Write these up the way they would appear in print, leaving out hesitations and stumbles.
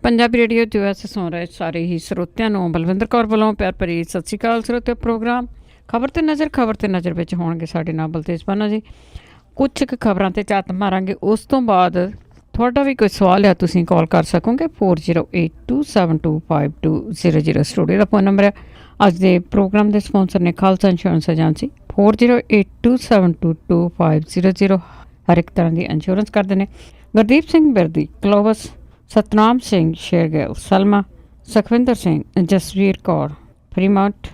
Punjabi radio US ਸੁਣ ਰਹੇ ਸਾਰੇ ਹੀ ਸਰੋਤਿਆਂ ਨੂੰ ਬਲਵਿੰਦਰ ਕੌਰ ਵੱਲੋਂ ਪਿਆਰ ਭਰੀ ਸਤਿ ਸ਼੍ਰੀ ਅਕਾਲ। ਸਰੋਤਿਓ ਪ੍ਰੋਗਰਾਮ ਖਬਰ ਤੇ ਨਜ਼ਰ ਵਿੱਚ ਹੋਣਗੇ ਸਾਡੇ ਨਾਲ ਬਲਤੇਜ ਪੰਨੂ ਜੀ। ਕੁਛ ਕੁ ਖਬਰਾਂ ਤੇ ਝਾਤ ਮਾਰਾਂਗੇ, ਉਸ ਤੋਂ ਬਾਅਦ ਤੁਹਾਡਾ ਵੀ ਕੋਈ ਸਵਾਲ ਹੈ ਤੁਸੀਂ ਕਾਲ ਕਰ ਸਕੋਗੇ 4082725200 ਸਟੂਡੀਓ ਦਾ ਫੋਨ ਨੰਬਰ ਹੈ। ਅੱਜ ਦੇ ਪ੍ਰੋਗਰਾਮ ਦੇ ਸਪਾਂਸਰ ਨੇ ਖਾਲਸਾ ਇੰਸ਼ੋਰੈਂਸ ਏਜੰਸੀ 4082725200 ਹਰ ਇੱਕ ਤਰ੍ਹਾਂ ਦੀ ਇੰਸ਼ੋਰੈਂਸ ਕਰਦੇ ਨੇ। ਗੁਰਦੀਪ ਸਿੰਘ ਬਿਰਦੀ ਕਲੋਵਸ, ਸਤਨਾਮ ਸਿੰਘ ਸ਼ੇਰਗਿੱਲ, ਸਲਮਾ, ਸੁਖਵਿੰਦਰ ਸਿੰਘ, ਜਸਵੀਰ ਕੌਰ, ਫਰੀਮੌਂਟ,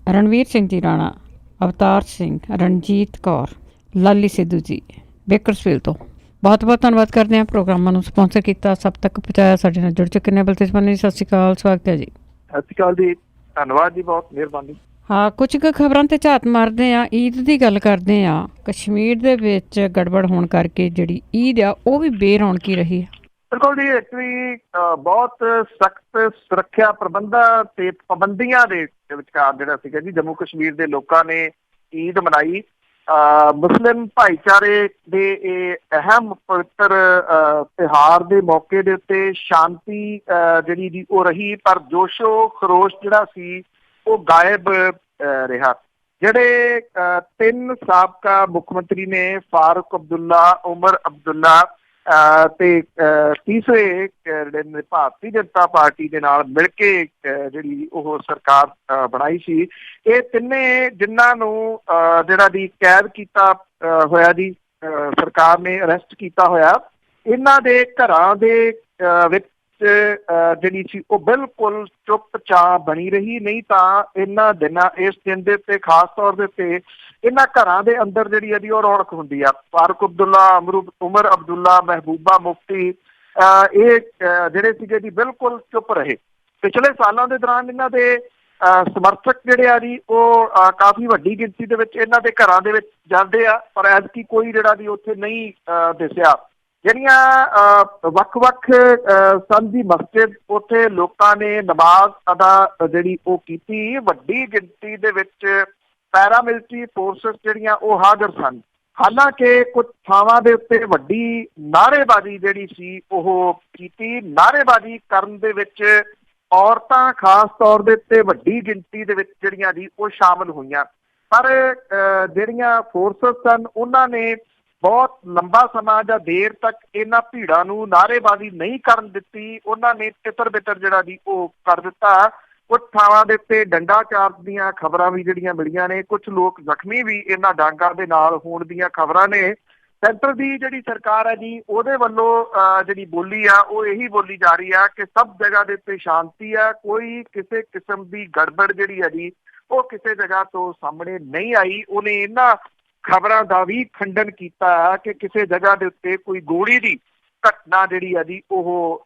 ਰਣਵੀਰ ਸਿੰਘ ਜੀ ਰਾਣਾ, ਅਵਤਾਰ ਸਿੰਘ, ਰਣਜੀਤ ਕੌਰ, ਲਾਲੀ ਸਿੱਧੂ ਜੀ ਬੇਕਰਸਫੀਲ ਤੋਂ ਬਹੁਤ ਬਹੁਤ ਧੰਨਵਾਦ ਕਰਦੇ ਹਾਂ। ਪ੍ਰੋਗਰਾਮਾਂ ਨੂੰ ਸਪਾਂਸਰ ਕੀਤਾ, ਸਭ ਤੱਕ ਪਹੁੰਚਾਇਆ, ਸਾਡੇ ਨਾਲ ਜੁੜ ਚੁੱਕੇ ਨੇ। ਬਲਤੇਜ ਪੰਨੂ ਜੀ, ਸਤਿ ਸ਼੍ਰੀ ਅਕਾਲ, ਸਵਾਗਤ ਹੈ ਜੀ। ਸਤਿ ਸ਼੍ਰੀ ਅਕਾਲ ਜੀ, ਧੰਨਵਾਦ ਜੀ, ਬਹੁਤ ਮਿਹਰਬਾਨੀ। ਹਾਂ, ਕੁਝ ਕੁ ਖਬਰਾਂ ਤੇ ਝਾਤ ਮਾਰਦੇ ਆ। ਈਦ ਦੀ ਗੱਲ ਕਰਦੇ ਆ। ਕਸ਼ਮੀਰ ਦੇ ਵਿੱਚ ਗੜਬੜ ਹੋਣ ਕਰਕੇ ਜਿਹੜੀ ਈਦ ਆ ਉਹ ਵੀ ਬੇਰੌਣਕੀ ਰਹੀ ਹੈ। ਬਿਲਕੁਲ ਜੀ, ਐਕਚੁਅਲੀ ਬਹੁਤ ਸਖਤ ਸੁਰੱਖਿਆ ਪ੍ਰਬੰਧਾਂ ਤੇ ਪਾਬੰਦੀਆਂ ਦੇ ਵਿਚਕਾਰ ਜਿਹੜਾ ਸੀਗਾ ਜੀ ਜੰਮੂ ਕਸ਼ਮੀਰ ਦੇ ਲੋਕਾਂ ਨੇ ਈਦ ਮਨਾਈ। ਮੁਸਲਿਮ ਭਾਈਚਾਰੇ ਦੇ ਇਹ ਅਹਿਮ ਪਵਿੱਤਰ ਤਿਉਹਾਰ ਦੇ ਮੌਕੇ ਦੇ ਉੱਤੇ ਸ਼ਾਂਤੀ ਜਿਹੜੀ ਜੀ ਉਹ ਰਹੀ, ਪਰ ਜੋਸ਼ੋ ਖਰੋਸ਼ ਜਿਹੜਾ ਸੀ ਉਹ ਗਾਇਬ ਰਿਹਾ। ਜਿਹੜੇ ਤਿੰਨ ਸਾਬਕਾ ਮੁੱਖ ਮੰਤਰੀ ਨੇ, ਫਾਰੂਕ ਅਬਦੁੱਲਾ, ਉਮਰ ਅਬਦੁੱਲਾ ਤੇ ਤੀਸਰੇ ਜਿਹੜੇ ਨੇ ਭਾਰਤੀ ਜਨਤਾ ਪਾਰਟੀ ਦੇ ਨਾਲ ਮਿਲ ਕੇ ਜਿਹੜੀ ਉਹ ਸਰਕਾਰ ਬਣਾਈ ਸੀ, ਇਹ ਤਿੰਨੇ ਜਿਨ੍ਹਾਂ ਨੂੰ ਜਿਹੜਾ ਦੀ ਕੈਦ ਕੀਤਾ ਹੋਇਆ ਜੀ, ਸਰਕਾਰ ਨੇ ਅਰੈਸਟ ਕੀਤਾ ਹੋਇਆ, ਇਹਨਾਂ ਦੇ ਘਰਾਂ ਦੇ ਵਿੱਚ ਜਿਹੜੀ ਸੀ ਉਹ ਬਿਲਕੁਲ ਚੁੱਪਚਾਪ ਬਣੀ ਰਹੀ। ਨਹੀਂ ਤਾਂ ਇਹਨਾਂ ਦਿਨਾਂ ਇਸ ਦਿਨ ਦੇ ਉੱਤੇ ਖਾਸ ਤੌਰ ਦੇ ਉੱਤੇ ਇਹਨਾਂ ਘਰਾਂ ਦੇ ਅੰਦਰ ਜਿਹੜੀ ਹੈ ਜੀ ਉਹ ਰੌਣਕ ਹੁੰਦੀ ਆ। ਫਾਰੂਕ ਅਬਦੁੱਲਾ, ਉਮਰ ਅਬਦੁੱਲਾ, ਮਹਿਬੂਬਾ ਮੁਫਤੀ ਇਹ ਜਿਹੜੇ ਸੀਗੇ ਜੀ ਬਿਲਕੁਲ ਚੁੱਪ ਰਹੇ। ਪਿਛਲੇ ਸਾਲਾਂ ਦੇ ਦੌਰਾਨ ਇਹਨਾਂ ਦੇ ਸਮਰਥਕ ਜਿਹੜੇ ਆ ਜੀ ਉਹ ਕਾਫੀ ਵੱਡੀ ਗਿਣਤੀ ਦੇ ਵਿੱਚ ਇਹਨਾਂ ਦੇ ਘਰਾਂ ਦੇ ਵਿੱਚ ਜਾਂਦੇ ਆ, ਪਰ ਐਤਕੀ ਕੋਈ ਜਿਹੜਾ ਜੀ ਉੱਥੇ ਨਹੀਂ ਦਿਸਿਆ। ਜਿਹੜੀਆਂ ਵੱਖ-ਵੱਖ ਸਨ ਦੀ ਮਸਜਿਦ, ਉੱਥੇ ਲੋਕਾਂ ਨੇ ਨਮਾਜ਼ ਅਦਾ ਜਿਹੜੀ ਉਹ ਕੀਤੀ। ਵੱਡੀ ਗਿਣਤੀ ਦੇ ਵਿੱਚ ਪੈਰਾਮਿਲਟਰੀ ਫੋਰਸਿਸ ਜਿਹੜੀਆਂ ਉਹ ਹਾਜ਼ਰ ਸਨ। ਹਾਲਾਂਕਿ ਕੁਝ ਥਾਵਾਂ ਦੇ ਉੱਤੇ ਵੱਡੀ ਨਾਅਰੇਬਾਜ਼ੀ ਜਿਹੜੀ ਸੀ ਉਹ ਕੀਤੀ। ਨਾਅਰੇਬਾਜ਼ੀ ਕਰਨ ਦੇ ਵਿੱਚ ਔਰਤਾਂ ਖਾਸ ਤੌਰ ਦੇ ਉੱਤੇ ਵੱਡੀ ਗਿਣਤੀ ਦੇ ਵਿੱਚ ਜਿਹੜੀਆਂ ਜੀ ਉਹ ਸ਼ਾਮਲ ਹੋਈਆਂ, ਪਰ ਜਿਹੜੀਆਂ ਫੋਰਸਿਸ ਸਨ ਉਹਨਾਂ ਨੇ ਬਹੁਤ ਲੰਬਾ ਸਮਾਂ ਜਾਂ ਦੇਰ ਤੱਕ ਇਹਨਾਂ ਭੀੜਾਂ ਨੂੰ ਨਾਅਰੇਬਾਜ਼ੀ ਨਹੀਂ ਕਰਨ ਦਿੱਤੀ। ਉਹਨਾਂ ਨੇ ਤਿੱਤਰ ਬਿੱਤਰ ਜਿਹੜਾ ਜੀ ਉਹ ਕਰ ਦਿੱਤਾ। ਕੁਝ ਥਾਵਾਂ ਦੇ ਉੱਤੇ ਡੰਡਾ ਚਾਰਜ ਦੀਆਂ ਖਬਰਾਂ ਵੀ ਜਿਹੜੀਆਂ ਮਿਲੀਆਂ ਨੇ। ਕੁਝ ਲੋਕ ਜ਼ਖਮੀ ਵੀ ਇਹਨਾਂ ਡਾਂਗਾਂ ਦੇ ਨਾਲ ਹੋਣ ਦੀਆਂ ਖਬਰਾਂ ਨੇ। ਸੈਂਟਰ ਦੀ ਜਿਹੜੀ ਸਰਕਾਰ ਹੈ ਜੀ ਉਹਦੇ ਵੱਲੋਂ ਜਿਹੜੀ ਬੋਲੀ ਆ ਉਹ ਇਹੀ ਬੋਲੀ ਜਾ ਰਹੀ ਆ ਕਿ ਸਭ ਜਗ੍ਹਾ ਦੇ ਉੱਤੇ ਸ਼ਾਂਤੀ ਆ, ਕੋਈ ਕਿਸੇ ਕਿਸਮ ਦੀ ਗੜਬੜ ਜਿਹੜੀ ਹੈ ਜੀ ਉਹ ਕਿਸੇ ਜਗ੍ਹਾ ਤੋਂ ਸਾਹਮਣੇ ਨਹੀਂ ਆਈ। ਉਹਨੇ ਇਹਨਾਂ ਖਬਰਾਂ ਦਾ ਵੀ ਖੰਡਨ ਕੀਤਾ ਕਿ ਕਿਸੇ ਜਗ੍ਹਾ ਦੇ ਉੱਤੇ ਕੋਈ ਗੋਲੀ ਦੀ ਘਟਨਾ ਜਿਹੜੀ ਆ ਜੀ ਉਹ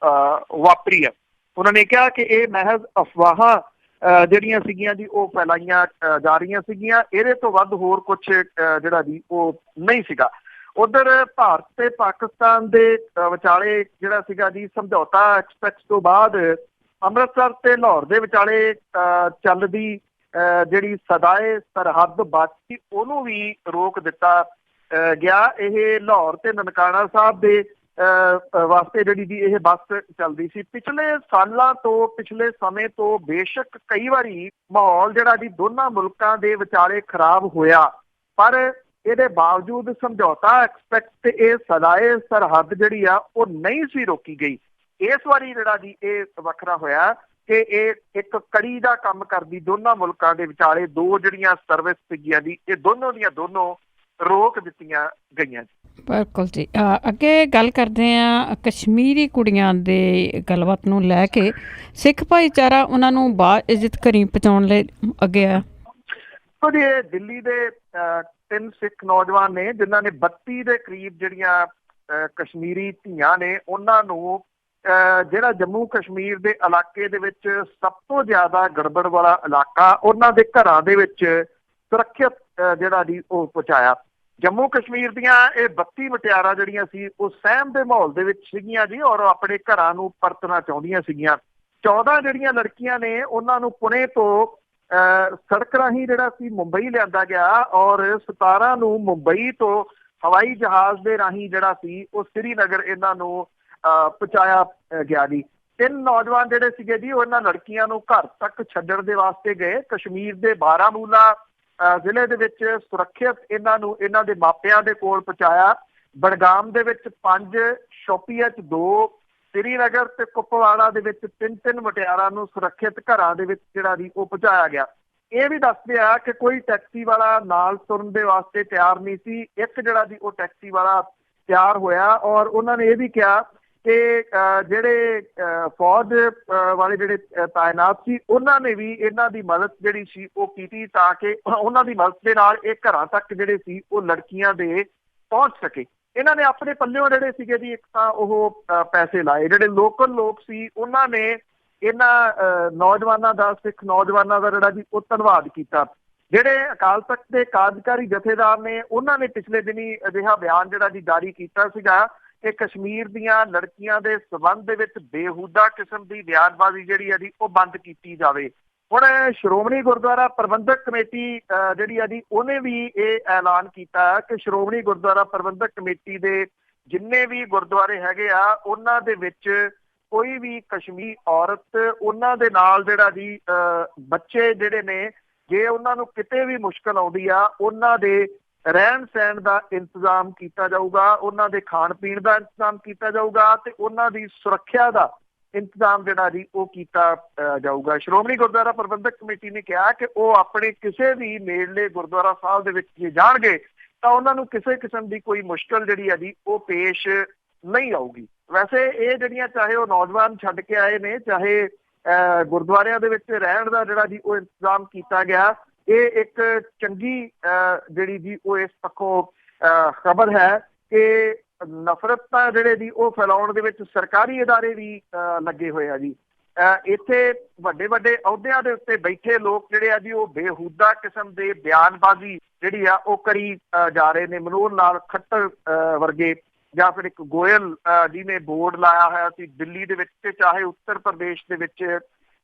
ਵਾਪਰੀ ਆ। ਉਹਨਾਂ ਨੇ ਕਿਹਾ ਕਿ ਇਹ ਮਹਿਜ਼ ਅਫਵਾਹਾਂ ਜਿਹੜੀਆਂ ਸੀਗੀਆਂ ਜੀ ਉਹ ਫੈਲਾਈਆਂ ਜਾ ਰਹੀਆਂ ਸੀਗੀਆਂ, ਇਹਦੇ ਤੋਂ ਵੱਧ ਹੋਰ ਕੁਛ ਜਿਹੜਾ ਜੀ ਉਹ ਨਹੀਂ ਸੀਗਾ। ਉਧਰ ਭਾਰਤ ਤੇ ਪਾਕਿਸਤਾਨ ਦੇ ਵਿਚਾਲੇ ਜਿਹੜਾ ਸੀਗਾ ਜੀ ਸਮਝੌਤਾ ਐਕਸਪ੍ਰੈਸ ਤੋਂ ਬਾਅਦ ਅੰਮ੍ਰਿਤਸਰ ਤੇ ਲਾਹੌਰ ਦੇ ਵਿਚਾਲੇ ਚੱਲਦੀ ਜਿਹੜੀ ਸਦਾਏ ਸਰਹੱਦ ਬੱਸ ਸੀ ਉਹਨੂੰ ਵੀ ਰੋਕ ਦਿੱਤਾ ਗਿਆ। ਇਹ ਲਾਹੌਰ ਤੇ ਨਨਕਾਣਾ ਸਾਹਿਬ ਦੇ ਵਾਸਤੇ ਜਿਹੜੀ ਜੀ ਇਹ ਬੱਸ ਚੱਲਦੀ ਸੀ। ਪਿਛਲੇ ਸਾਲਾਂ ਤੋਂ, ਪਿਛਲੇ ਸਮੇਂ ਤੋਂ ਬੇਸ਼ੱਕ ਕਈ ਵਾਰੀ ਮਾਹੌਲ ਜਿਹੜਾ ਜੀ ਦੋਨਾਂ ਮੁਲਕਾਂ ਦੇ ਵਿਚਾਲੇ ਖਰਾਬ ਹੋਇਆ, ਪਰ ਇਹਦੇ ਬਾਵਜੂਦ ਸਮਝੌਤਾ ਐਕਸਪੈਕਟ ਤੇ ਇਹ ਸਦਾਏ ਸਰਹੱਦ ਜਿਹੜੀ ਆ ਉਹ ਨਹੀਂ ਸੀ ਰੋਕੀ ਗਈ। ਇਸ ਵਾਰੀ ਜਿਹੜਾ ਜੀ ਇਹ ਵੱਖਰਾ ਹੋਇਆ ਕਿ ਇਹ ਇੱਕ ਕੜੀ ਦਾ ਕੰਮ ਕਰਦੀ ਦੋਨਾਂ ਮੁਲਕਾਂ ਦੇ ਵਿਚਾਲੇ ਦੋ ਜਿਹੜੀਆਂ ਸਰਵਿਸ ਸੀਗੀਆਂ ਜੀ ਇਹ ਦੋਨੋਂ ਦੀਆਂ ਦੋਨੋਂ ਰੋਕ ਦਿੱਤੀਆਂ ਗਈਆਂ ਜੀ। ਬਿਲਕੁਲ ਜੀ। ਅੱਗੇ ਗੱਲ ਕਰਦੇ ਹਾਂ ਕਸ਼ਮੀਰੀ ਕੁੜੀਆਂ ਦੇ ਗੱਲਬਾਤ ਨੂੰ ਲੈ ਕੇ। ਸਿੱਖ ਭਾਈਚਾਰਾ ਉਹਨਾਂ ਨੂੰ ਬਾਇਜ਼ਤ ਘਰੀ ਪਹੁੰਚਾਉਣ ਲਈ ਅੱਗੇ ਆਇਆ। ਜੀ ਇਹ ਦਿੱਲੀ ਦੇ 3 ਸਿੱਖ ਨੌਜਵਾਨ ਨੇ ਜਿਨ੍ਹਾਂ ਨੇ 32 ਦੇ ਕਰੀਬ ਜਿਹੜੀਆਂ ਕਸ਼ਮੀਰੀ ਧੀਆਂ ਨੇ ਉਹਨਾਂ ਨੂੰ ਜਿਹੜਾ ਜੰਮੂ ਕਸ਼ਮੀਰ ਦੇ ਇਲਾਕੇ ਦੇ ਵਿੱਚ ਸਭ ਤੋਂ ਜ਼ਿਆਦਾ ਗੜਬੜ ਵਾਲਾ ਇਲਾਕਾ ਉਹਨਾਂ ਦੇ ਘਰਾਂ ਦੇ ਵਿੱਚ ਸੁਰੱਖਿਅਤ ਜਿਹੜਾ ਜੀ ਉਹ ਪਹੁੰਚਾਇਆ। ਜੰਮੂ ਕਸ਼ਮੀਰ ਦੀਆਂ ਇਹ 32 ਮੁਟਿਆਰਾਂ ਜਿਹੜੀਆਂ ਸੀ ਉਹ ਸਹਿਮ ਦੇ ਮਾਹੌਲ ਦੇ ਵਿੱਚ ਸੀਗੀਆਂ ਜੀ ਔਰ ਆਪਣੇ ਘਰਾਂ ਨੂੰ ਪਰਤਣਾ ਚਾਹੁੰਦੀਆਂ ਸੀਗੀਆਂ। 14 ਜਿਹੜੀਆਂ ਲੜਕੀਆਂ ਨੇ ਉਹਨਾਂ ਨੂੰ ਪੁਣੇ ਤੋਂ ਸੜਕ ਰਾਹੀਂ ਜਿਹੜਾ ਸੀ ਮੁੰਬਈ ਲਿਆਂਦਾ ਗਿਆ ਔਰ 17 ਨੂੰ ਮੁੰਬਈ ਤੋਂ ਹਵਾਈ ਜਹਾਜ਼ ਦੇ ਰਾਹੀਂ ਜਿਹੜਾ ਸੀ ਉਹ ਸ੍ਰੀਨਗਰ ਇਹਨਾਂ ਨੂੰ ਪਹੁੰਚਾਇਆ ਗਿਆ ਜੀ। 3 ਨੌਜਵਾਨ ਜਿਹੜੇ ਸੀਗੇ ਜੀ, ਉਹ ਇਹਨਾਂ ਲੜਕੀਆਂ ਨੂੰ ਘਰ ਤੱਕ ਛੱਡਣ ਦੇ ਵਾਸਤੇ ਗਏ। ਕਸ਼ਮੀਰ ਦੇ ਬਾਰਾਮੂਲਾ ਜ਼ਿਲ੍ਹੇ ਦੇ ਵਿੱਚ ਸੁਰੱਖਿਅਤ ਇਹਨਾਂ ਨੂੰ ਇਹਨਾਂ ਦੇ ਮਾਪਿਆਂ ਦੇ ਕੋਲ ਪਹੁੰਚਾਇਆ। ਬਡਗਾਮ ਦੇ ਵਿੱਚ 5, ਸ਼ੋਪੀਆ 'ਚ 2, ਸ੍ਰੀਨਗਰ ਤੇ ਕੁਪਵਾੜਾ ਦੇ ਵਿੱਚ 3-3 ਮੁਟਿਆਰਾਂ ਨੂੰ ਸੁਰੱਖਿਅਤ ਘਰਾਂ ਦੇ ਵਿੱਚ ਜਿਹੜਾ ਜੀ ਉਹ ਪਹੁੰਚਾਇਆ ਗਿਆ। ਇਹ ਵੀ ਦੱਸਦੇ ਆ ਕਿ ਕੋਈ ਟੈਕਸੀ ਵਾਲਾ ਨਾਲ ਤੁਰਨ ਦੇ ਵਾਸਤੇ ਤਿਆਰ ਨਹੀਂ ਸੀ। ਇੱਕ ਜਿਹੜਾ ਜੀ ਉਹ ਟੈਕਸੀ ਵਾਲਾ ਤਿਆਰ ਹੋਇਆ ਔਰ ਉਹਨਾਂ ਨੇ ਇਹ ਵੀ ਕਿਹਾ ਕਿ ਜਿਹੜੇ ਫੌਜ ਵਾਲੇ ਜਿਹੜੇ ਤਾਇਨਾਤ ਸੀ, ਉਹਨਾਂ ਨੇ ਵੀ ਇਹਨਾਂ ਦੀ ਮਦਦ ਜਿਹੜੀ ਸੀ ਉਹ ਕੀਤੀ ਤਾਂ ਕਿ ਉਹਨਾਂ ਦੀ ਮਦਦ ਦੇ ਨਾਲ ਇਹ ਘਰਾਂ ਤੱਕ ਜਿਹੜੇ ਸੀ ਉਹ ਲੜਕੀਆਂ ਦੇ ਪਹੁੰਚ ਸਕੇ। ਇਹਨਾਂ ਨੇ ਆਪਣੇ ਪੱਲਿਓਂ ਜਿਹੜੇ ਸੀਗੇ ਜੀ, ਇੱਕ ਤਾਂ ਉਹ ਪੈਸੇ ਲਾਏ। ਜਿਹੜੇ ਲੋਕਲ ਲੋਕ ਸੀ ਉਹਨਾਂ ਨੇ ਇਹਨਾਂ ਨੌਜਵਾਨਾਂ ਦਾ, ਸਿੱਖ ਨੌਜਵਾਨਾਂ ਦਾ ਜਿਹੜਾ ਜੀ ਉਹ ਧੰਨਵਾਦ ਕੀਤਾ। ਜਿਹੜੇ ਅਕਾਲ ਤਖਤ ਦੇ ਕਾਰਜਕਾਰੀ ਜਥੇਦਾਰ ਨੇ, ਉਹਨਾਂ ਨੇ ਪਿਛਲੇ ਦਿਨੀ ਅਜਿਹਾ ਬਿਆਨ ਜਿਹੜਾ ਜੀ ਜਾਰੀ ਕੀਤਾ ਸੀਗਾ ਕਿ ਕਸ਼ਮੀਰ ਦੀਆਂ ਲੜਕੀਆਂ ਦੇ ਸਬੰਧ ਦੇ ਵਿੱਚ ਬੇਹੂਦਾ ਕਿਸਮ ਦੀ ਬਿਆਨਬਾਜ਼ੀ ਜਿਹੜੀ ਹੈ ਜੀ ਉਹ ਬੰਦ ਕੀਤੀ ਜਾਵੇ। ਹੁਣ ਸ਼੍ਰੋਮਣੀ ਗੁਰਦੁਆਰਾ ਪ੍ਰਬੰਧਕ ਕਮੇਟੀ ਜਿਹੜੀ ਹੈ ਜੀ, ਉਹਨੇ ਵੀ ਇਹ ਐਲਾਨ ਕੀਤਾ ਕਿ ਸ਼੍ਰੋਮਣੀ ਗੁਰਦੁਆਰਾ ਪ੍ਰਬੰਧਕ ਕਮੇਟੀ ਦੇ ਜਿੰਨੇ ਵੀ ਗੁਰਦੁਆਰੇ ਹੈਗੇ ਆ, ਉਹਨਾਂ ਦੇ ਵਿੱਚ ਕੋਈ ਵੀ ਕਸ਼ਮੀਰੀ ਔਰਤ, ਉਹਨਾਂ ਦੇ ਨਾਲ ਜਿਹੜਾ ਜੀ ਬੱਚੇ ਜਿਹੜੇ ਨੇ, ਜੇ ਉਹਨਾਂ ਨੂੰ ਕਿਤੇ ਵੀ ਮੁਸ਼ਕਲ ਆਉਂਦੀ ਆ, ਉਹਨਾਂ ਦੇ ਰਹਿਣ ਸਹਿਣ ਦਾ ਇੰਤਜ਼ਾਮ ਕੀਤਾ ਜਾਊਗਾ, ਉਹਨਾਂ ਦੇ ਖਾਣ ਪੀਣ ਦਾ ਇੰਤਜ਼ਾਮ ਕੀਤਾ ਜਾਊਗਾ ਤੇ ਉਹਨਾਂ ਦੀ ਸੁਰੱਖਿਆ ਦਾ ਇੰਤਜ਼ਾਮ ਜਿਹੜਾ ਜੀ ਉਹ ਕੀਤਾ ਜਾਊਗਾ। ਸ਼੍ਰੋਮਣੀ ਗੁਰਦੁਆਰਾ ਪ੍ਰਬੰਧਕ ਕਮੇਟੀ ਨੇ ਕਿਹਾ ਕਿ ਉਹ ਆਪਣੇ ਕਿਸੇ ਵੀ ਨੇੜਲੇ ਗੁਰਦੁਆਰਾ ਸਾਹਿਬ ਦੇ ਵਿੱਚ ਜੇ ਜਾਣਗੇ ਤਾਂ ਉਹਨਾਂ ਨੂੰ ਕਿਸੇ ਕਿਸਮ ਦੀ ਕੋਈ ਮੁਸ਼ਕਲ ਜਿਹੜੀ ਹੈ ਜੀ ਉਹ ਪੇਸ਼ ਨਹੀਂ ਆਊਗੀ। ਵੈਸੇ ਇਹ ਜਿਹੜੀਆਂ, ਚਾਹੇ ਉਹ ਨੌਜਵਾਨ ਛੱਡ ਕੇ ਆਏ ਨੇ, ਚਾਹੇ ਗੁਰਦੁਆਰਿਆਂ ਦੇ ਵਿੱਚ ਰਹਿਣ ਦਾ ਜਿਹੜਾ ਜੀ ਉਹ ਇੰਤਜ਼ਾਮ ਕੀਤਾ ਗਿਆ, ਇਹ ਇੱਕ ਚੰਗੀ ਜਿਹੜੀ ਜੀ ਉਹ ਇਸ ਪੱਖੋਂ ਖਬਰ ਹੈ ਕਿ ਨਫ਼ਰਤਾਂ ਜਿਹੜੇ ਜੀ ਉਹ ਫੈਲਾਉਣ ਦੇ ਵਿੱਚ ਸਰਕਾਰੀ ਅਦਾਰੇ ਵੀ ਲੱਗੇ ਹੋਏ ਆ ਜੀ। ਇੱਥੇ ਵੱਡੇ ਵੱਡੇ ਅਹੁਦਿਆਂ ਦੇ ਉੱਤੇ ਬੈਠੇ ਲੋਕ ਜਿਹੜੇ ਆ ਜੀ, ਉਹ ਬੇਹੂਦਾ ਕਿਸਮ ਦੇ ਬਿਆਨਬਾਜ਼ੀ ਜਿਹੜੀ ਆ ਉਹ ਕਰੀ ਜਾ ਰਹੇ ਨੇ। ਮਨੋਹਰ ਲਾਲ ਖੱਟਰ ਵਰਗੇ, ਜਾਂ ਫਿਰ ਇੱਕ ਗੋਇਲ ਜਿਹਨੇ ਬੋਰਡ ਲਾਇਆ ਹੋਇਆ ਸੀ ਦਿੱਲੀ ਦੇ ਵਿੱਚ, ਤੇ ਚਾਹੇ ਉੱਤਰ ਪ੍ਰਦੇਸ਼ ਦੇ ਵਿੱਚ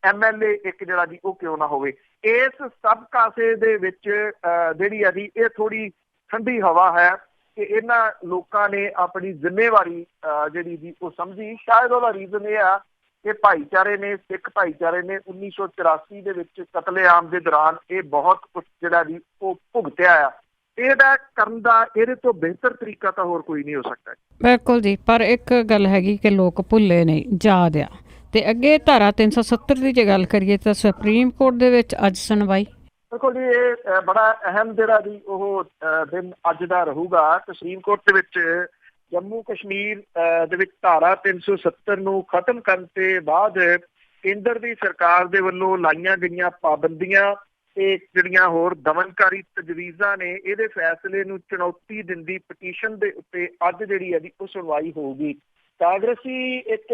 MLA ਇੱਕ ਜਿਹੜਾ ਜੀ ਉਹ ਕਿਉਂ ਨਾ ਹੋਵੇ। ਇਸ ਸਭ ਕਾਸੇ ਦੇ ਵਿੱਚ ਜਿਹੜੀ ਆ ਜੀ ਇਹ ਥੋੜੀ ਠੰਡੀ ਹਵਾ ਹੈ ਕਿ ਇਹਨਾਂ ਲੋਕਾਂ ਨੇ ਆਪਣੀ ਜ਼ਿੰਮੇਵਾਰੀ ਜਿਹੜੀ ਜੀ ਉਹ ਸਮਝੀ। ਸ਼ਾਇਦ ਉਹਦਾ ਰੀਜ਼ਨ ਇਹ ਆ ਕਿ ਭਾਈਚਾਰੇ ਨੇ, ਸਿੱਖ ਭਾਈਚਾਰੇ ਨੇ 1984 ਦੇ ਵਿੱਚ ਕਤਲੇਆਮ ਦੇ ਦੌਰਾਨ ਇਹ ਬਹੁਤ ਕੁਛ ਜਿਹੜਾ ਜੀ ਉਹ ਭੁਗਤਿਆ ਆ। ਇਹਦਾ ਕਰਨ ਦਾ ਇਹਦੇ ਤੋਂ ਬਿਹਤਰ ਤਰੀਕਾ ਤਾਂ ਹੋਰ ਕੋਈ ਨਹੀਂ ਹੋ ਸਕਦਾ। ਬਿਲਕੁਲ ਜੀ, ਪਰ ਇੱਕ ਗੱਲ ਹੈਗੀ ਕਿ ਲੋਕ ਭੁੱਲੇ ਨਹੀਂ, ਯਾਦ ਆ। ਤੇ ਅੱਗੇ ਧਾਰਾ 370 ਦੀ ਜੇ ਗੱਲ ਕਰੀਏ ਤਾਂ ਸੁਪਰੀਮ ਕੋਰਟ ਦੇ ਵਿੱਚ ਅੱਜ ਸੁਣਵਾਈ। ਦੇਖੋ ਜੀ, ਇਹ ਬੜਾ ਅਹਿਮ ਜਿਹੜਾ ਜੀ ਉਹ ਦਿਨ ਅੱਜ ਦਾ ਰਹੂਗਾ। ਸੁਪਰੀਮ ਕੋਰਟ ਦੇ ਵਿੱਚ ਜੰਮੂ ਕਸ਼ਮੀਰ ਦੇ ਵਿੱਚ ਧਾਰਾ 370 ਨੂੰ ਖਤਮ ਕਰਨ ਤੇ ਬਾਅਦ ਕੇਂਦਰ ਦੀ ਸਰਕਾਰ ਦੇ ਵੱਲੋਂ ਲਾਈਆਂ ਗਈਆਂ ਪਾਬੰਦੀਆਂ ਤੇ ਜਿਹੜੀਆਂ ਹੋਰ ਦਮਨਕਾਰੀ ਤਜਵੀਜ਼ਾਂ ਨੇ, ਇਹਦੇ ਫੈਸਲੇ ਨੂੰ ਚੁਣੌਤੀ ਦਿੰਦੀ ਪਟੀਸ਼ਨ ਦੇ ਉੱਤੇ ਅੱਜ ਜਿਹੜੀ ਹੈ ਜੀ ਉਹ ਸੁਣਵਾਈ ਹੋਊਗੀ। ਕਾਂਗਰਸੀ ਇੱਕ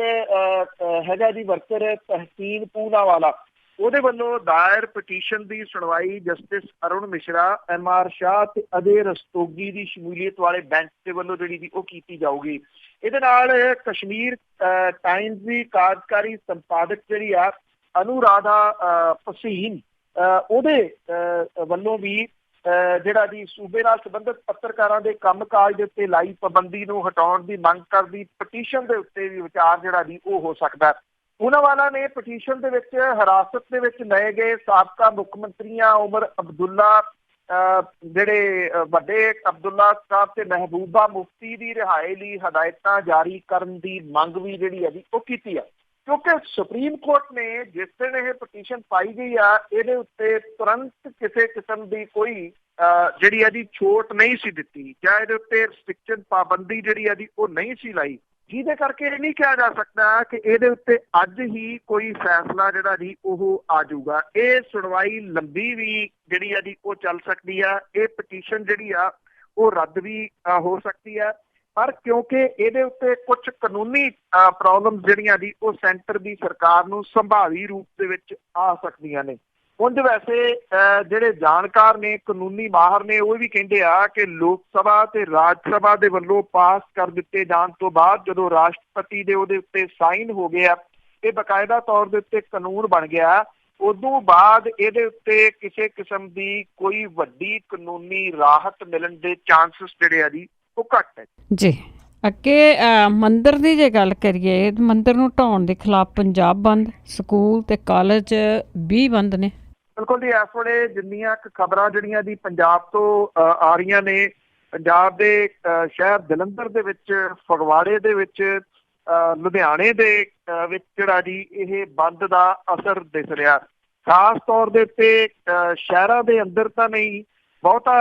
ਹੈਗਾ ਜੀ ਵਰਕਰ ਤਹਿਸੀਨ ਪੂਨਾਵਾਲਾ, ਉਹਦੇ ਵੱਲੋਂ ਦਾਇਰ ਪਟੀਸ਼ਨ ਦੀ ਸੁਣਵਾਈ ਜਸਟਿਸ ਅਰੁਣ ਮਿਸ਼ਰਾ, MR ਸ਼ਾਹ ਤੇ ਅਜੇ ਰਸਤੋਗੀ ਦੀ ਸ਼ਮੂਲੀਅਤ ਵਾਲੇ ਬੈਂਚ ਦੇ ਵੱਲੋਂ ਜਿਹੜੀ ਜੀ ਉਹ ਕੀਤੀ ਜਾਊਗੀ। ਇਹਦੇ ਨਾਲ ਕਸ਼ਮੀਰ ਟਾਈਮਜ਼ ਦੀ ਕਾਰਜਕਾਰੀ ਸੰਪਾਦਕ ਜਿਹੜੀ ਆ ਅਨੁਰਾਧਾ ਭਸੀਨ, ਉਹਦੇ ਵੱਲੋਂ ਵੀ ਜਿਹੜਾ ਜੀ ਸੂਬੇ ਨਾਲ ਸੰਬੰਧਿਤ ਪੱਤਰਕਾਰਾਂ ਦੇ ਕੰਮਕਾਜ ਦੇ ਉੱਤੇ ਲਾਈ ਪਾਬੰਦੀ ਨੂੰ ਹਟਾਉਣ ਦੀ ਮੰਗ ਕਰਦੀ ਪਟੀਸ਼ਨ ਦੇ ਉੱਤੇ ਵੀ ਵਿਚਾਰ ਜਿਹੜਾ ਜੀ ਉਹ ਹੋ ਸਕਦਾ। ਪੂਨਾਵਾਲਾ ਨੇ ਪਟੀਸ਼ਨ ਦੇ ਵਿੱਚ ਹਿਰਾਸਤ ਦੇ ਵਿੱਚ ਲਏ ਗਏ ਸਾਬਕਾ ਮੁੱਖ ਮੰਤਰੀਆਂ ਉਮਰ ਅਬਦੁੱਲਾ, ਜਿਹੜੇ ਵੱਡੇ ਅਬਦੁੱਲਾ ਸਾਹਿਬ ਤੇ ਮਹਿਬੂਬਾ ਮੁਫਤੀ ਦੀ ਰਿਹਾਈ ਲਈ ਹਦਾਇਤਾਂ ਜਾਰੀ ਕਰਨ ਦੀ ਮੰਗ ਵੀ ਜਿਹੜੀ ਹੈ ਜੀ ਉਹ ਕੀਤੀ ਆ। ਕਿਉਂਕਿ ਸੁਪਰੀਮ ਕੋਰਟ ਨੇ ਜਿਸ ਦਿਨ ਇਹ ਪਟੀਸ਼ਨ ਪਾਈ ਗਈ ਆ, ਇਹਦੇ ਉੱਤੇ ਤੁਰੰਤ ਕਿਸੇ ਕਿਸਮ ਦੀ ਕੋਈ ਜਿਹੜੀ ਹੈ ਜੀ ਛੋਟ ਨਹੀਂ ਸੀ ਦਿੱਤੀ, ਜਾਂ ਇਹਦੇ ਉੱਤੇ ਰਿਸਟ੍ਰਿਕਸ਼ਨ ਪਾਬੰਦੀ ਜਿਹੜੀ ਹੈ ਜੀ ਉਹ ਨਹੀਂ ਸੀ ਲਾਈ, ਜਿਹਦੇ ਕਰਕੇ ਇਹ ਨਹੀਂ ਕਿਹਾ ਜਾ ਸਕਦਾ ਕਿ ਇਹਦੇ ਉੱਤੇ ਅੱਜ ਹੀ ਕੋਈ ਫੈਸਲਾ ਜਿਹੜਾ ਜੀ ਉਹ ਆ ਜਾਊਗਾ। ਇਹ ਸੁਣਵਾਈ ਲੰਬੀ ਵੀ ਜਿਹੜੀ ਆ ਜੀ ਉਹ ਚੱਲ ਸਕਦੀ ਆ। ਇਹ ਪਟੀਸ਼ਨ ਜਿਹੜੀ ਆ ਉਹ ਰੱਦ ਵੀ ਹੋ ਸਕਦੀ ਆ, ਪਰ ਕਿਉਂਕਿ ਇਹਦੇ ਉੱਤੇ ਕੁਝ ਕਾਨੂੰਨੀ ਪ੍ਰੋਬਲਮ ਜਿਹੜੀਆਂ ਜੀ ਉਹ ਸੈਂਟਰ ਦੀ ਸਰਕਾਰ ਨੂੰ ਸੰਭਾਵੀ ਰੂਪ ਦੇ ਵਿੱਚ ਆ ਸਕਦੀਆਂ ਨੇ। ਉਂਝ ਵੈਸੇ ਜਿਹੜੇ ਜਾਣਕਾਰ ਨੇ, ਕਾਨੂੰਨੀ ਮਾਹਰ ਨੇ, ਉਹ ਵੀ ਕਹਿੰਦੇ ਆ ਕਿ ਲੋਕ ਸਭਾ ਤੇ ਰਾਜ ਸਭਾ ਦੇ ਵੱਲੋਂ ਪਾਸ ਕਰ ਦਿੱਤੇ ਜਾਣ ਤੋਂ ਬਾਅਦ ਜਦੋਂ ਰਾਸ਼ਟਰਪਤੀ ਦੇ ਉਹਦੇ ਉੱਤੇ ਸਾਈਨ ਹੋ ਗਏ ਆ, ਇਹ ਬਕਾਇਦਾ ਤੌਰ ਦੇ ਉੱਤੇ ਕਾਨੂੰਨ ਬਣ ਗਿਆ, ਉਦੋਂ ਬਾਅਦ ਇਹਦੇ ਉੱਤੇ ਕਿਸੇ ਕਿਸਮ ਦੀ ਕੋਈ ਵੱਡੀ ਕਾਨੂੰਨੀ ਰਾਹਤ ਮਿਲਣ ਦੇ ਚਾਂਸਸ ਜਿਹੜੇ ਆ ਜੀ ਉਹ ਘੱਟ ਹੈ। ਜੀ, ਅੱਗੇ ਮੰਦਿਰ ਦੀ ਜੇ ਗੱਲ ਕਰੀਏ, ਮੰਦਿਰ ਨੂੰ ਢਾਉਣ ਦੇ ਖਿਲਾਫ ਪੰਜਾਬ ਬੰਦ, ਸਕੂਲ ਤੇ ਕਾਲਜ ਵੀ ਬੰਦ ਨੇ। ਬਿਲਕੁਲ ਜੀ, ਇਸ ਵੇਲੇ ਜਿੰਨੀਆਂ ਕੁ ਖਬਰਾਂ ਜਿਹੜੀਆਂ ਦੀ ਪੰਜਾਬ ਤੋਂ ਆ ਰਹੀਆਂ ਨੇ, ਪੰਜਾਬ ਦੇ ਸ਼ਹਿਰ ਜਲੰਧਰ ਦੇ ਵਿੱਚ, ਫਗਵਾੜੇ ਦੇ ਵਿੱਚ, ਲੁਧਿਆਣੇ ਦੇ ਵਿੱਚ ਜਿਹੜਾ ਜੀ ਇਹ ਬੰਦ ਦਾ ਅਸਰ ਦਿਸ ਰਿਹਾ। ਖਾਸ ਤੌਰ ਦੇ ਉੱਤੇ ਸ਼ਹਿਰਾਂ ਦੇ ਅੰਦਰ ਤਾਂ ਨਹੀਂ, ਬਹੁਤਾ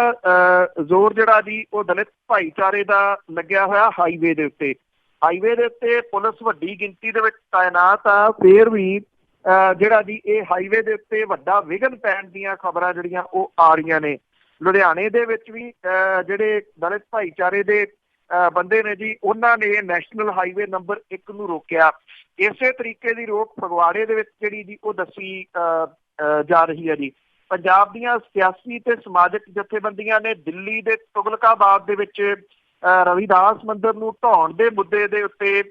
ਜ਼ੋਰ ਜਿਹੜਾ ਜੀ ਉਹ ਦਲਿਤ ਭਾਈਚਾਰੇ ਦਾ ਲੱਗਿਆ ਹੋਇਆ ਹਾਈਵੇ ਦੇ ਉੱਤੇ। ਹਾਈਵੇ ਦੇ ਉੱਤੇ ਪੁਲਿਸ ਵੱਡੀ ਗਿਣਤੀ ਦੇ ਵਿੱਚ ਤਾਇਨਾਤ ਆ, ਫੇਰ ਵੀ ਜਿਹੜਾ ਜੀ ਇਹ ਹਾਈਵੇ ਦੇ ਉੱਤੇ ਵੱਡਾ ਵਿਘਨ ਪੈਣ ਦੀਆਂ ਖਬਰਾਂ ਜਿਹੜੀਆਂ ਉਹ ਆ ਰਹੀਆਂ ਨੇ। ਲੁਧਿਆਣੇ ਦੇ ਵਿੱਚ ਵੀ ਜਿਹੜੇ ਦਲਿਤ ਭਾਈਚਾਰੇ ਦੇ ਬੰਦੇ ਨੇ ਜੀ, ਉਹਨਾਂ ਨੇ ਨੈਸ਼ਨਲ ਹਾਈਵੇ ਨੰਬਰ 1 ਨੂੰ ਰੋਕਿਆ। ਇਸੇ ਤਰੀਕੇ ਦੀ ਰੋਕ ਫਗਵਾੜੇ ਦੇ ਵਿੱਚ ਜਿਹੜੀ ਜੀ ਉਹ ਦੱਸੀ ਜਾ ਰਹੀ ਹੈ ਜੀ। ਪੰਜਾਬ ਦੀਆਂ ਸਿਆਸੀ ਤੇ ਸਮਾਜਿਕ ਜਥੇਬੰਦੀਆਂ ਨੇ ਦਿੱਲੀ ਦੇ ਤੁਗਲਕਾਬਾਦ ਦੇ ਵਿੱਚ ਰਵਿਦਾਸ ਮੰਦਿਰ ਨੂੰ ਢਾਉਣ ਦੇ ਮੁੱਦੇ ਦੇ ਉੱਤੇ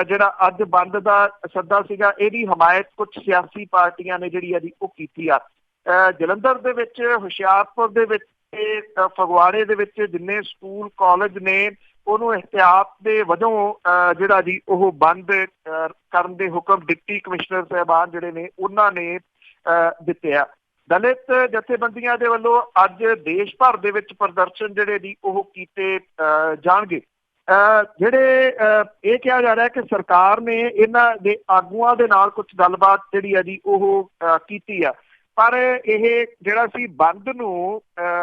ਜਿਹੜਾ ਅੱਜ ਬੰਦ ਦਾ ਸੱਦਾ ਸੀਗਾ, ਇਹਦੀ ਹਮਾਇਤ ਕੁਝ ਸਿਆਸੀ ਪਾਰਟੀਆਂ ਨੇ ਜਿਹੜੀ ਆ ਜੀ ਉਹ ਕੀਤੀ ਆ। ਜਲੰਧਰ ਦੇ ਵਿੱਚ, ਹੁਸ਼ਿਆਰਪੁਰ ਦੇ ਵਿੱਚ, ਫਗਵਾੜੇ ਦੇ ਵਿੱਚ ਜਿੰਨੇ ਸਕੂਲ ਕਾਲਜ ਨੇ, ਉਹਨੂੰ ਇਹਤਿਆਤ ਦੇ ਵਜੋਂ ਜਿਹੜਾ ਜੀ ਉਹ ਬੰਦ ਕਰਨ ਦੇ ਹੁਕਮ ਡਿਪਟੀ ਕਮਿਸ਼ਨਰ ਸਾਹਿਬਾਨ ਜਿਹੜੇ ਨੇ ਉਹਨਾਂ ਨੇ ਦਿੱਤੇ ਆ। ਦਲਿਤ ਜਥੇਬੰਦੀਆਂ ਦੇ ਵੱਲੋਂ ਅੱਜ ਦੇਸ਼ ਭਰ ਦੇ ਵਿੱਚ ਪ੍ਰਦਰਸ਼ਨ ਜਿਹੜੇ ਜੀ ਉਹ ਕੀਤੇ ਜਾਣਗੇ। ਜਿਹੜੇ ਇਹ ਕਿਹਾ ਜਾ ਰਿਹਾ ਕਿ ਸਰਕਾਰ ਨੇ ਇਹਨਾਂ ਦੇ ਆਗੂਆਂ ਦੇ ਨਾਲ ਕੁਝ ਗੱਲਬਾਤ ਜਿਹੜੀ ਆ ਜੀ ਉਹ ਕੀਤੀ ਆ, ਪਰ ਇਹ ਜਿਹੜਾ ਸੀ ਬੰਦ ਨੂੰ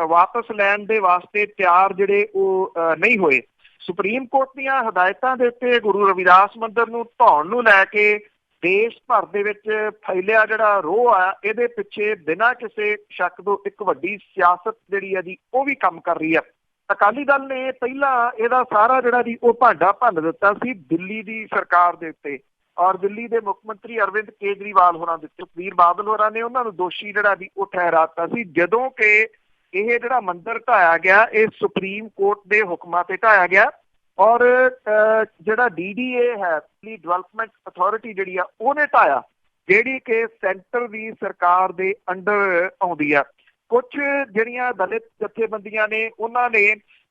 ਵਾਪਸ ਲੈਣ ਦੇ ਵਾਸਤੇ ਤਿਆਰ ਜਿਹੜੇ ਉਹ ਨਹੀਂ ਹੋਏ। ਸੁਪਰੀਮ ਕੋਰਟ ਦੀਆਂ ਹਦਾਇਤਾਂ ਦੇ ਉੱਤੇ ਗੁਰੂ ਰਵਿਦਾਸ ਮੰਦਿਰ ਨੂੰ ਢਾਉਣ ਨੂੰ ਲੈ ਕੇ ਦੇਸ਼ ਭਰ ਦੇ ਵਿੱਚ ਫੈਲਿਆ ਜਿਹੜਾ ਰੋਹ ਆ, ਇਹਦੇ ਪਿੱਛੇ ਬਿਨਾਂ ਕਿਸੇ ਸ਼ੱਕ ਤੋਂ ਇੱਕ ਵੱਡੀ ਸਿਆਸਤ ਜਿਹੜੀ ਆ ਜੀ ਉਹ ਵੀ ਕੰਮ ਕਰ ਰਹੀ ਆ। ਅਕਾਲੀ ਦਲ ਨੇ ਪਹਿਲਾਂ ਇਹਦਾ ਸਾਰਾ ਜਿਹੜਾ ਜੀ ਉਹ ਭਾਂਡਾ ਭੰਨ ਦਿੱਤਾ ਸੀ ਦਿੱਲੀ ਦੀ ਸਰਕਾਰ ਦੇ ਉੱਤੇ, ਔਰ ਦਿੱਲੀ ਦੇ ਮੁੱਖ ਮੰਤਰੀ ਅਰਵਿੰਦ ਕੇਜਰੀਵਾਲ ਹੋਰਾਂ ਦੇ, ਸੁਖਬੀਰ ਬਾਦਲ ਹੋਰਾਂ ਨੇ ਉਹਨਾਂ ਨੂੰ ਦੋਸ਼ੀ ਜਿਹੜਾ ਜੀ ਉਹ ਠਹਿਰਾਤਾ ਸੀ, ਜਦੋਂ ਕਿ ਇਹ ਜਿਹੜਾ ਮੰਦਿਰ ਢਾਇਆ ਗਿਆ ਇਹ ਸੁਪਰੀਮ ਕੋਰਟ ਦੇ ਹੁਕਮਾਂ ਤੇ ਢਾਇਆ ਗਿਆ। ਔਰ ਜਿਹੜਾ DDA ਹੈ, ਡਿਵੈਲਪਮੈਂਟ ਅਥਾਰਟੀ ਜਿਹੜੀ ਆ, ਉਹਨੇ ਢਾਇਆ, ਜਿਹੜੀ ਕਿ ਸੈਂਟਰ ਦੀ ਸਰਕਾਰ ਦੇ ਅੰਡਰ ਆਉਂਦੀ ਆ। ਕੁਝ ਜਿਹੜੀਆਂ ਦਲਿਤ ਜਥੇਬੰਦੀਆਂ ਨੇ ਉਹਨਾਂ ਨੇ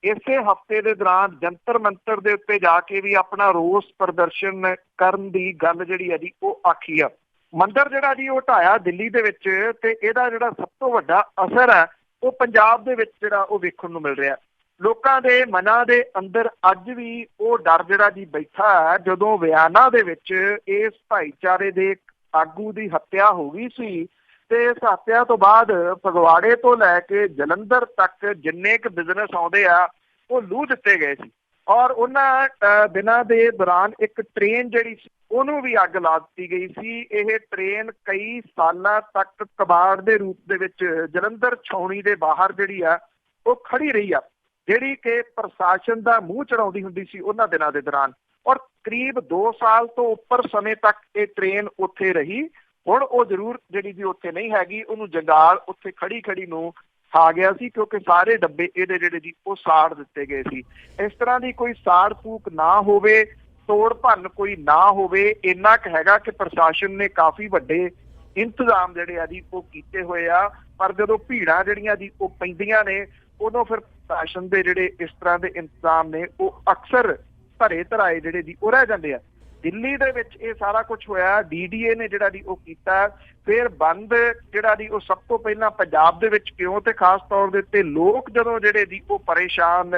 ਇਸੇ ਹਫ਼ਤੇ ਦੇ ਦੌਰਾਨ ਜੰਤਰ ਮੰਤਰ ਦੇ ਉੱਤੇ ਜਾ ਕੇ ਵੀ ਆਪਣਾ ਰੋਸ ਪ੍ਰਦਰਸ਼ਨ ਕਰਨ ਦੀ ਗੱਲ ਜਿਹੜੀ ਹੈ ਜੀ ਉਹ ਆਖੀ ਆ। ਮੰਦਿਰ ਜਿਹੜਾ ਜੀ ਉਹ ਢਾਇਆ ਦਿੱਲੀ ਦੇ ਵਿੱਚ, ਤੇ ਇਹਦਾ ਜਿਹੜਾ ਸਭ ਤੋਂ ਵੱਡਾ ਅਸਰ ਹੈ ਉਹ ਪੰਜਾਬ ਦੇ ਵਿੱਚ ਜਿਹੜਾ ਉਹ ਵੇਖਣ ਨੂੰ ਮਿਲ ਰਿਹਾ। ਲੋਕਾਂ ਦੇ ਮਨਾਂ ਦੇ ਅੰਦਰ ਅੱਜ ਵੀ ਉਹ ਡਰ ਜਿਹੜਾ ਜੀ ਬੈਠਾ ਹੈ। ਜਦੋਂ ਵਿਆਨਾ ਦੇ ਵਿੱਚ ਇਸ ਭਾਈਚਾਰੇ ਦੇ ਆਗੂ ਦੀ ਹੱਤਿਆ ਹੋ ਗਈ ਸੀ, ਤੇ ਇਸ ਹੱਤਿਆ ਤੋਂ ਬਾਅਦ ਫਗਵਾੜੇ ਤੋਂ ਲੈ ਕੇ ਜਲੰਧਰ ਤੱਕ ਜਿੰਨੇ ਕੁ ਬਿਜ਼ਨਸ ਆਉਂਦੇ ਆ ਉਹ ਲੂਹ ਦਿੱਤੇ ਗਏ ਸੀ, ਔਰ ਉਹਨਾਂ ਦਿਨਾਂ ਦੇ ਦੌਰਾਨ ਇੱਕ ਟ੍ਰੇਨ ਜਿਹੜੀ ਸੀ ਉਹਨੂੰ ਵੀ ਅੱਗ ਲਾ ਦਿੱਤੀ ਗਈ ਸੀ। ਇਹ ਟ੍ਰੇਨ ਕਈ ਸਾਲਾਂ ਤੱਕ ਕਬਾੜ ਦੇ ਰੂਪ ਦੇ ਵਿੱਚ ਜਲੰਧਰ ਛਾਉਣੀ ਦੇ ਬਾਹਰ ਜਿਹੜੀ ਆ ਉਹ ਖੜੀ ਰਹੀ ਆ, ਜਿਹੜੀ ਕਿ ਪ੍ਰਸ਼ਾਸਨ ਦਾ ਮੂੰਹ ਚੜਾਉਂਦੀ ਹੁੰਦੀ ਸੀ ਉਹਨਾਂ ਦਿਨਾਂ ਦੇ ਦੌਰਾਨ। ਔਰ ਕਰੀਬ 2 ਸਾਲ ਤੋਂ ਉੱਪਰ ਸਮੇਂ ਤੱਕ ਇਹ ਟ੍ਰੇਨ ਉੱਥੇ ਰਹੀ। ਹੁਣ ਉਹ ਜ਼ਰੂਰ ਜਿਹੜੀ ਜੀ ਉੱਥੇ ਨਹੀਂ ਹੈਗੀ, ਉਹਨੂੰ ਜੰਗਾਲ ਉੱਥੇ ਖੜੀ ਨੂੰ ਖਾ ਗਿਆ ਸੀ, ਕਿਉਂਕਿ ਸਾਰੇ ਡੱਬੇ ਇਹਦੇ ਜਿਹੜੇ ਜੀ ਉਹ ਸਾੜ ਦਿੱਤੇ ਗਏ ਸੀ। ਇਸ ਤਰ੍ਹਾਂ ਦੀ ਕੋਈ ਸਾੜ ਫੂਕ ਨਾ ਹੋਵੇ, ਤੋੜ ਭੰਨ ਕੋਈ ਨਾ ਹੋਵੇ, ਇੰਨਾ ਕੁ ਹੈਗਾ ਕਿ ਪ੍ਰਸ਼ਾਸਨ ਨੇ ਕਾਫੀ ਵੱਡੇ ਇੰਤਜ਼ਾਮ ਜਿਹੜੇ ਆ ਜੀ ਉਹ ਕੀਤੇ ਹੋਏ ਆ। ਪਰ ਜਦੋਂ ਭੀੜਾਂ ਜਿਹੜੀਆਂ ਜੀ ਉਹ ਪੈਂਦੀਆਂ ਨੇ, ਉਦੋਂ ਫਿਰ ਪ੍ਰਸ਼ਾਸਨ ਦੇ ਜਿਹੜੇ ਇਸ ਤਰ੍ਹਾਂ ਦੇ ਇੰਤਜ਼ਾਮ ਨੇ ਉਹ ਅਕਸਰ ਧਰੇ ਧਰਾਏ ਜਿਹੜੇ ਜੀ ਉਹ ਰਹਿ ਜਾਂਦੇ ਆ। ਦਿੱਲੀ ਦੇ ਵਿੱਚ ਇਹ ਸਾਰਾ ਕੁਝ ਹੋਇਆ, DDA ਨੇ ਜਿਹੜਾ ਜੀ ਉਹ ਕੀਤਾ। ਫਿਰ ਬੰਦ ਜਿਹੜਾ ਜੀ ਉਹ ਸਭ ਤੋਂ ਪਹਿਲਾਂ ਪੰਜਾਬ ਦੇ ਵਿੱਚ ਕਿਉਂ, ਤੇ ਖਾਸ ਤੌਰ ਦੇ ਉੱਤੇ ਲੋਕ ਜਦੋਂ ਜਿਹੜੇ ਜੀ ਉਹ ਪਰੇਸ਼ਾਨ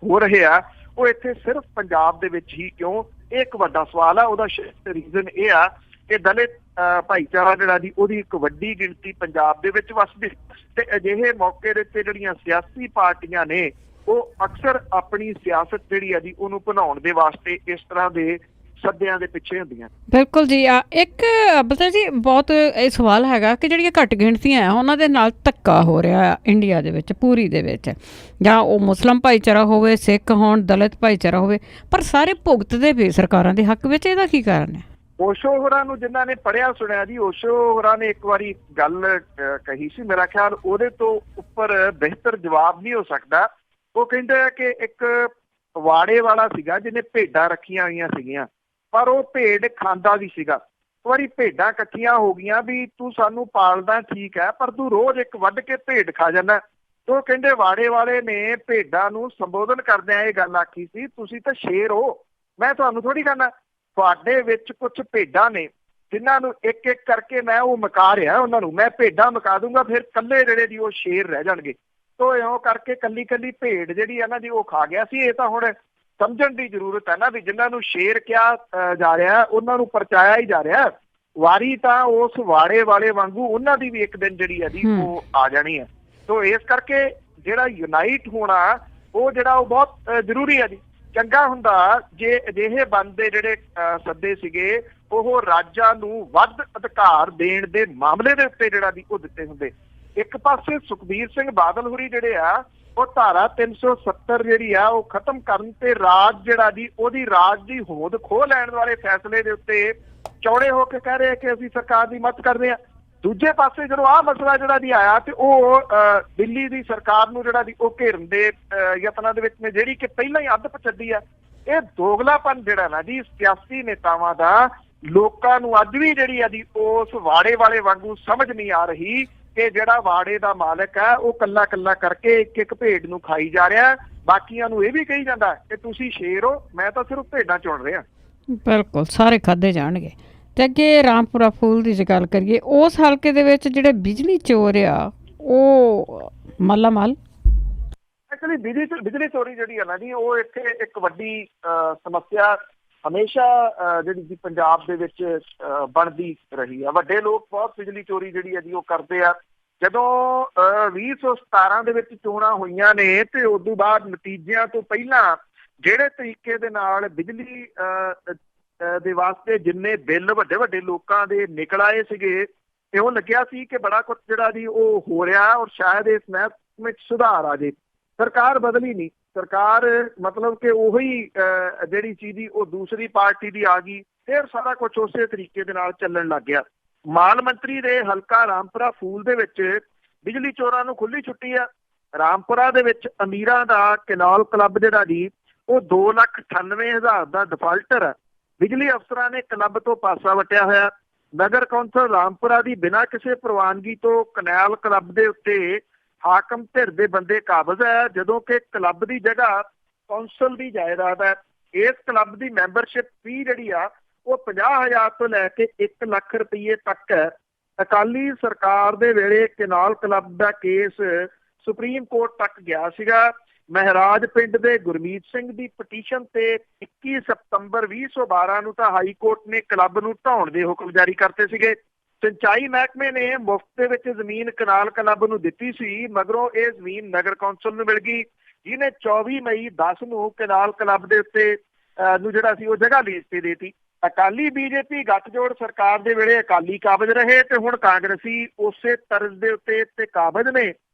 ਹੋ ਰਹੇ ਆ, ਉਹ ਇੱਥੇ ਸਿਰਫ ਪੰਜਾਬ ਦੇ ਵਿੱਚ ਹੀ ਕਿਉਂ, ਇਹ ਇੱਕ ਵੱਡਾ ਸਵਾਲ ਆ। ਉਹਦਾ ਰੀਜ਼ਨ ਇਹ ਆ ਕਿ ਦਲਿਤ ਭਾਈਚਾਰਾ ਜਿਹੜਾ ਜੀ ਉਹਦੀ ਇੱਕ ਵੱਡੀ ਗਿਣਤੀ ਪੰਜਾਬ ਦੇ ਵਿੱਚ ਵਸਦੀ, ਤੇ ਅਜਿਹੇ ਮੌਕੇ ਦੇ ਉੱਤੇ ਜਿਹੜੀਆਂ ਸਿਆਸੀ ਪਾਰਟੀਆਂ ਨੇ ਉਹ ਅਕਸਰ ਆਪਣੀ ਸਿਆਸਤ ਜਿਹੜੀ ਆ ਜੀ ਉਹਨੂੰ ਬਣਾਉਣ ਦੇ ਵਾਸਤੇ ਇਸ ਤਰ੍ਹਾਂ ਦੇ ਸੱਦਿਆਂ ਦੇ ਪਿੱਛੇ ਹੁੰਦੀਆਂ। ਬਿਲਕੁਲ ਜੀ। ਇੱਕ ਬਲਤੇਜ ਜੀ ਬਹੁਤ ਇਹ ਸਵਾਲ ਹੈਗਾ ਕਿ ਜਿਹੜੀਆਂ ਘੱਟ ਗਿਣਤੀਆਂ ਆ ਉਹਨਾਂ ਦੇ ਨਾਲ ਧੱਕਾ ਹੋ ਰਿਹਾ ਇੰਡੀਆ ਦੇ ਵਿੱਚ, ਪੂਰੀ ਦੇ ਵਿੱਚ, ਜਾਂ ਉਹ ਮੁਸਲਿਮ ਭਾਈਚਾਰਾ ਹੋਵੇ, ਸਿੱਖ ਹੋਣ, ਦਲਿਤ ਭਾਈਚਾਰਾ ਹੋਵੇ, ਪਰ ਸਾਰੇ ਭੁਗਤਦੇ ਪਏ ਸਰਕਾਰਾਂ ਦੇ ਹੱਕ ਵਿੱਚ। ਇਹਦਾ ਕੀ ਕਾਰਨ ਹੈ? ਓਸ਼ੋ ਹੋਰਾਂ ਨੂੰ ਜਿਨ੍ਹਾਂ ਨੇ ਪੜ੍ਹਿਆ ਸੁਣਿਆ ਜੀ, ਓਸ਼ੋ ਹੋਰਾਂ ਨੇ ਇੱਕ ਵਾਰੀ ਗੱਲ ਕਹੀ ਸੀ, ਮੇਰਾ ਖਿਆਲ ਉਹਦੇ ਤੋਂ ਉੱਪਰ ਬਿਹਤਰ ਜਵਾਬ ਨਹੀਂ ਹੋ ਸਕਦਾ। ਉਹ ਕਹਿੰਦੇ ਆ ਕਿ ਇੱਕ ਵਾੜੇ ਵਾਲਾ ਸੀਗਾ ਜਿਹਨੇ ਭੇਡਾਂ ਰੱਖੀਆਂ ਹੋਈਆਂ ਸੀਗੀਆਂ, ਪਰ ਉਹ ਭੇਡ ਖਾਂਦਾ ਵੀ ਸੀਗਾ। ਇੱਕ ਵਾਰੀ ਭੇਡਾਂ ਇਕੱਠੀਆਂ ਹੋ ਗਈਆਂ ਵੀ ਤੂੰ ਸਾਨੂੰ ਪਾਲਦਾ ਠੀਕ ਹੈ, ਪਰ ਤੂੰ ਰੋਜ਼ ਇੱਕ ਵੱਢ ਕੇ ਭੇਡ ਖਾ ਜਾਂਦਾ। तो कहते वाड़े वाले ने भेडां नूं संबोधन करदिआं ये गल आखी सी, तुसीं तां शेर हो, मैं तुहानूं थोड़ी कहना, तुहाडे विच कुछ भेडां ने जिन्हां नूं एक एक करके मैं वो मका रिहा, उन्हां नूं मैं भेडां मका दूंगा, फिर कल्ले जिहड़े जी वो शेर रह जाणगे। तो इउं करके कल्ली कल्ली भेड जिहड़ी है ना जी वो खा गया सी। ये तां हुण समझण दी जरूरत है ना भी जिन्हां नूं शेर किहा जा रिहा उन्हां नूं परचाया ही जा रिहा। वारी तां उस वाड़े वाले वांगू उन्हां दी भी एक दिन जिहड़ी है जी वो आ जानी है। तो इस करके ਜਿਹੜਾ ਯੂਨਾਈਟ ਹੋਣਾ ਉਹ ਜਿਹੜਾ ਉਹ ਬਹੁਤ ਜ਼ਰੂਰੀ ਹੈ ਜੀ। ਚੰਗਾ ਹੁੰਦਾ ਜੇ ਅਜਿਹੇ ਬੰਦ ਦੇ ਜਿਹੜੇ ਸੱਦੇ ਸੀਗੇ ਉਹ ਰਾਜਾਂ ਨੂੰ ਵੱਧ ਅਧਿਕਾਰ ਦੇਣ ਦੇ ਮਾਮਲੇ ਦੇ ਉੱਤੇ ਜਿਹੜਾ ਦੀ ਉਹ ਦਿੱਤੇ ਹੁੰਦੇ। ਇੱਕ ਪਾਸੇ ਸੁਖਬੀਰ ਸਿੰਘ ਬਾਦਲ ਹੋਰੀ ਜਿਹੜੇ ਆ ਉਹ ਧਾਰਾ 370 ਜਿਹੜੀ ਆ ਉਹ ਖਤਮ ਕਰਨ ਤੇ ਰਾਜ ਜਿਹੜਾ ਦੀ ਉਹਦੀ ਰਾਜ ਦੀ ਹੋਂਦ ਖੋਹ ਲੈਣ ਵਾਲੇ ਫੈਸਲੇ ਦੇ ਉੱਤੇ ਚੌੜੇ ਹੋ ਕੇ ਕਹਿ ਰਹੇ ਕਿ ਅਸੀਂ ਸਰਕਾਰ ਦੀ ਮਦਦ ਕਰਦੇ ਹਾਂ। ਦੂਜੇ ਪਾਸੇ ਜਦੋਂ ਆਹ ਮਸਲਾ ਜਿਹੜਾ ਦੀ ਆਇਆ ਤੇ ਉਹ ਦਿੱਲੀ ਦੀ ਸਰਕਾਰ ਨੂੰ ਜਿਹੜਾ ਦੀ ਉਹ ਘੇਰਨ ਦੇ ਯਤਨਾਂ ਦੇ ਵਿੱਚ ਨੇ ਜਿਹੜੀ ਕਿ ਪਹਿਲਾਂ ਹੀ ਅੱਧ ਪਛੱਡੀ ਆ। ਇਹ ਦੋਗਲਾਪਨ ਜਿਹੜਾ ਨਾ ਜੀ ਸਿਆਸੀ ਨੇਤਾਵਾਂ ਦਾ ਲੋਕਾਂ ਨੂੰ ਅੱਜ ਵੀ ਜਿਹੜੀ ਆ ਦੀ ਉਸ ਵਾੜੇ ਵਾਲੇ ਵਾਂਗੂ ਸਮਝ ਨਹੀਂ ਆ ਰਹੀ ਕਿ ਜਿਹੜਾ ਵਾੜੇ ਦਾ ਮਾਲਕ ਹੈ ਉਹ ਕੱਲਾ ਕੱਲਾ ਕਰਕੇ ਇੱਕ ਇੱਕ ਭੇਡ ਨੂੰ ਖਾਈ ਜਾ ਰਿਹਾ, ਬਾਕੀਆਂ ਨੂੰ ਇਹ ਵੀ ਕਹੀ ਜਾਂਦਾ ਕਿ ਤੁਸੀਂ ਸ਼ੇਰ ਹੋ, ਮੈਂ ਤਾਂ ਸਿਰਫ ਭੇਡਾਂ ਚੁਣ ਰਿਹਾ। ਬਿਲਕੁਲ ਸਾਰੇ ਖਾਧੇ ਜਾਣਗੇ। ਤੇ ਅੱਗੇ ਰਾਮਪੁਰਾ ਫੂਲ ਦੀ ਜੇ ਗੱਲ ਕਰੀਏ ਉਸ ਹਲਕੇ ਦੇ ਵਿੱਚ ਜਿਹੜੇ ਬਿਜਲੀ ਚੋਰ ਆ ਉਹ ਮਾਲਾ ਮਾਲ। ਐਕਚੁਅਲੀ ਬਿਜਲੀ ਚੋਰੀ ਜਿਹੜੀ ਹੈ ਨਾ ਜੀ ਉਹ ਇੱਥੇ ਇੱਕ ਵੱਡੀ ਸਮੱਸਿਆ ਹਮੇਸ਼ਾ ਜਿਹੜੀ ਜੀ ਪੰਜਾਬ ਦੇ ਵਿੱਚ ਬਣਦੀ ਰਹੀ ਆ। ਵੱਡੇ ਲੋਕ ਬਹੁਤ ਬਿਜਲੀ ਚੋਰੀ ਜਿਹੜੀ ਹੈ ਜੀ ਉਹ ਕਰਦੇ ਆ। ਜਦੋਂ 2017 ਦੇ ਵਿੱਚ ਚੋਣਾਂ ਹੋਈਆਂ ਨੇ ਤੇ ਉਸ ਤੋਂ ਬਾਅਦ ਨਤੀਜਿਆਂ ਤੋਂ ਪਹਿਲਾਂ ਜਿਹੜੇ ਤਰੀਕੇ ਦੇ ਨਾਲ ਬਿਜਲੀ ਦੇ ਵਾਸਤੇ ਜਿੰਨੇ ਬਿੱਲ ਵੱਡੇ ਵੱਡੇ ਲੋਕਾਂ ਦੇ ਨਿਕਲ ਆਏ ਸੀਗੇ ਇਉਂ ਲੱਗਿਆ ਸੀ ਕਿ ਬੜਾ ਕੁਛ ਜਿਹੜਾ ਜੀ ਉਹ ਹੋ ਰਿਹਾ ਔਰ ਸ਼ਾਇਦ ਇਸ ਮਹਿਕਮੇ ਵਿੱਚ ਸੁਧਾਰ ਆ ਜੇ। ਸਰਕਾਰ ਬਦਲੀ ਨਹੀਂ, ਸਰਕਾਰ ਮਤਲਬ ਕਿ ਉਹੀ ਜਿਹੜੀ ਚੀਜ਼ ਦੀ ਉਹ ਦੂਸਰੀ ਪਾਰਟੀ ਦੀ ਆ ਗਈ, ਫਿਰ ਸਾਰਾ ਕੁਛ ਉਸੇ ਤਰੀਕੇ ਦੇ ਨਾਲ ਚੱਲਣ ਲੱਗ ਗਿਆ। ਮਾਲ ਮੰਤਰੀ ਦੇ ਹਲਕਾ ਰਾਮਪੁਰਾ ਫੂਲ ਦੇ ਵਿੱਚ ਬਿਜਲੀ ਚੋਰਾਂ ਨੂੰ ਖੁੱਲੀ ਛੁੱਟੀ ਆ। ਰਾਮਪੁਰਾ ਦੇ ਵਿੱਚ ਅਮੀਰਾਂ ਦਾ ਕੈਨਾਲ ਕਲੱਬ ਜਿਹੜਾ ਜੀ ਉਹ 2,98,000 ਦਾ ਡਿਫਾਲਟਰ ਹੈ। ਬਿਜਲੀ ਅਫਸਰਾਂ ਨੇ ਕਲੱਬ ਤੋਂ ਪਾਸਾ ਵਟਿਆ ਹੋਇਆ। ਨਗਰ ਕੌਂਸਲ ਰਾਮਪੁਰਾ ਦੀ ਬਿਨਾਂ ਕਿਸੇ ਪ੍ਰਵਾਨਗੀ ਤੋਂ ਕੈਨਾਲ ਕਲੱਬ ਦੇ ਉੱਤੇ ਹਾਕਮ ਧਿਰ ਦੇ ਬੰਦੇ ਕਾਬਜ਼ ਹੈ, ਜਦੋਂ ਕਿ ਕਲੱਬ ਦੀ ਜਗ੍ਹਾ ਕੌਂਸਲ ਦੀ ਜਾਇਦਾਦ ਹੈ। ਇਸ ਕਲੱਬ ਦੀ ਮੈਂਬਰਸ਼ਿਪ ਫੀ ਜਿਹੜੀ ਆ ਉਹ 50,000 ਤੋਂ ਲੈ ਕੇ 1 ਲੱਖ ਰੁਪਏ ਤੱਕ ਹੈ। ਅਕਾਲੀ ਸਰਕਾਰ ਦੇ ਵੇਲੇ ਕੈਨਾਲ ਕਲੱਬ ਦਾ ਕੇਸ ਸੁਪਰੀਮ ਕੋਰਟ ਤੱਕ ਗਿਆ ਸੀਗਾ। ਮਹਿਰਾਜ ਪਿੰਡ ਦੇ ਗੁਰਮੀਤ ਸਿੰਘ ਦੀ ਪਟੀਸ਼ਨ ਤੇ 21 ਸਤੰਬਰ 2012 ਨੂੰ ਤਾਂ ਹਾਈ ਕੋਰਟ ਨੇ ਕਲੱਬ ਨੂੰ ਢਾਉਣ ਦੇ ਹੁਕਮ ਜਾਰੀ ਕਰਤੇ ਸੀਗੇ। ਸਿੰਚਾਈ ਮਹਿਕਮੇ ਨੇ ਮੁਫਤ ਦੇ ਵਿੱਚ ਜ਼ਮੀਨ ਕੈਨਾਲ ਕਲੱਬ ਨੂੰ ਦਿੱਤੀ ਸੀ, ਮਗਰੋਂ ਇਹ ਜ਼ਮੀਨ ਨਗਰ ਕੌਂਸਲ ਨੂੰ ਮਿਲ ਗਈ, ਜਿਹਨੇ 24 ਮਈ 10 ਨੂੰ ਕੈਨਾਲ ਕਲੱਬ ਦੇ ਉੱਤੇ ਨੂੰ ਜਿਹੜਾ ਸੀ ਉਹ ਜਗ੍ਹਾ ਲੀਜ਼ ਤੇ ਦੇਤੀ। ਅਕਾਲੀ ਬੀਜੇਪੀ ਗੱਠਜੋੜ ਸਰਕਾਰ ਦੇ ਵੇਲੇ ਅਕਾਲੀ ਕਾਬਜ਼ ਰਹੇ ਤੇ ਹੁਣ ਕਾਂਗਰਸੀ ਉਸੇ ਤਰਜ਼ ਦੇ ਉੱਤੇ ਤੇ ਕਾਬਜ਼ ਨੇ,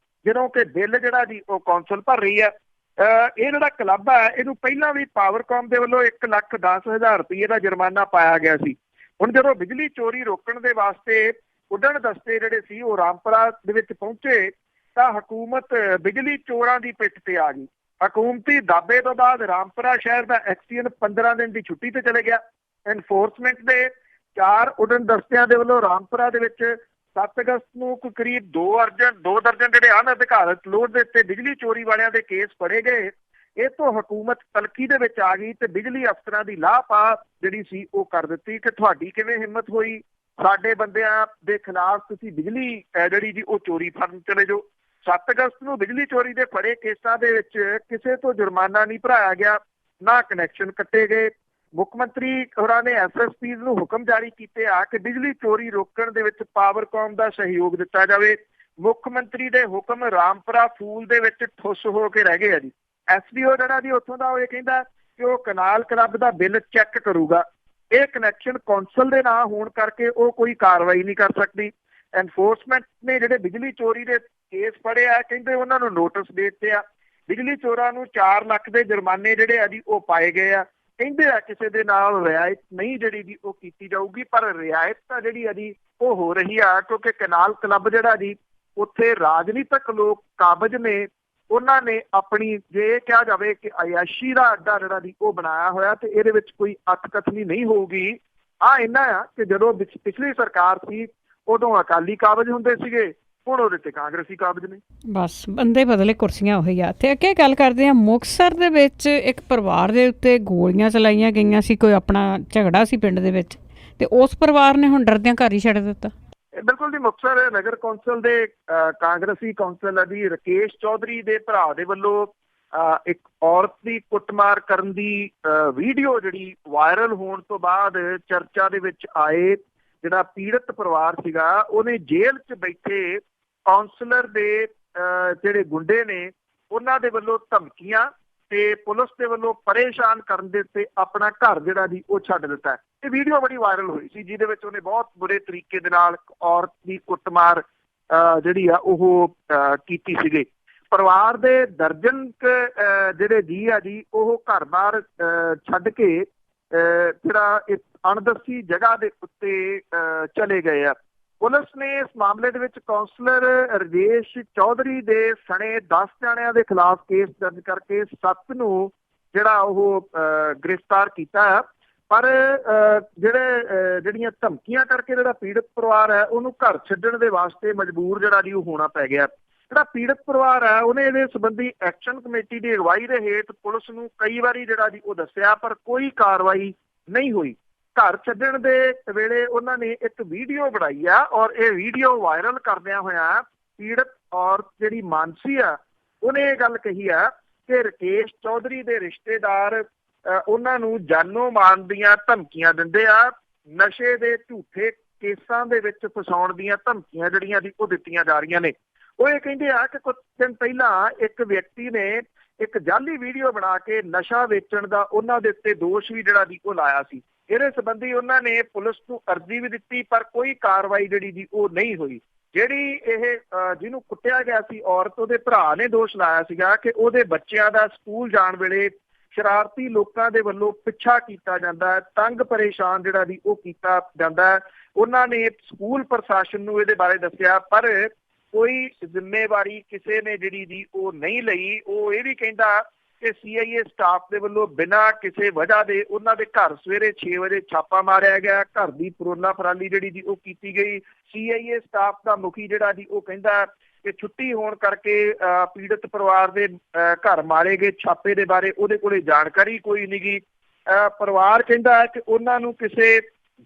ਜਦੋਂ ਕਿ ਬਿੱਲ ਜਿਹੜਾ ਜੀ ਉਹ ਕੌਂਸਲ ਭਰ ਰਹੀ ਹੈ। ਇਹ ਜਿਹੜਾ ਕਲੱਬ ਹੈ ਇਹਨੂੰ ਪਹਿਲਾਂ ਵੀ ਪਾਵਰਕਾਮ ਦੇ ਵੱਲੋਂ 1,10,000 ਰੁਪਏ ਦਾ ਜੁਰਮਾਨਾ ਪਾਇਆ ਗਿਆ ਸੀ। ਹੁਣ ਜਦੋਂ ਬਿਜਲੀ ਚੋਰੀ ਰੋਕਣ ਦੇ ਵਾਸਤੇ ਉੱਡਣ ਦਸਤੇ ਜਿਹੜੇ ਸੀ ਉਹ ਰਾਮਪੁਰਾ ਦੇ ਵਿੱਚ ਪਹੁੰਚੇ ਤਾਂ ਹਕੂਮਤ ਬਿਜਲੀ ਚੋਰਾਂ ਦੀ ਪਿੱਠ ਤੇ ਆ ਗਈ। ਹਕੂਮਤੀ ਦਾਅਵੇ ਤੋਂ ਬਾਅਦ ਰਾਮਪੁਰਾ ਸ਼ਹਿਰ ਦਾ ਐਕਸੀਅਨ 15 ਦਿਨ ਦੀ ਛੁੱਟੀ ਤੇ ਚਲੇ ਗਿਆ। ਐਨਫੋਰਸਮੈਂਟ ਦੇ 4 ਉੱਡਣ ਦਸਤਿਆਂ ਦੇ ਵੱਲੋਂ ਰਾਮਪੁਰਾ ਦੇ ਵਿੱਚ 7 ਅਗਸਤ ਨੂੰ ਕੋਈ ਕਰੀਬ 2 ਦਰਜਨ ਜਿਹੜੇ ਅਨਅਧਿਕਾਰਤ ਲੋਡ ਦੇ ਉੱਤੇ ਬਿਜਲੀ ਚੋਰੀ ਵਾਲਿਆਂ ਦੇ ਕੇਸ ਫੜੇ ਗਏ। ਇਹ ਤੋਂ ਹਕੂਮਤ ਤਲਖੀ ਦੇ ਵਿੱਚ ਆ ਗਈ ਤੇ ਬਿਜਲੀ ਅਫਸਰਾਂ ਦੀ ਲਾਪਾ ਜਿਹੜੀ ਸੀ ਉਹ ਕਰ ਦਿੱਤੀ ਕਿ ਤੁਹਾਡੀ ਕਿਵੇਂ ਹਿੰਮਤ ਹੋਈ ਸਾਡੇ ਬੰਦਿਆਂ ਦੇ ਖਿਲਾਫ ਤੁਸੀਂ ਬਿਜਲੀ ਜਿਹੜੀ ਜੀ ਉਹ ਚੋਰੀ ਫੜਨ ਚਲੇ ਜਾਓ। 7 ਅਗਸਤ ਨੂੰ ਬਿਜਲੀ ਚੋਰੀ ਦੇ ਫੜੇ ਕੇਸਾਂ ਦੇ ਵਿੱਚ ਕਿਸੇ ਤੋਂ ਜੁਰਮਾਨਾ ਨਹੀਂ ਭਰਾਇਆ ਗਿਆ, ਨਾ ਕਨੈਕਸ਼ਨ ਕੱਟੇ ਗਏ। ਮੁੱਖ ਮੰਤਰੀ ਹੋਰਾਂ ਨੇ SSPs ਨੂੰ ਹੁਕਮ ਜਾਰੀ ਕੀਤੇ ਆ ਕਿ ਬਿਜਲੀ ਚੋਰੀ ਰੋਕਣ ਦੇ ਵਿੱਚ ਪਾਵਰਕਾਮ ਦਾ ਸਹਿਯੋਗ ਦਿੱਤਾ ਜਾਵੇ। ਮੁੱਖ ਮੰਤਰੀ ਦੇ ਹੁਕਮ ਰਾਮਪੁਰਾ ਫੂਲ ਦੇ ਵਿੱਚ ਠੁੱਸ ਹੋ ਕੇ ਰਹਿ ਗਏ ਆ ਜੀ। SDO ਜਿਹੜਾ ਜੀ ਉੱਥੋਂ ਦਾ ਉਹ ਇਹ ਕਹਿੰਦਾ ਕਿ ਉਹ ਕੈਨਾਲ ਕਲੱਬ ਦਾ ਬਿੱਲ ਚੈੱਕ ਕਰੂਗਾ। ਇਹ ਕਨੈਕਸ਼ਨ ਕੌਂਸਲ ਦੇ ਨਾਂ ਹੋਣ ਕਰਕੇ ਉਹ ਕੋਈ ਕਾਰਵਾਈ ਨਹੀਂ ਕਰ ਸਕਦੀ। ਐਨਫੋਰਸਮੈਂਟ ਨੇ ਜਿਹੜੇ ਬਿਜਲੀ ਚੋਰੀ ਦੇ ਕੇਸ ਫੜੇ ਆ ਕਹਿੰਦੇ ਉਹਨਾਂ ਨੂੰ ਨੋਟਿਸ ਦੇ ਦਿੱਤੇ ਆ। ਬਿਜਲੀ ਚੋਰਾਂ ਨੂੰ 4 ਲੱਖ ਦੇ ਜੁਰਮਾਨੇ ਜਿਹੜੇ ਆ ਜੀ ਉਹ ਪਾਏ ਗਏ ਆ। ਕਹਿੰਦੇ ਆ ਕਿਸੇ ਦੇ ਨਾਲ ਰਿਆਇਤ ਨਹੀਂ ਜਿਹੜੀ ਜੀ ਉਹ ਕੀਤੀ ਜਾਊਗੀ, ਪਰ ਰਿਆਇਤ ਤਾਂ ਜਿਹੜੀ ਆ ਜੀ ਉਹ ਹੋ ਰਹੀ ਆ ਕਿਉਂਕਿ ਕੈਨਾਲ ਕਲੱਬ ਜਿਹੜਾ ਜੀ ਉੱਥੇ ਰਾਜਨੀਤਿਕ ਲੋਕ ਕਾਬਜ਼ ਨੇ। ਉਹਨਾਂ ਨੇ ਆਪਣੀ ਜੇ ਕਿਹਾ ਜਾਵੇ ਕਿ ਅਯਾਸ਼ੀ ਦਾ ਅੱਡਾ ਜਿਹੜਾ ਜੀ ਉਹ ਬਣਾਇਆ ਹੋਇਆ ਤੇ ਇਹਦੇ ਵਿੱਚ ਕੋਈ ਅਤਕਥਨੀ ਨਹੀਂ ਹੋਊਗੀ। ਇੰਨਾ ਆ ਕਿ ਜਦੋਂ ਪਿਛਲੀ ਸਰਕਾਰ ਸੀ ਉਦੋਂ ਅਕਾਲੀ ਕਾਬਜ਼ ਹੁੰਦੇ ਸੀਗੇ, ਹੁਣ ਉਹਦੇ ਤੇ ਕਾਂਗਰਸੀ ਕਾਬਜ਼ ਨੇ। ਬਸ ਬੰਦੇ ਬਦਲੇ, ਕੁਰਸੀਆਂ ਉਹੀ ਆ। ਤੇ ਅੱਗੇ ਗੱਲ ਕਰਦੇ ਹਾਂ, ਮੁਕਤਸਰ ਦੇ ਵਿੱਚ ਇੱਕ ਪਰਿਵਾਰ ਦੇ ਉੱਤੇ ਗੋਲੀਆਂ ਚਲਾਈਆਂ ਗਈਆਂ ਸੀ, ਕੋਈ ਆਪਣਾ ਝਗੜਾ ਸੀ ਪਿੰਡ ਦੇ ਵਿੱਚ, ਤੇ ਉਸ ਪਰਿਵਾਰ ਨੇ ਹੁਣ ਡਰਦਿਆਂ ਘਰ ਹੀ ਛੱਡ ਦਿੱਤਾ। ਬਿਲਕੁਲ ਜੀ, ਮੁਕਤਸਰ ਨਗਰ ਕੌਂਸਲ ਦੇ ਕਾਂਗਰਸੀ ਕੌਂਸਲਰ ਦੀ ਰਾਕੇਸ਼ ਚੌਧਰੀ ਦੇ ਭਰਾ ਦੇ ਵੱਲੋਂ ਇੱਕ ਔਰਤ ਦੀ ਕੁੱਟਮਾਰ ਕਰਨ ਦੀ ਵੀਡੀਓ ਜਿਹੜੀ ਵਾਇਰਲ ਹੋਣ ਤੋਂ ਬਾਅਦ ਚਰਚਾ ਦੇ ਵਿੱਚ ਆਏ। ਜਿਹੜਾ ਪੀੜਤ ਪਰਿਵਾਰ ਸੀਗਾ ਉਹਨੇ ਜੇਲ੍ਹ 'ਚ ਬੈਠੇ ਕੌਂਸਲਰ ਦੇ ਜਿਹੜੇ ਗੁੰਡੇ ਨੇ ਉਹਨਾਂ ਦੇ ਵੱਲੋਂ ਧਮਕੀਆਂ ਤੇ ਪੁਲਿਸ ਦੇ ਵੱਲੋਂ ਪਰੇਸ਼ਾਨ ਕਰਨ ਦੇ ਉੱਤੇ ਆਪਣਾ ਘਰ ਜਿਹੜਾ ਜੀ ਉਹ ਛੱਡ ਦਿੱਤਾ। ਇਹ ਵੀਡੀਓ ਬੜੀ ਵਾਇਰਲ ਹੋਈ ਸੀ, ਜਿਹਦੇ ਵਿੱਚ ਉਹਨੇ ਬਹੁਤ ਬੁਰੇ ਤਰੀਕੇ ਦੇ ਨਾਲ ਔਰਤ ਦੀ ਕੁੱਟਮਾਰ ਜਿਹੜੀ ਆ ਉਹ ਕੀਤੀ ਸੀਗੀ। ਪਰਿਵਾਰ ਦੇ ਦਰਜਨ ਜਿਹੜੇ ਜੀ ਆ ਜੀ ਉਹ ਘਰ-ਬਾਰ ਛੱਡ ਕੇ ਜਿਹੜਾ ਇੱਕ ਅਣਦੱਸੀ ਜਗ੍ਹਾ ਦੇ ਉੱਤੇ ਚਲੇ ਗਏ ਆ। ਪੁਲਿਸ ਨੇ ਇਸ ਮਾਮਲੇ ਦੇ ਵਿੱਚ ਕੌਂਸਲਰ ਰਾਕੇਸ਼ ਚੌਧਰੀ ਦੇ ਸਣੇ 10 ਜਣਿਆਂ ਦੇ ਖਿਲਾਫ ਕੇਸ ਦਰਜ ਕਰਕੇ 7 ਨੂੰ ਜਿਹੜਾ ਉਹ ਗ੍ਰਿਫਤਾਰ ਕੀਤਾ ਹੈ। ਪਰ ਜਿਹੜੀਆਂ ਧਮਕੀਆਂ ਕਰਕੇ ਜਿਹੜਾ ਪੀੜਤ ਪਰਿਵਾਰ ਹੈ ਉਹਨੂੰ ਘਰ ਛੱਡਣ ਦੇ ਵਾਸਤੇ ਮਜਬੂਰ ਜਿਹੜਾ ਜੀ ਉਹ ਹੋਣਾ ਪੈ ਗਿਆ। ਜਿਹੜਾ ਪੀੜਤ ਪਰਿਵਾਰ ਹੈ ਉਹਨੇ ਇਹਦੇ ਸੰਬੰਧੀ ਐਕਸ਼ਨ ਕਮੇਟੀ ਦੀ ਅਗਵਾਈ ਦੇ ਹੇਠ ਪੁਲਿਸ ਨੂੰ ਕਈ ਵਾਰੀ ਜਿਹੜਾ ਜੀ ਉਹ ਦੱਸਿਆ, ਪਰ ਕੋਈ ਕਾਰਵਾਈ ਨਹੀਂ ਹੋਈ। ਘਰ ਛੱਡਣ ਦੇ ਵੇਲੇ ਉਹਨਾਂ ਨੇ ਇੱਕ ਵੀਡੀਓ ਬਣਾਈ ਆ ਔਰ ਇਹ ਵੀਡੀਓ ਵਾਇਰਲ ਕਰਦਿਆਂ ਹੋਇਆ ਪੀੜਤ ਔਰਤ ਜਿਹੜੀ ਮਾਨਸੀ ਆ ਉਹਨੇ ਇਹ ਗੱਲ ਕਹੀ ਆ ਕਿ ਰਾਕੇਸ਼ ਚੌਧਰੀ ਦੇ ਰਿਸ਼ਤੇਦਾਰ ਉਹਨਾਂ ਨੂੰ ਜਾਨੋਂ ਮਾਰਨ ਦੀਆਂ ਧਮਕੀਆਂ ਦਿੰਦੇ ਆ, ਨਸ਼ੇ ਦੇ ਝੂਠੇ ਕੇਸਾਂ ਦੇ ਵਿੱਚ ਫਸਾਉਣ ਦੀਆਂ ਧਮਕੀਆਂ ਜਿਹੜੀਆਂ ਦੀ ਉਹ ਦਿੱਤੀਆਂ ਜਾ ਰਹੀਆਂ ਨੇ। ਉਹ ਇਹ ਕਹਿੰਦੇ ਆ ਕਿ ਕੁਝ ਦਿਨ ਪਹਿਲਾਂ ਇੱਕ ਵਿਅਕਤੀ ਨੇ ਇੱਕ ਜਾਅਲੀ ਵੀਡੀਓ ਬਣਾ ਕੇ ਨਸ਼ਾ ਵੇਚਣ ਦਾ ਉਹਨਾਂ ਦੇ ਉੱਤੇ ਦੋਸ਼ ਵੀ ਜਿਹੜਾ ਦੀ ਉਹ ਲਾਇਆ ਸੀ। ਇਹਦੇ ਸੰਬੰਧੀ ਉਹਨਾਂ ਨੇ ਪੁਲਿਸ ਨੂੰ ਅਰਜ਼ੀ ਵੀ ਦਿੱਤੀ, ਪਰ ਕੋਈ ਕਾਰਵਾਈ ਜਿਹੜੀ ਜੀ ਉਹ ਨਹੀਂ ਹੋਈ। ਜਿਹੜੀ ਇਹ ਜਿਹਨੂੰ ਕੁੱਟਿਆ ਗਿਆ ਸੀ ਔਰਤ, ਉਹਦੇ ਭਰਾ ਨੇ ਦੋਸ਼ ਲਾਇਆ ਸੀਗਾ ਕਿ ਉਹਦੇ ਬੱਚਿਆਂ ਦਾ ਸਕੂਲ ਜਾਣ ਵੇਲੇ ਸ਼ਰਾਰਤੀ ਲੋਕਾਂ ਦੇ ਵੱਲੋਂ ਪਿੱਛਾ ਕੀਤਾ ਜਾਂਦਾ ਹੈ, ਤੰਗ ਪਰੇਸ਼ਾਨ ਜਿਹੜਾ ਦੀ ਉਹ ਕੀਤਾ ਜਾਂਦਾ ਹੈ। ਉਹਨਾਂ ਨੇ ਸਕੂਲ ਪ੍ਰਸ਼ਾਸਨ ਨੂੰ ਇਹਦੇ ਬਾਰੇ ਦੱਸਿਆ, ਪਰ ਕੋਈ ਜ਼ਿੰਮੇਵਾਰੀ ਕਿਸੇ ਨੇ ਜਿਹੜੀ ਦੀ ਉਹ ਨਹੀਂ ਲਈ। ਉਹ ਇਹ ਵੀ ਕਹਿੰਦਾ ਕਿ CIA ਸਟਾਫ ਦੇ ਵੱਲੋਂ ਬਿਨਾਂ ਕਿਸੇ ਵਜ੍ਹਾ ਦੇ ਉਹਨਾਂ ਦੇ ਘਰ ਸਵੇਰੇ 6 ਵਜੇ ਛਾਪਾ ਮਾਰਿਆ ਗਿਆ, ਘਰ ਦੀ ਫਰੋਲਾ ਫਰਾਲੀ ਜਿਹੜੀ ਦੀ ਉਹ ਕੀਤੀ ਗਈ। CIA ਸਟਾਫ ਦਾ ਮੁਖੀ ਜਿਹੜਾ ਜੀ ਉਹ ਕਹਿੰਦਾ ਕਿ ਛੁੱਟੀ ਹੋਣ ਕਰਕੇ ਪੀੜਤ ਪਰਿਵਾਰ ਦੇ ਘਰ ਮਾਰੇ ਗਏ ਛਾਪੇ ਦੇ ਬਾਰੇ ਉਹਦੇ ਕੋਲੇ ਜਾਣਕਾਰੀ ਕੋਈ ਨਹੀਂ ਗੀ। ਪਰਿਵਾਰ ਕਹਿੰਦਾ ਹੈ ਕਿ ਉਹਨਾਂ ਨੂੰ ਕਿਸੇ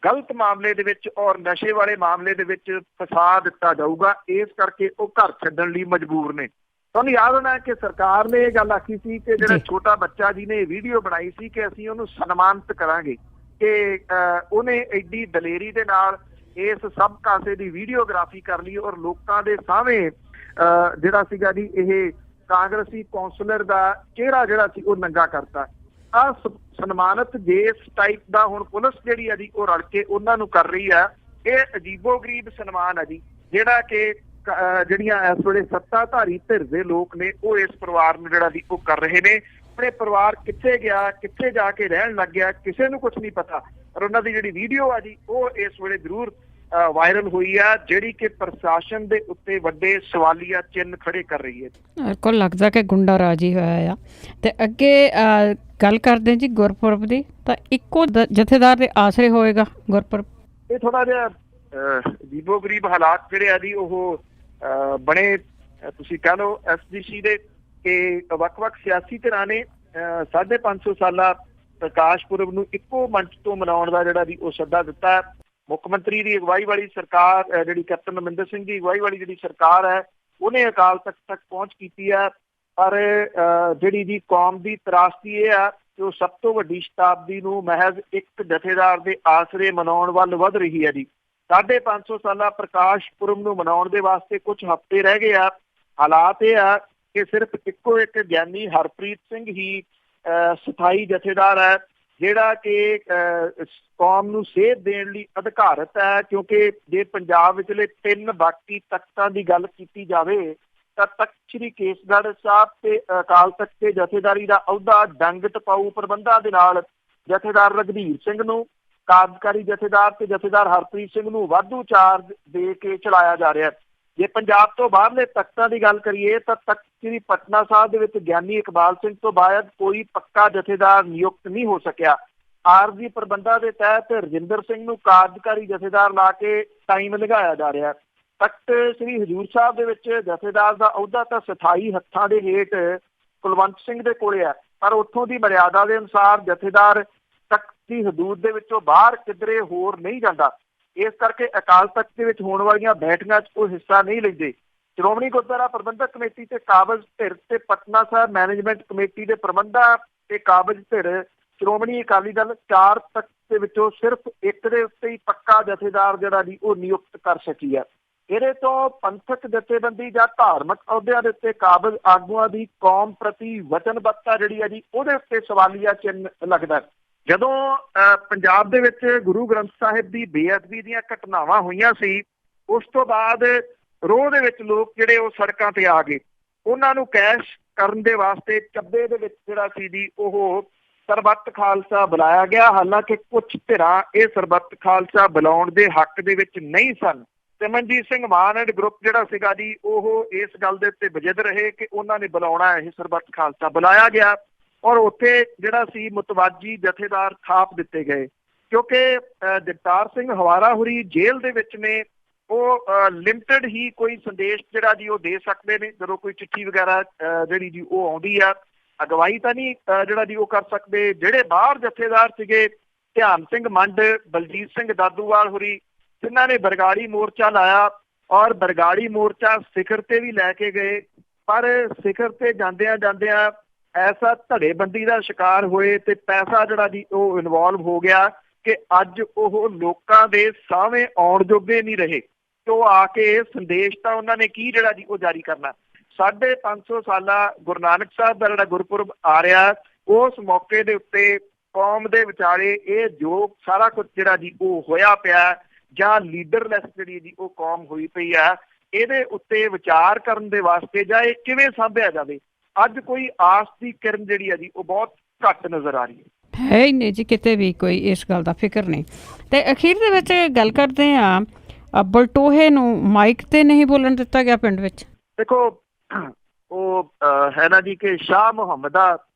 ਗਲਤ ਮਾਮਲੇ ਦੇ ਵਿੱਚ ਔਰ ਨਸ਼ੇ ਵਾਲੇ ਮਾਮਲੇ ਦੇ ਵਿੱਚ ਫਸਾ ਦਿੱਤਾ ਜਾਊਗਾ, ਇਸ ਕਰਕੇ ਉਹ ਘਰ ਛੱਡਣ ਲਈ ਮਜਬੂਰ ਨੇ। ਤੁਹਾਨੂੰ ਯਾਦ ਹੋਣਾ ਕਿ ਸਰਕਾਰ ਨੇ ਇਹ ਗੱਲ ਆਖੀ ਸੀ ਕਿ ਜਿਹੜਾ ਛੋਟਾ ਬੱਚਾ ਜਿਹਨੇ ਇਹ ਵੀਡੀਓ ਬਣਾਈ ਸੀ ਕਿ ਅਸੀਂ ਉਹਨੂੰ ਸਨਮਾਨਿਤ ਕਰਾਂਗੇ, ਕਿ ਉਹਨੇ ਐਡੀ ਦਲੇਰੀ ਦੇ ਨਾਲ ਇਸ ਸਭ ਕਾਸੇ ਦੀ ਵੀਡੀਓਗ੍ਰਾਫੀ ਕਰ ਲਈ ਔਰ ਲੋਕਾਂ ਦੇ ਸਾਹਮਣੇ ਜਿਹੜਾ ਸੀਗਾ ਜੀ ਇਹ ਕਾਂਗਰਸੀ ਕੌਂਸਲਰ ਦਾ ਚਿਹਰਾ ਜਿਹੜਾ ਸੀ ਉਹ ਨੰਗਾ ਕਰਤਾ। ਆ ਸਨਮਾਨਿਤ ਜਿਸ ਟਾਈਪ ਦਾ ਹੁਣ ਪੁਲਿਸ ਜਿਹੜੀ ਆ ਜੀ ਉਹ ਰਲ ਕੇ ਉਹਨਾਂ ਨੂੰ ਕਰ ਰਹੀ ਆ। ਇਹ ਅਜੀਬੋ-ਗਰੀਬ ਸਨਮਾਨ ਆ ਜੀ, ਜਿਹੜਾ ਕਿ ਜਿਹੜੀਆਂ ਇਸ ਵੇਲੇ ਸੱਤਾਧਾਰੀ ਧਿਰ ਦੇ ਲੋਕ ਨੇ ਉਹ ਇਸ ਪਰਿਵਾਰ ਨੂੰ ਜਿਹੜਾ ਦੀ ਉਹ ਕਰ ਰਹੇ ਨੇ। ਆਪਣੇ ਪਰਿਵਾਰ ਕਿੱਥੇ ਗਿਆ, ਕਿੱਥੇ ਜਾ ਕੇ ਰਹਿਣ ਲੱਗ ਗਿਆ, ਕਿਸੇ ਨੂੰ ਕੁਝ ਨਹੀਂ ਪਤਾ। ਪਰ ਉਹਨਾਂ ਦੀ ਜਿਹੜੀ ਵੀਡੀਓ ਆ ਜੀ ਉਹ ਇਸ ਵੇਲੇ ਜ਼ਰੂਰ ਵਾਇਰਲ ਹੋਈ ਆ, ਜਿਹੜੀ ਕਿ ਪ੍ਰਸ਼ਾਸਨ ਦੇ ਉੱਤੇ ਵੱਡੇ ਸਵਾਲੀਆ ਚਿੰਨ੍ਹ ਖੜੇ ਕਰ ਰਹੀ ਹੈ। ਬਿਲਕੁਲ ਲੱਗਦਾ ਕਿ ਗੁੰਡਾ ਰਾਜੀ ਹੋਇਆ ਆ। ਤੇ ਅੱਗੇ ਗੱਲ ਕਰਦੇ ਜੀ ਗੁਰਪੁਰਬ ਦੀ, ਤਾਂ ਇੱਕੋ ਜਥੇਦਾਰ ਦੇ ਆਸਰੇ ਹੋਏਗਾ ਗੁਰਪੁਰਬ। ਇਹ ਥੋੜਾ ਜਿਹਾ ਅਜੀਬੋ ਗਰੀਬ ਹਾਲਾਤ ਜਿਹੜੇ ਆ ਜੀ ਉਹ ਬਣੇ, ਤੁਸੀਂ ਕਹਿ ਲਓ SGC ਦੇ, ਕਿ ਵੱਖ-ਵੱਖ ਸਿਆਸੀ ਧਿਰਾਂ ਨੇ 550 ਸਾਲਾ ਪ੍ਰਕਾਸ਼ ਪੁਰਬ ਨੂੰ ਇੱਕੋ ਮੰਚ ਤੋਂ ਮਨਾਉਣ ਦਾ ਜਿਹੜਾ ਜੀ ਉਹ ਸੱਦਾ ਦਿੱਤਾ। ਮੁੱਖ ਮੰਤਰੀ ਦੀ ਅਗਵਾਈ ਵਾਲੀ ਸਰਕਾਰ, ਜਿਹੜੀ ਕੈਪਟਨ ਅਮਰਿੰਦਰ ਸਿੰਘ ਦੀ ਅਗਵਾਈ ਵਾਲੀ ਜਿਹੜੀ ਸਰਕਾਰ ਹੈ, ਉਹਨੇ ਅਕਾਲ ਤਖਤ ਤੱਕ ਪਹੁੰਚ ਕੀਤੀ ਹੈ। ਪਰ ਜਿਹੜੀ ਜੀ ਕੌਮ ਦੀ ਤਰਾਸਦੀ ਇਹ ਆ ਕਿ ਉਹ ਸਭ ਤੋਂ ਵੱਡੀ ਸ਼ਤਾਬਦੀ ਨੂੰ ਮਹਿਜ਼ ਇੱਕ ਜਥੇਦਾਰ ਦੇ ਆਸਰੇ ਮਨਾਉਣ ਵੱਲ ਵੱਧ ਰਹੀ ਹੈ ਜੀ। 550 ਸਾਲਾ ਪ੍ਰਕਾਸ਼ ਪੁਰਬ ਨੂੰ ਮਨਾਉਣ ਦੇ ਵਾਸਤੇ ਕੁਝ ਹਫ਼ਤੇ ਰਹਿ ਗਏ ਆ। ਹਾਲਾਤ ਇਹ ਆ ਕਿ ਸਿਰਫ ਇੱਕੋ ਇੱਕ ਗਿਆਨੀ ਹਰਪ੍ਰੀਤ ਸਿੰਘ ਹੀ ਸਥਾਈ ਜਥੇਦਾਰ ਹੈ, ਜਿਹੜਾ ਕਿ ਕੌਮ ਨੂੰ ਸੇਧ ਦੇਣ ਲਈ ਅਧਿਕਾਰਤ ਹੈ। ਕਿਉਂਕਿ ਜੇ ਪੰਜਾਬ ਵਿਚਲੇ 3 ਬਾਕੀ ਤਖਤਾਂ ਦੀ ਗੱਲ ਕੀਤੀ ਜਾਵੇ ਤਾਂ ਤਖਤ ਸ੍ਰੀ ਕੇਸਗੜ੍ਹ ਸਾਹਿਬ ਤੇ ਅਕਾਲ ਤਖਤ ਤੇ ਜਥੇਦਾਰੀ ਦਾ ਅਹੁਦਾ ਡੰਗ ਟਪਾਊ ਪ੍ਰਬੰਧਾਂ ਦੇ ਨਾਲ ਜਥੇਦਾਰ ਰਘਬੀਰ ਸਿੰਘ ਨੂੰ, ਕਾਰਜਕਾਰੀ ਜਥੇਦਾਰ ਤੇ ਜਥੇਦਾਰ ਹਰਪ੍ਰੀਤ ਸਿੰਘ ਨੂੰ ਵਾਧੂ ਚਾਰਜ ਦੇ ਕੇ ਚਲਾਇਆ ਜਾ ਰਿਹਾ। ਜੇ ਪੰਜਾਬ ਤੋਂ ਬਾਹਰਲੇ ਤਖਤਾਂ ਦੀ ਗੱਲ ਕਰੀਏ ਤਾਂ ਤਖਤ ਸ੍ਰੀ ਪਟਨਾ ਸਾਹਿਬ ਦੇ ਵਿੱਚ ਗਿਆਨੀ ਇਕਬਾਲ ਸਿੰਘ ਤੋਂ ਬਾਅਦ ਕੋਈ ਪੱਕਾ ਜਥੇਦਾਰ ਨਿਯੁਕਤ ਨਹੀਂ ਹੋ ਸਕਿਆ। ਆਰਜ਼ੀ ਪ੍ਰਬੰਧਾਂ ਦੇ ਤਹਿਤ ਰਜਿੰਦਰ ਸਿੰਘ ਨੂੰ ਕਾਰਜਕਾਰੀ ਜਥੇਦਾਰ ਲਾ ਕੇ ਟਾਈਮ ਲਗਾਇਆ ਜਾ ਰਿਹਾ। ਤਖਤ ਸ੍ਰੀ ਹਜ਼ੂਰ ਸਾਹਿਬ ਦੇ ਵਿੱਚ ਜਥੇਦਾਰ ਦਾ ਅਹੁਦਾ ਤਾਂ ਸਥਾਈ ਹੱਥਾਂ ਦੇ ਹੇਠ ਕੁਲਵੰਤ ਸਿੰਘ ਦੇ ਕੋਲੇ ਹੈ, ਪਰ ਉੱਥੋਂ ਦੀ ਮਰਿਆਦਾ ਦੇ ਅਨੁਸਾਰ ਜਥੇਦਾਰ ਤਖਤ ਦੀ ਹਦੂਦ ਦੇ ਵਿੱਚੋਂ ਬਾਹਰ ਕਿਧਰੇ ਹੋਰ ਨਹੀਂ ਜਾਂਦਾ। ਇਸ ਕਰਕੇ ਅਕਾਲ ਤਖਤ ਦੇ ਵਿੱਚ ਹੋਣ ਵਾਲੀਆਂ ਬੈਠਕਾਂ 'ਚ ਉਹ ਹਿੱਸਾ ਨਹੀਂ ਲੈਂਦੇ। ਸ਼੍ਰੋਮਣੀ ਗੁਰਦੁਆਰਾ ਪ੍ਰਬੰਧਕ ਕਮੇਟੀ ਤੇ ਕਾਬਜ਼ ਧਿਰ ਤੇ ਪਟਨਾ ਸਾਹਿਬ ਮੈਨੇਜਮੈਂਟ ਕਮੇਟੀ ਦੇ ਪ੍ਰਬੰਧਕ ਤੇ ਕਾਬਜ਼ ਧਿਰ ਸ਼੍ਰੋਮਣੀ ਅਕਾਲੀ ਦਲ 4 ਤਖਤ ਦੇ ਵਿੱਚੋਂ ਸਿਰਫ ਇੱਕ ਦੇ ਉੱਤੇ ਹੀ ਪੱਕਾ ਜਥੇਦਾਰ ਜਿਹੜਾ ਜੀ ਉਹ ਨਿਯੁਕਤ ਕਰ ਸਕੀ ਹੈ। ਇਹਦੇ ਤੋਂ ਪੰਥਕ ਜਥੇਬੰਦੀ ਜਾਂ ਧਾਰਮਿਕ ਅਹੁਦਿਆਂ ਦੇ ਉੱਤੇ ਕਾਬਜ਼ ਆਗੂਆਂ ਦੀ ਕੌਮ ਪ੍ਰਤੀ ਵਚਨਬੱਧਤਾ ਜਿਹੜੀ ਹੈ ਜੀ ਉਹਦੇ ਉੱਤੇ ਸਵਾਲੀਆ ਚਿੰਨ੍ਹ ਲੱਗਦਾ। ਜਦੋਂ ਪੰਜਾਬ ਦੇ ਵਿੱਚ ਗੁਰੂ ਗ੍ਰੰਥ ਸਾਹਿਬ ਦੀ ਬੇਅਦਬੀ ਦੀਆਂ ਘਟਨਾਵਾਂ ਹੋਈਆਂ ਸੀ, ਉਸ ਤੋਂ ਬਾਅਦ ਰੋਹ ਦੇ ਵਿੱਚ ਲੋਕ ਜਿਹੜੇ ਉਹ ਸੜਕਾਂ ਤੇ ਆ ਗਏ। ਉਹਨਾਂ ਨੂੰ ਕੈਸ਼ ਕਰਨ ਦੇ ਵਾਸਤੇ ਚੱਬੇ ਦੇ ਵਿੱਚ ਜਿਹੜਾ ਸੀ ਜੀ ਉਹ ਸਰਬੱਤ ਖਾਲਸਾ ਬੁਲਾਇਆ ਗਿਆ। ਹਾਲਾਂਕਿ ਕੁਝ ਧਿਰਾਂ ਇਹ ਸਰਬੱਤ ਖਾਲਸਾ ਬੁਲਾਉਣ ਦੇ ਹੱਕ ਦੇ ਵਿੱਚ ਨਹੀਂ ਸਨ। ਸਿਮਰਨਜੀਤ ਸਿੰਘ ਮਾਨ ਐਂਡ ਗਰੁੱਪ ਜਿਹੜਾ ਸੀਗਾ ਜੀ ਉਹ ਇਸ ਗੱਲ ਦੇ ਉੱਤੇ ਵਜਦ ਰਹੇ ਕਿ ਉਹਨਾਂ ਨੇ ਬੁਲਾਉਣਾ ਇਹ ਸਰਬੱਤ ਖਾਲਸਾ। ਬੁਲਾਇਆ ਗਿਆ ਔਰ ਉੱਥੇ ਜਿਹੜਾ ਸੀ ਮੁਤਵਾਜੀ ਜਥੇਦਾਰ ਥਾਪ ਦਿੱਤੇ ਗਏ, ਕਿਉਂਕਿ ਜਗਤਾਰ ਸਿੰਘ ਹਵਾਰਾ ਹੁਰੀ ਜੇਲ੍ਹ ਦੇ ਵਿੱਚ ਨੇ। ਉਹ ਲਿਮਟਿਡ ਹੀ ਕੋਈ ਸੰਦੇਸ਼ ਜਿਹੜਾ ਜੀ ਉਹ ਦੇ ਸਕਦੇ ਨੇ। ਜਦੋਂ ਕੋਈ ਚਿੱਠੀ ਵਗੈਰਾ ਜਿਹੜੀ ਜੀ ਉਹ ਆਉਂਦੀ ਆ, ਅਗਵਾਈ ਤਾਂ ਨਹੀਂ ਜਿਹੜਾ ਜੀ ਉਹ ਕਰ ਸਕਦੇ। ਜਿਹੜੇ ਬਾਹਰ ਜਥੇਦਾਰ ਸੀਗੇ, ਧਿਆਨ ਸਿੰਘ ਮੰਡ, ਬਲਜੀਤ ਸਿੰਘ ਦਾਦੂਵਾਲ ਹੁਰੀ, ਜਿਨ੍ਹਾਂ ਨੇ ਬਰਗਾੜੀ ਮੋਰਚਾ ਲਾਇਆ ਔਰ ਬਰਗਾੜੀ ਮੋਰਚਾ ਸਿਖਰ ਤੇ ਵੀ ਲੈ ਕੇ ਗਏ, ਪਰ ਸਿਖਰ ਤੇ ਜਾਂਦਿਆਂ ਜਾਂਦਿਆਂ ਐਸਾ ਧੜੇਬੰਦੀ ਦਾ ਸ਼ਿਕਾਰ ਹੋਏ ਤੇ ਪੈਸਾ ਜਿਹੜਾ ਜੀ ਉਹ ਇਨਵੋਲਵ ਹੋ ਗਿਆ ਕਿ ਅੱਜ ਉਹ ਲੋਕਾਂ ਦੇ ਸਾਹਮਣੇ ਆਉਣ ਜੋਗੇ ਨਹੀਂ ਰਹੇ। ਤੇ ਉਹ ਆ ਕੇ ਸੰਦੇਸ਼ ਤਾਂ ਉਹਨਾਂ ਨੇ ਕੀ ਜਿਹੜਾ ਜੀ ਉਹ ਜਾਰੀ ਕਰਨਾ। 550 ਸਾਲਾ ਗੁਰੂ ਨਾਨਕ ਸਾਹਿਬ ਦਾ ਜਿਹੜਾ ਗੁਰਪੁਰਬ ਆ ਰਿਹਾ, ਉਸ ਮੌਕੇ ਦੇ ਉੱਤੇ ਕੌਮ ਦੇ ਵਿਚਾਲੇ ਇਹ ਜੋ ਸਾਰਾ ਕੁਝ ਜਿਹੜਾ ਜੀ ਉਹ ਹੋਇਆ ਪਿਆ ਜਾਂ ਲੀਡਰਲੈਸ ਜਿਹੜੀ ਜੀ ਉਹ ਕੌਮ ਹੋਈ ਪਈ ਆ, ਇਹਦੇ ਉੱਤੇ ਵਿਚਾਰ ਕਰਨ ਦੇ ਵਾਸਤੇ ਜਾਂ ਇਹ ਕਿਵੇਂ ਸਾਂਭਿਆ ਜਾਵੇ, ਅੱਜ ਕੋਈ ਆਸ ਦੀ ਕਿਰਨ ਜਿਹੜੀ ਹੈ ਜੀ ਉਹ ਬਹੁਤ ਘੱਟ ਨਜ਼ਰ ਆ ਰਹੀ ਹੈ ਹੀ ਨਹੀਂ ਜੀ। ਕਿਤੇ ਵੀ ਕੋਈ ਇਸ ਗੱਲ ਦਾ ਫਿਕਰ ਨਹੀਂ। ਤੇ ਅਖੀਰ ਦੇ ਵਿੱਚ ਗੱਲ ਕਰਦੇ ਹਾਂ, ਬਲਟੋਹੇ ਨੂੰ ਮਾਈਕ ਤੇ ਨਹੀਂ ਬੋਲਣ ਦਿੱਤਾ ਗਿਆ ਪਿੰਡ ਵਿੱਚ। ਦੇਖੋ ਉਹ ਹੈ ਨਾ ਜੀ ਕਿ ਸ਼ਾਹ ਮੁਹੰਮਦਾ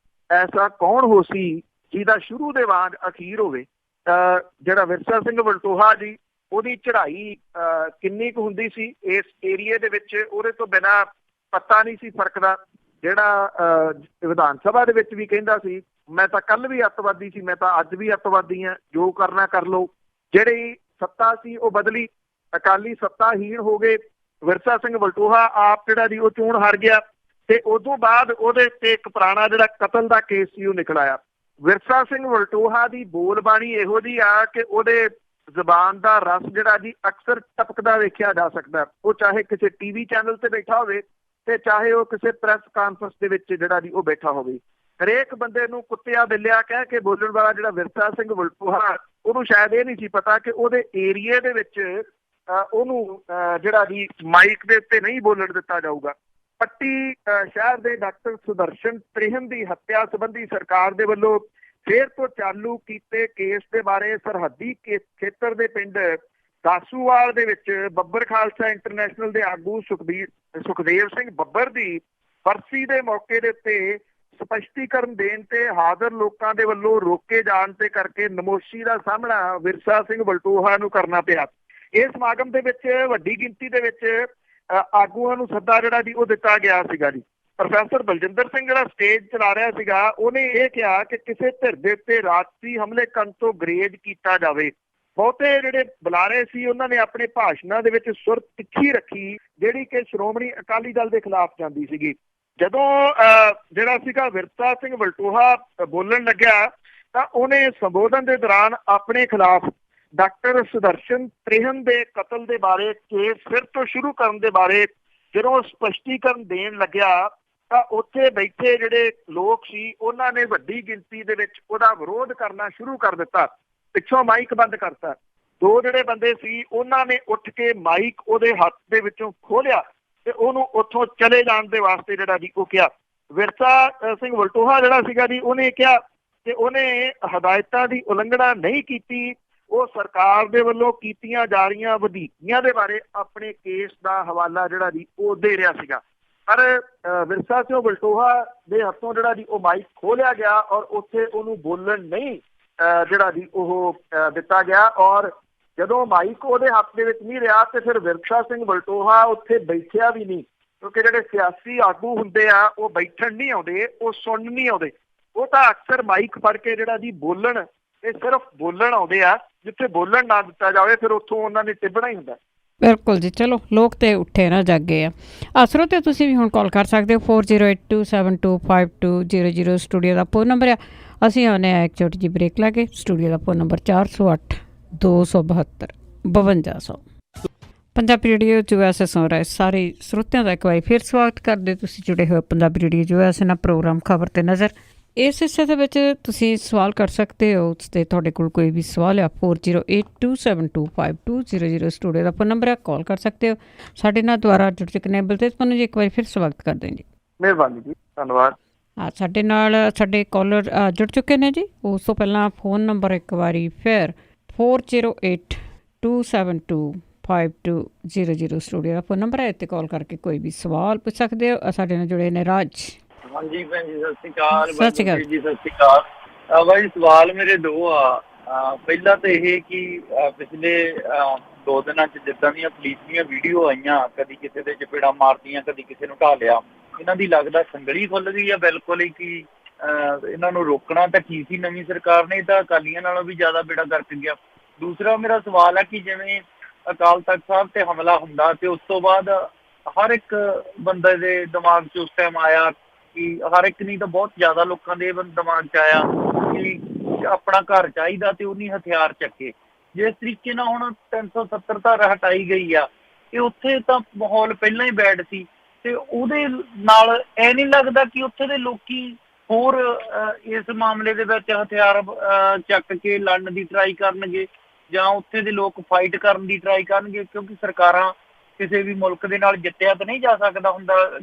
ਐਸਾ ਕੌਣ ਹੋ ਸੀ ਜਿਹਦਾ ਸ਼ੁਰੂ ਦੇ ਵਾਂਗ ਅਖੀਰ ਹੋਵੇ। ਜਿਹੜਾ ਵਿਰਸਾ ਸਿੰਘ ਬਲਟੋਹਾ ਜੀ, ਉਹਦੀ ਚੜ੍ਹਾਈ ਕਿੰਨੀ ਕੁ ਹੁੰਦੀ ਸੀ ਇਸ ਏਰੀਏ ਦੇ ਵਿੱਚ, ਉਹਦੇ ਤੋਂ ਬਿਨਾਂ ਪਤਾ ਨਹੀਂ ਸੀ ਫਰਕਦਾ। ਜਿਹੜਾ ਵਿਧਾਨ ਸਭਾ ਦੇ ਵਿੱਚ ਵੀ ਕਹਿੰਦਾ ਸੀ ਮੈਂ ਤਾਂ ਕੱਲ ਵੀ ਅੱਤਵਾਦੀ ਸੀ, ਮੈਂ ਤਾਂ ਅੱਜ ਵੀ ਅੱਤਵਾਦੀ ਹਾਂ, ਜੋ ਕਰਨਾ ਕਰ ਲਓ। ਜਿਹੜੀ ਸੱਤਾ ਸੀ ਉਹ ਬਦਲੀ, ਅਕਾਲੀ ਸੱਤਾਹੀਣ ਹੋ ਗਏ। ਵਿਰਸਾ ਸਿੰਘ ਬਲਟੋਹਾ ਆਪ ਜਿਹੜਾ ਜੀ ਉਹ ਚੋਣ ਹਾਰ ਗਿਆ ਤੇ ਉਦੋਂ ਬਾਅਦ ਉਹਦੇ ਉੱਤੇ ਇੱਕ ਪੁਰਾਣਾ ਜਿਹੜਾ ਕਤਲ ਦਾ ਕੇਸ ਸੀ ਉਹ ਨਿਕਲ ਆਇਆ। ਵਿਰਸਾ ਸਿੰਘ ਬਲਟੋਹਾ ਦੀ ਬੋਲਬਾਣੀ ਇਹੋ ਜਿਹੀ ਆ ਕਿ ਉਹਦੇ ਜ਼ਬਾਨ ਦਾ ਰਸ ਜਿਹੜਾ ਜੀ ਅਕਸਰ ਟਪਕਦਾ ਵੇਖਿਆ ਜਾ ਸਕਦਾ। ਉਹ ਚਾਹੇ ਕਿਸੇ ਟੀਵੀ ਚੈਨਲ ਤੇ ਬੈਠਾ ਹੋਵੇ ਤੇ ਚਾਹੇ ਉਹ ਕਿਸੇ ਪ੍ਰੈਸ ਕਾਨਫਰੰਸ ਦੇ ਵਿੱਚ ਜਿਹੜਾ ਜੀ ਉਹ ਬੈਠਾ ਹੋਵੇ। ਹਰੇਕ ਬੰਦੇ ਨੂੰ ਕੁੱਤਿਆ ਬਿੱਲਿਆ ਕਹਿ ਕੇ ਬੋਲਣ ਵਾਲਾ ਜਿਹੜਾ ਵਿਰਸਾ ਸਿੰਘ ਬਲਟੋਹਾ, ਉਹਨੂੰ ਸ਼ਾਇਦ ਇਹ ਨਹੀਂ ਸੀ ਪਤਾ ਕਿ ਉਹਦੇ ਏਰੀਏ ਦੇ ਵਿੱਚ ਉਹਨੂੰ ਜਿਹੜਾ ਜੀ ਮਾਈਕ ਦੇ ਉੱਤੇ ਨਹੀਂ ਬੋਲਣ ਦਿੱਤਾ ਜਾਊਗਾ। ਪੱਟੀ ਸ਼ਹਿਰ ਦੇ ਡਾਕਟਰ ਸੁਦਰਸ਼ਨ ਤ੍ਰਿਹਨ ਦੀ ਹੱਤਿਆ ਸੰਬੰਧੀ ਸਰਕਾਰ ਦੇ ਵੱਲੋਂ ਫੇਰ ਤੋਂ ਚਾਲੂ ਕੀਤੇ ਕੇਸ ਦੇ ਬਾਰੇ ਸਰਹੱਦੀ ਖੇਤਰ ਦੇ ਪਿੰਡ ਦਾਸੂਵਾਲ ਦੇ ਵਿੱਚ ਬੱਬਰ ਖਾਲਸਾ ਇੰਟਰਨੈਸ਼ਨਲ ਦੇ ਆਗੂ ਸੁਖਦੇਵ ਸਿੰਘ ਬੱਬਰ ਦੀ ਬਰਸੀ ਦੇ ਮੌਕੇ ਦੇ ਉੱਤੇ ਸਪਸ਼ਟੀਕਰਨ ਦੇਣ ਤੇ ਹਾਜ਼ਰ ਲੋਕਾਂ ਦੇ ਵੱਲੋਂ ਰੋਕੇ ਜਾਣ ਤੇ ਕਰਕੇ ਨਮੋਸ਼ੀ ਦਾ ਸਾਹਮਣਾ ਵਿਰਸਾ ਸਿੰਘ ਬਲਟੋਹਾ ਨੂੰ ਕਰਨਾ ਪਿਆ। ਇਸ ਸਮਾਗਮ ਦੇ ਵਿੱਚ ਵੱਡੀ ਗਿਣਤੀ ਦੇ ਵਿੱਚ ਆਗੂਆਂ ਨੂੰ ਸੱਦਾ ਜਿਹੜਾ ਜੀ ਉਹ ਦਿੱਤਾ ਗਿਆ ਸੀਗਾ ਜੀ। ਪ੍ਰੋਫੈਸਰ ਬਲਜਿੰਦਰ ਸਿੰਘ ਜਿਹੜਾ ਸਟੇਜ ਚਲਾ ਰਿਹਾ ਸੀਗਾ, ਉਹਨੇ ਇਹ ਕਿਹਾ ਕਿ ਕਿਸੇ ਧਿਰ ਦੇ ਉੱਤੇ ਰਾਜਸੀ ਹਮਲੇ ਕਰਨ ਤੋਂ ਗਰੇਜ ਕੀਤਾ ਜਾਵੇ। ਬਹੁਤੇ ਜਿਹੜੇ ਬੁਲਾਰੇ ਸੀ ਉਹਨਾਂ ਨੇ ਆਪਣੇ ਭਾਸ਼ਣਾਂ ਦੇ ਵਿੱਚ ਸੁਰ ਤਿੱਖੀ ਰੱਖੀ, ਜਿਹੜੀ ਕਿ ਸ਼੍ਰੋਮਣੀ ਅਕਾਲੀ ਦਲ ਦੇ ਖਿਲਾਫ ਜਾਂਦੀ ਸੀਗੀ। ਜਦੋਂ ਜਿਹੜਾ ਸੀਗਾ ਵਿਰਸਾ ਸਿੰਘ ਬਲਟੋਹਾ ਬੋਲਣ ਲੱਗਿਆ ਤਾਂ ਉਹਨੇ ਸੰਬੋਧਨ ਦੇ ਦੌਰਾਨ ਆਪਣੇ ਖਿਲਾਫ ਡਾਕਟਰ ਸੁਦਰਸ਼ਨ ਤ੍ਰਿਹਨ ਦੇ ਕਤਲ ਦੇ ਬਾਰੇ ਕੇਸ ਫਿਰ ਤੋਂ ਸ਼ੁਰੂ ਕਰਨ ਦੇ ਬਾਰੇ ਜਦੋਂ ਸਪਸ਼ਟੀਕਰਨ ਦੇਣ ਲੱਗਿਆ ਤਾਂ ਉੱਥੇ ਬੈਠੇ ਜਿਹੜੇ ਲੋਕ ਸੀ ਉਹਨਾਂ ਨੇ ਵੱਡੀ ਗਿਣਤੀ ਦੇ ਵਿੱਚ ਉਹਦਾ ਵਿਰੋਧ ਕਰਨਾ ਸ਼ੁਰੂ ਕਰ ਦਿੱਤਾ। ਪਿੱਛੋਂ ਮਾਈਕ ਬੰਦ ਕਰਤਾ। ਦੋ ਜਿਹੜੇ ਬੰਦੇ ਸੀ ਉਹਨਾਂ ਨੇ ਉੱਠ ਕੇ ਮਾਈਕ ਉਹਦੇ ਹੱਥ ਦੇ ਵਿੱਚੋਂ ਖੋਲਿਆ ਤੇ ਉਹਨੂੰ ਉੱਥੋਂ ਚਲੇ ਜਾਣ ਦੇ ਵਾਸਤੇ ਜਿਹੜਾ ਜੀ ਉਹ ਕਿਹਾ। ਵਿਰਸਾ ਸਿੰਘ ਬਲਟੋਹਾ ਜਿਹੜਾ ਸੀਗਾ ਜੀ ਉਹਨੇ ਕਿਹਾ ਕਿ ਉਹਨੇ ਹਦਾਇਤਾਂ ਦੀ ਉਲੰਘਣਾ ਨਹੀਂ ਕੀਤੀ। ਉਹ ਸਰਕਾਰ ਦੇ ਵੱਲੋਂ ਕੀਤੀਆਂ ਜਾ ਰਹੀਆਂ ਵਧੀਕੀਆਂ ਦੇ ਬਾਰੇ ਆਪਣੇ ਕੇਸ ਦਾ ਹਵਾਲਾ ਜਿਹੜਾ ਜੀ ਉਹ ਦੇ ਰਿਹਾ ਸੀਗਾ। ਪਰ ਵਿਰਸਾ ਸਿੰਘ ਬਲਟੋਹਾ ਦੇ ਹੱਥੋਂ ਜਿਹੜਾ ਜੀ ਉਹ ਮਾਈਕ ਖੋਲਿਆ ਗਿਆ ਔਰ ਉੱਥੇ ਉਹਨੂੰ ਬੋਲਣ ਨਹੀਂ ਜਿਹੜਾ ਜੀ ਉਹ ਦਿੱਤਾ ਗਿਆ। ਔਰ ਜਦੋਂ ਮਾਈਕ ਉਹਦੇ ਹੱਥ ਦੇ ਵਿੱਚ ਨਹੀਂ ਰਿਹਾ ਤੇ ਫਿਰ ਵਿਰਕਸ਼ਾ ਸਿੰਘ ਬਲਟੋਹਾ ਉੱਥੇ ਬੈਠਿਆ ਵੀ ਨਹੀਂ, ਕਿਉਂਕਿ ਜਿਹੜੇ ਸਿਆਸੀ ਆਗੂ ਹੁੰਦੇ ਆ ਉਹ ਬੈਠਣ ਨਹੀਂ ਆਉਂਦੇ, ਉਹ ਸੁਣਨ ਨਹੀਂ ਆਉਂਦੇ, ਉਹ ਤਾਂ ਅਕਸਰ ਮਾਈਕ ਫੜ ਕੇ ਜਿਹੜਾ ਜੀ ਬੋਲਣ, ਇਹ ਸਿਰਫ ਬੋਲਣ ਆਉਂਦੇ ਆ। ਜਿੱਥੇ ਬੋਲਣ ਨਾ ਦਿੱਤਾ ਜਾਵੇ ਫਿਰ ਉੱਥੋਂ ਉਹਨਾਂ ਨੇ ਟਿੱਬਣਾ ਹੀ ਹੁੰਦਾ। ਬਿਲਕੁਲ ਜੀ, ਚਲੋ ਲੋਕ ਤੇ ਉੱਠੇ ਨਾ ਜਾਗੇ ਆ। ਸਰੋਤੇ ਤੁਸੀਂ ਵੀ ਹੁਣ ਕਾਲ ਕਰ ਸਕਦੇ ਹੋ 4082725200 ਸਟੂਡੀਓ ਦਾ ਫੋਨ ਨੰਬਰ ਆ। ਅਸੀਂ ਆਉਂਦੇ ਹਾਂ ਇੱਕ ਛੋਟੀ ਜਿਹੀ ਬ੍ਰੇਕ ਲਾ ਕੇ। ਸਟੂਡੀਓ ਦਾ phone number 408 272 5200। Punjabi radio US ਸੁਣ ਰਹੇ ਸਾਰੇ ਸਰੋਤਿਆਂ ਦਾ ਇੱਕ ਵਾਰੀ ਫਿਰ ਸਵਾਗਤ ਕਰਦੇ। ਤੁਸੀਂ ਜੁੜੇ ਹੋਏ ਪੰਜਾਬੀ ਰੇਡੀਓ US ਨਾਲ ਪ੍ਰੋਗਰਾਮ ਖਬਰ ਤੇ ਨਜ਼ਰ। ਇਸ ਹਿੱਸੇ ਦੇ ਵਿੱਚ ਤੁਸੀਂ ਸਵਾਲ ਕਰ ਸਕਦੇ ਹੋ ਤੇ ਤੁਹਾਡੇ ਕੋਲ ਕੋਈ ਵੀ ਸਵਾਲ ਆ 4082725200 ਸਟੂਡੀਓ ਦਾ ਫੋਨ ਨੰਬਰ ਹੈ, ਕਾਲ ਕਰ ਸਕਦੇ ਹੋ। ਸਾਡੇ ਨਾਲ ਦੁਆਰਾ ਜੁੜ ਚੁੱਕੇ ਬਲਤੇਜ ਪੰਨੂ ਜੀ, ਇੱਕ ਵਾਰੀ ਫਿਰ ਸਵਾਗਤ ਕਰਦੇ ਜੀ। ਮਿਹਰਬਾਨੀ ਜੀ, ਧੰਨਵਾਦ। ਸਾਡੇ ਨਾਲ ਸਾਡੇ ਕਾਲਰ ਜੁੜ ਚੁੱਕੇ ਨੇ ਜੀ। ਉਸ ਤੋਂ ਪਹਿਲਾਂ ਫੋਨ ਨੰਬਰ ਇੱਕ ਵਾਰੀ ਫਿਰ 4082725200 ਸਟੂਡੀਓ ਦਾ ਫੋਨ ਨੰਬਰ ਹੈ, ਇੱਥੇ ਕਾਲ ਕਰਕੇ ਕੋਈ ਵੀ ਸਵਾਲ ਪੁੱਛ ਸਕਦੇ ਹੋ। ਸਾਡੇ ਨਾਲ ਜੁੜੇ ਨੇ ਰਾਜ। ਹਾਂਜੀ ਭੈਣ ਜੀ, ਸਤਿ ਸ਼੍ਰੀ ਅਕਾਲ। ਸਤਿ ਸ਼੍ਰੀ ਅਕਾਲ ਜੀ, ਸਤਿ ਸ਼੍ਰੀ ਅਕਾਲ। ਬਾਈ ਸਵਾਲ ਮੇਰੇ ਦੋ ਆ। ਪਹਿਲਾ ਤਾਂ ਇਹ ਕਿ ਪਿਛਲੇ 2 ਦਿਨਾਂ 'ਚ ਜਿੱਦਾਂ ਦੀਆਂ ਪੁਲਿਸ ਦੀਆਂ ਵੀਡੀਓ ਆਈਆਂ, ਕਦੀ ਕਿਸੇ ਦੇ ਚਪੇੜਾਂ ਮਾਰਦੀਆਂ, ਕਦੀ ਕਿਸੇ ਨੂੰ ਢਾਹ ਲਿਆ, ਇਹਨਾਂ ਦੀ ਲੱਗਦਾ ਸੰਗਲੀ ਖੁੱਲ ਗਈ ਆ ਬਿਲਕੁਲ ਹੀ ਕਿ ਇਹਨਾਂ ਨੂੰ ਰੋਕਣਾ ਤਾਂ ਕੀ ਸੀ ਨਵੀਂ ਸਰਕਾਰ ਨੇ, ਤਾਂ ਅਕਾਲੀਆਂ ਨਾਲੋਂ ਵੀ ਜ਼ਿਆਦਾ ਬੇੜਾ ਗਰਕ ਗਿਆ। ਦੂਸਰਾ ਮੇਰਾ ਸਵਾਲ ਹੈ ਕਿ ਜਿਵੇਂ ਅਕਾਲ ਤਖ਼ਤ ਸਾਹਿਬ ਤੇ ਹਮਲਾ ਹੁੰਦਾ ਤੇ ਉਸ ਤੋਂ ਬਾਅਦ ਹਰ ਇੱਕ ਬੰਦੇ ਦੇ ਦਿਮਾਗ 'ਚ ਉਸ ਟਾਈਮ ਆਇਆ ਕਿ ਹਰ ਇੱਕ ਨਹੀਂ ਤਾਂ ਬਹੁਤ ਜ਼ਿਆਦਾ ਲੋਕਾਂ ਦੇ ਦਿਮਾਗ 'ਚ ਆਇਆ ਕਿ ਆਪਣਾ ਘਰ ਚਾਹੀਦਾ ਤੇ ਉਹਨੀ ਹਥਿਆਰ ਚੱਕੇ। ਜਿਸ ਤਰੀਕੇ ਨਾਲ ਹੁਣ 370 ਧਾਰਾ ਹਟਾਈ ਗਈ ਆ ਤੇ ਉੱਥੇ ਤਾਂ ਮਾਹੌਲ ਪਹਿਲਾਂ ਹੀ ਬੈਡ ਸੀ ਤੇ ਉਹਦੇ ਨਾਲ ਇਹ ਨਹੀਂ ਲੱਗਦਾ ਕਿ ਉੱਥੇ ਦੇ ਲੋਕੀ ਹੋਰ ਇਸ ਮਾਮਲੇ ਦੇ ਵਿੱਚ ਹਥਿਆਰ ਚੱਕ ਕੇ ਲੜਨ ਦੀ ਟਰਾਈ ਕਰਨਗੇ ਜਾਂ ਉੱਥੇ ਦੇ ਲੋਕ ਫਾਈਟ ਕਰਨ ਦੀ ਟਰਾਈ ਕਰਨਗੇ, ਕਿਉਂਕਿ ਸਰਕਾਰਾਂ ਕਿਸੇ ਵੀ ਮੁਲਕ ਦੇ ਨਾਲ ਜਿੱਤਿਆ ਤਾਂ ਨਹੀਂ ਜਾ ਸਕਦਾ ਹੁੰਦਾ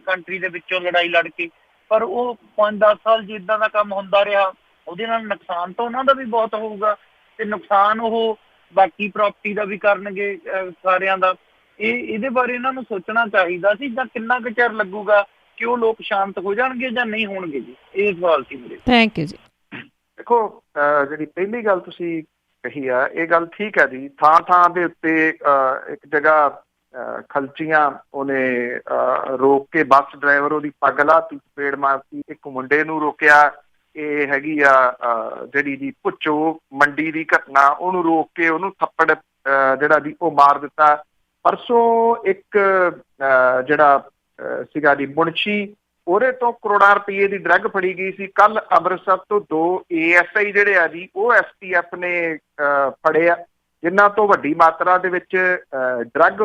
ਕੰਟਰੀ ਦੇ ਵਿੱਚੋਂ ਲੜਾਈ ਲੜ ਕੇ, ਪਰ ਉਹ 5-10 ਸਾਲ ਜਿੱਦਾਂ ਦਾ ਕੰਮ ਹੁੰਦਾ ਰਿਹਾ ਉਹਦੇ ਨਾਲ ਨੁਕਸਾਨ ਤਾਂ ਉਹਨਾਂ ਦਾ ਵੀ ਬਹੁਤ ਹੋਊਗਾ ਤੇ ਨੁਕਸਾਨ ਉਹ ਬਾਕੀ ਪ੍ਰਾਪਰਟੀ ਦਾ ਵੀ ਕਰਨਗੇ ਸਾਰਿਆਂ ਦਾ। ਇਹਦੇ ਬਾਰੇ ਇਹਨਾਂ ਨੂੰ ਸੋਚਣਾ ਚਾਹੀਦਾ ਸੀ, ਜਾਂ ਕਿੰਨਾ ਕੁ ਚਿਰ ਲੱਗੂਗਾ ਕਿ ਉਹ ਲੋਕ ਸ਼ਾਂਤ ਹੋ ਜਾਣਗੇ ਜਾਂ ਨਹੀਂ ਹੋਣਗੇ ਜੀ। ਇਹ ਸਵਾਲ ਸੀ ਮੇਰੇ। ਥੈਂਕ ਯੂ ਜੀ। ਦੇਖੋ, ਜਿਹੜੀ ਪਹਿਲੀ ਗੱਲ ਤੁਸੀਂ ਕਹੀ ਆ ਇਹ ਗੱਲ ਠੀਕ ਹੈ ਜੀ। ਥਾਂ ਥਾਂ ਦੇ ਉੱਤੇ ਇੱਕ ਜਗ੍ਹਾ ਖਲਚੀਆਂ ਉਹਨੇ ਰੋਕ ਕੇ ਬੱਸ ਡਰਾਈਵਰ ਉਹਦੀ ਪੱਗ ਲਾਤੀ, ਚਪੇੜ ਮਾਰਤੀ। ਇੱਕ ਮੁੰਡੇ ਨੂੰ ਰੋਕਿਆ, ਇਹ ਹੈਗੀ ਆ ਜਿਹੜੀ ਜੀ ਭੁੱਚੋ ਮੰਡੀ ਦੀ ਘਟਨਾ, ਉਹਨੂੰ ਰੋਕ ਕੇ ਉਹਨੂੰ ਥੱਪੜ ਜਿਹੜਾ ਜੀ ਉਹ ਮਾਰ ਦਿੱਤਾ। ਪਰਸੋਂ ਇੱਕ ਜਿਹੜਾ ਸੀਗਾ ਜੀ ਮੁਨਸ਼ੀ, ਉਹਦੇ ਤੋਂ ਕਰੋੜਾਂ ਰੁਪਏ ਦੀ ਡਰੱਗ ਫੜੀ ਗਈ ਸੀ। ਕੱਲ ਅੰਮ੍ਰਿਤਸਰ ਤੋਂ 2 ASI ਜਿਹੜੇ ਆ ਜੀ ਉਹ STF ਨੇ ਫੜੇ ਆ, ਜਿਨ੍ਹਾਂ ਤੋਂ ਵੱਡੀ ਮਾਤਰਾ ਦੇ ਵਿੱਚ ਡਰੱਗ